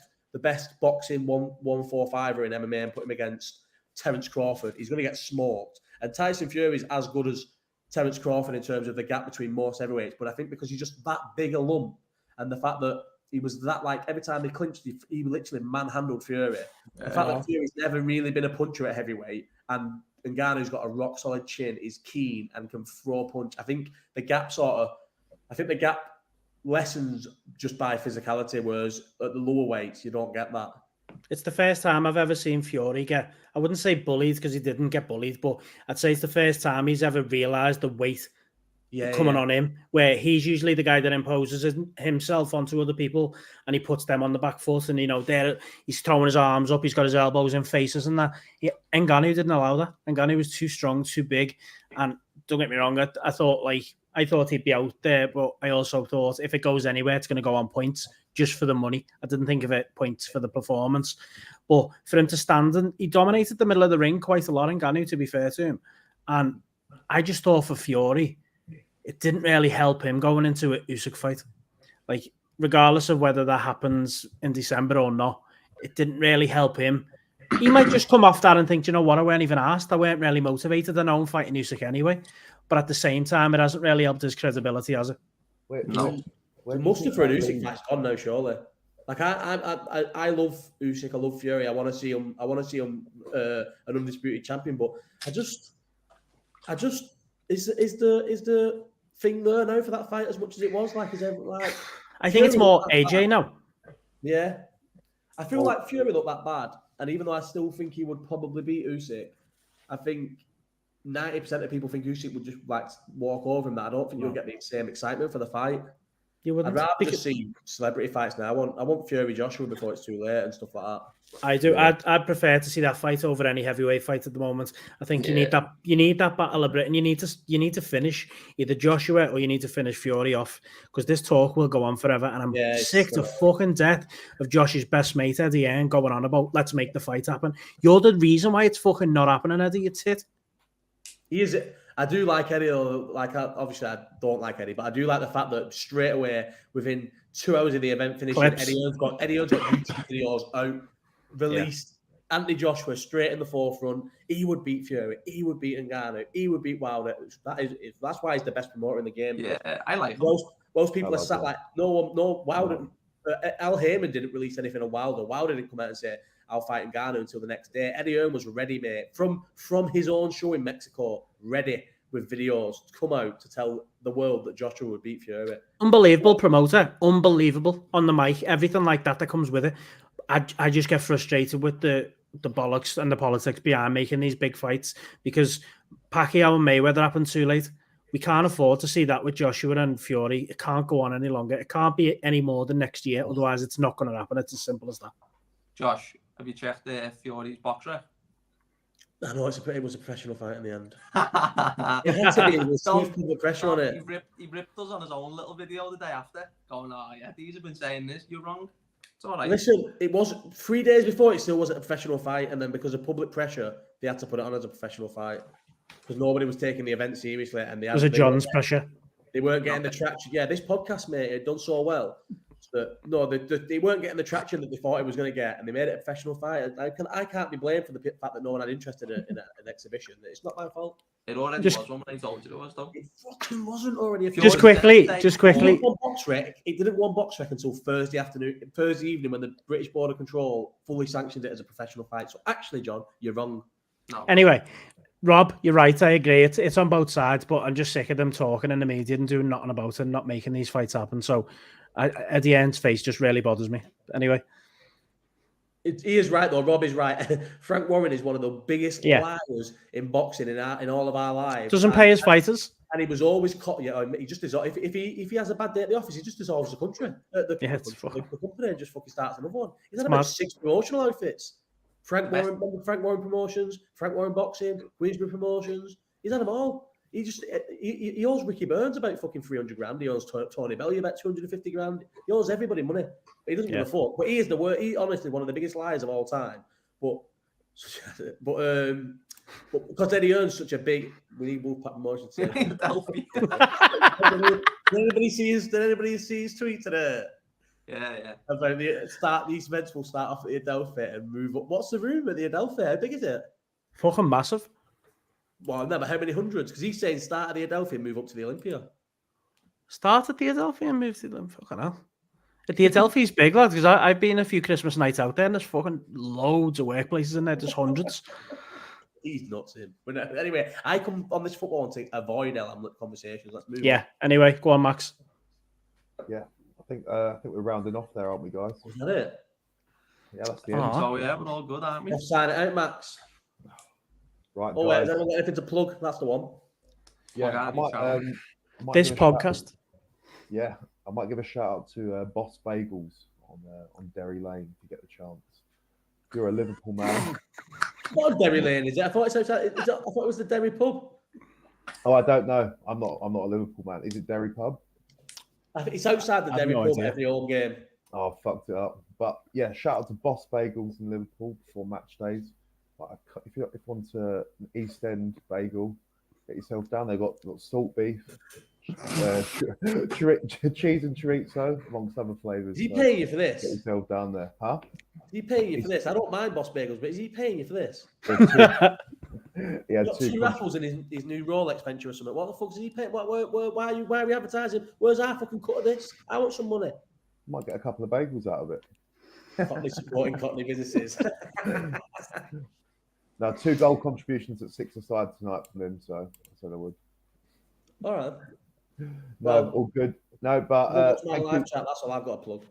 Speaker 2: boxing 145er in MMA and put him against Terence Crawford. He's going to get smoked. And Tyson Fury is as good as Terence Crawford in terms of the gap between most heavyweights. But I think because he's just that big a lump, and the fact that he was that, like, every time they clinched, he literally manhandled Fury. The fact that Fury's never really been a puncher at heavyweight, and Ngannou's got a rock solid chin, is keen and can throw a punch. I think the gap lessens just by physicality, whereas at the lower weights, you don't get that.
Speaker 1: It's the first time I've ever seen Fury get, I wouldn't say bullied because he didn't get bullied, but I'd say it's the first time he's ever realised the weight coming on him, where he's usually the guy that imposes himself onto other people and he puts them on the back foot, and he's throwing his arms up, he's got his elbows in faces and that. Ngannou didn't allow that. Ngannou was too strong, too big, and don't get me wrong, I thought he'd be out there, but I also thought if it goes anywhere, it's going to go on points just for the money. I didn't think of it points for the performance. But for him to stand, and he dominated the middle of the ring quite a lot, Ngannou, to be fair to him. And I just thought for Fury, it didn't really help him going into an Usyk fight. Like, regardless of whether that happens in December or not, it didn't really help him. He might just come off that and think, you know what, I weren't even asked. I weren't really motivated. I know I'm fighting Usyk anyway. But at the same time, it hasn't really helped his credibility, has it?
Speaker 2: No. The muster for an Usyk fight's gone now, surely. Like, I love Usyk. I love Fury. I want to see him. An undisputed champion. But I just is the thing there now for that fight as much as it was? Like,
Speaker 1: I think it's more AJ now.
Speaker 2: Yeah, I feel like Fury looked that bad, and even though I still think he would probably beat Usyk, I think 90% of people think Usyk would just walk over him. That I don't think you'll get the same excitement for the fight. I'd rather just see celebrity fights now. I want Fury Joshua before it's too late and stuff like that.
Speaker 1: I do. I'd prefer to see that fight over any heavyweight fight at the moment. I think you need that. You need that battle of Britain. You need to finish either Joshua or you need to finish Fury off, because this talk will go on forever. And I'm sick to fucking death of Josh's best mate Eddie Hearn going on about let's make the fight happen. You're the reason why it's fucking not happening, Eddie. It's it.
Speaker 2: He is. I do like Eddie. Obviously, I don't like Eddie, but I do like the fact that straight away, within 2 hours of the event finishing, Eddie Hearn's got YouTube videos out, released. Anthony Joshua straight in the forefront. He would beat Fury. He would beat Ngannou. He would beat Wilder. That's why he's the best promoter in the game.
Speaker 4: Yeah, I like him.
Speaker 2: Most people are sat like, no, Wilder. Al Heyman didn't release anything on Wilder. Wilder didn't come out and say, I'll fight Ngannou until the next day. Eddie Hearn was ready, mate, from his own show in Mexico, ready with videos to come out to tell the world that Joshua would beat Fury.
Speaker 1: Unbelievable promoter, unbelievable on the mic, everything like that comes with it. I just get frustrated with the bollocks and the politics behind making these big fights, because Pacquiao and Mayweather happened too late. We can't afford to see that with Joshua and Fury. It can't go on any longer. It can't be any more than next year. Otherwise, it's not going to happen. It's as simple as that.
Speaker 4: Josh, have you checked Fury's box rec?
Speaker 2: I know it was a professional fight in the end. It had to be. It was public pressure on it.
Speaker 4: He ripped us on his own little video the day after, going, "Oh yeah, these have been saying this. You're wrong." It's all right.
Speaker 2: Listen, it was 3 days before. It still wasn't a professional fight, and then because of public pressure, they had to put it on as a professional fight because nobody was taking the event seriously. And
Speaker 1: it was a John's pressure.
Speaker 2: They weren't getting the traction. Yeah, this podcast, mate, had done so well. They weren't getting the traction that they thought it was going to get, and they made it a professional fight. I can't be blamed for the fact that no one had interest in an exhibition. It's not my fault.
Speaker 4: It already was when I told you it was, though.
Speaker 2: It fucking wasn't already.
Speaker 1: Just quickly. It didn't one box rec until Thursday evening when the British Border Control fully sanctioned it as a professional fight. So actually, John, you're wrong. No. Anyway, Rob, you're right. I agree. It's on both sides, but I'm just sick of them talking in the media and doing nothing about it and not making these fights happen. So Eddie Hearn's face just really bothers me. Anyway.
Speaker 2: He is right, though. Rob is right. Frank Warren is one of the biggest liars in boxing in all of our lives.
Speaker 1: Doesn't pay his fighters.
Speaker 2: And he was always caught. He just dissolves. If he has a bad day at the office, he just dissolves the country. The company and just fucking starts another one. He's had about 6 promotional outfits. Frank Warren Promotions, Frank Warren Boxing, Queensbury Promotions. He's had them all. He owes Ricky Burns about fucking 300 grand. He owes Tony Bellew about 250 grand. He owes everybody money. He doesn't give a fuck. But he is he honestly one of the biggest liars of all time. But because Eddie Hearn's such a big, we need Wolfpack Promotions. Did anybody see his tweet today?
Speaker 4: Yeah.
Speaker 2: About these events will start off at the Adelphi and move up. What's the room at the Adelphi? How big is it?
Speaker 1: Fucking massive.
Speaker 2: Well, no, but how many hundreds? Because he's saying start at the Adelphi and move up to the Olympia.
Speaker 1: Start at the Adelphi and move to the Olympia. Fucking hell. The Adelphi's big, lad, because I've been a few Christmas nights out there and there's fucking loads of workplaces in there. There's hundreds.
Speaker 2: He's nuts, him. But anyway, I come on this football and to avoid Hamlet conversations. Let's move on.
Speaker 1: Anyway, go on, Max.
Speaker 3: Yeah, I think we're rounding off there, aren't we, guys?
Speaker 2: Is that it?
Speaker 3: Yeah, that's the end.
Speaker 4: So, yeah, we're all good, aren't we?
Speaker 2: Let's sign it out, Max.
Speaker 3: Right,
Speaker 2: guys. Wait, is anyone got anything to plug? That's the one.
Speaker 3: Yeah, might
Speaker 1: This
Speaker 3: give a shout-
Speaker 1: podcast.
Speaker 3: Yeah, I might give a shout out to Boss Bagels on Derry Lane if you get the chance. If you're a Liverpool man.
Speaker 2: What Derry Lane is it? I thought it was the Derry pub.
Speaker 3: Oh, I don't know. I'm not a Liverpool man. Is it Derry Pub?
Speaker 2: I think it's outside the
Speaker 1: I have
Speaker 2: Derry
Speaker 1: no
Speaker 2: pub
Speaker 1: idea.
Speaker 2: every home game.
Speaker 3: Oh, I fucked it up. But yeah, shout out to Boss Bagels in Liverpool before match days. Like, if you want an East End bagel, get yourself down. They've got salt beef, cheese and chorizo, amongst other flavours.
Speaker 2: Is he paying you for
Speaker 3: Get
Speaker 2: this?
Speaker 3: yourself down there, huh?
Speaker 2: Is he paying you for this? I don't mind Boss Bagels, but is he paying you for this?
Speaker 3: He had
Speaker 2: He's got two raffles in his new Rolex venture or something. What the fuck is he paying? Why are we advertising? Where's our fucking cut of this? I want some money.
Speaker 3: Might get a couple of bagels out of it.
Speaker 2: Cockney supporting Cockney businesses.
Speaker 3: Now, 2 goal contributions at 6 aside tonight from him, so I said I would.
Speaker 2: All right.
Speaker 3: No,
Speaker 2: Well,
Speaker 3: all good. No, but
Speaker 2: What's my
Speaker 3: thank
Speaker 2: live
Speaker 3: you.
Speaker 2: chat? That's all I've got to plug.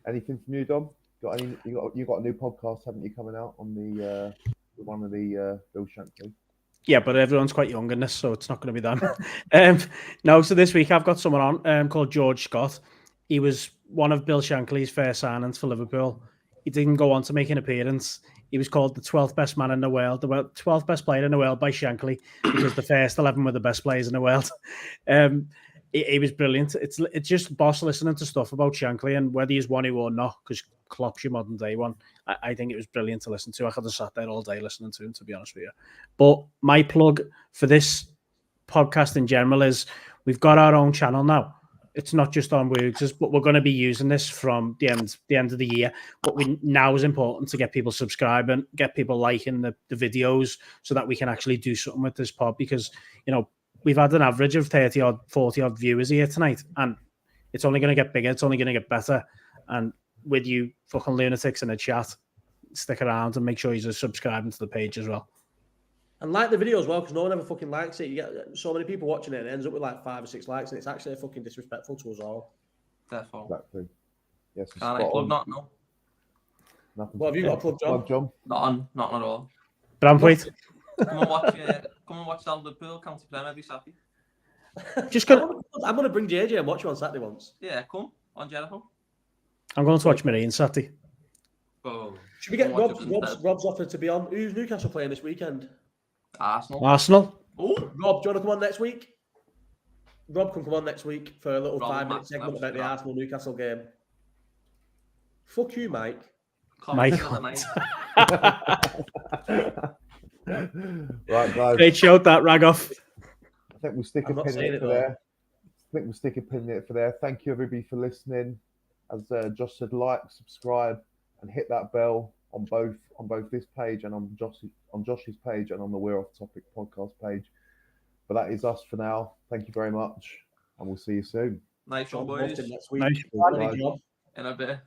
Speaker 3: Anything from you, Dom? Got any? You got a new podcast, haven't you, coming out on the one of the Bill Shankly?
Speaker 1: Yeah, but everyone's quite young in this, so it's not going to be them. No, so this week I've got someone on called George Scott. He was one of Bill Shankly's first signings for Liverpool. He didn't go on to make an appearance. He was called the 12th best man in the world, the 12th best player in the world by Shankly, because the first 11 were the best players in the world. He was brilliant. It's just boss listening to stuff about Shankly and whether he's won it or not, because Klopp's your modern day one. I think it was brilliant to listen to. I could have sat there all day listening to him, to be honest with you. But my plug for this podcast in general is we've got our own channel now. It's not just on Woods, but we're going to be using this from the end of the year. But now is important to get people subscribing, get people liking the videos so that we can actually do something with this pod, because, you know, we've had an average of 30 odd, 40 odd viewers here tonight, and it's only going to get bigger. It's only going to get better. And with you fucking lunatics in the chat, stick around and make sure you're subscribing to the page as well.
Speaker 2: And like the video as well, because no one ever fucking likes it. You get so many people watching it and it ends up with like 5 or 6 likes, and it's actually fucking disrespectful to us all.
Speaker 4: Therefore.
Speaker 3: Exactly. Yes.
Speaker 4: Can't I plug nothing? No.
Speaker 3: Nothing.
Speaker 2: What have you got to plug, John?
Speaker 4: Nothing at all.
Speaker 1: Brampoint.
Speaker 4: Come and watch the Liverpool County Prem every Saturday.
Speaker 2: I'm gonna bring JJ and watch you on Saturday once.
Speaker 4: Yeah, come on Jericho.
Speaker 1: I'm going to watch Marine Saturday.
Speaker 4: Oh.
Speaker 2: Should we get Rob's offered to be on? Who's Newcastle playing this weekend?
Speaker 1: Arsenal.
Speaker 2: Oh, Rob, do you want to come on next week? Rob can come on next week for a little
Speaker 4: Rob
Speaker 2: 5-minute segment about the Arsenal Newcastle game. Fuck you, Mike.
Speaker 1: Mike.
Speaker 3: Right, guys.
Speaker 1: Great show, that rag off.
Speaker 3: I think we'll stick a pin in it for there. Thank you, everybody, for listening. As Josh said, like, subscribe, and hit that bell on both this page and on Josh's page and on the We're Off Topic podcast page. But that is us for now. Thank you very much, and we'll see you soon.
Speaker 4: Nice one, boys.
Speaker 2: Next week.
Speaker 1: Nice.
Speaker 2: Bye.
Speaker 4: In a bit.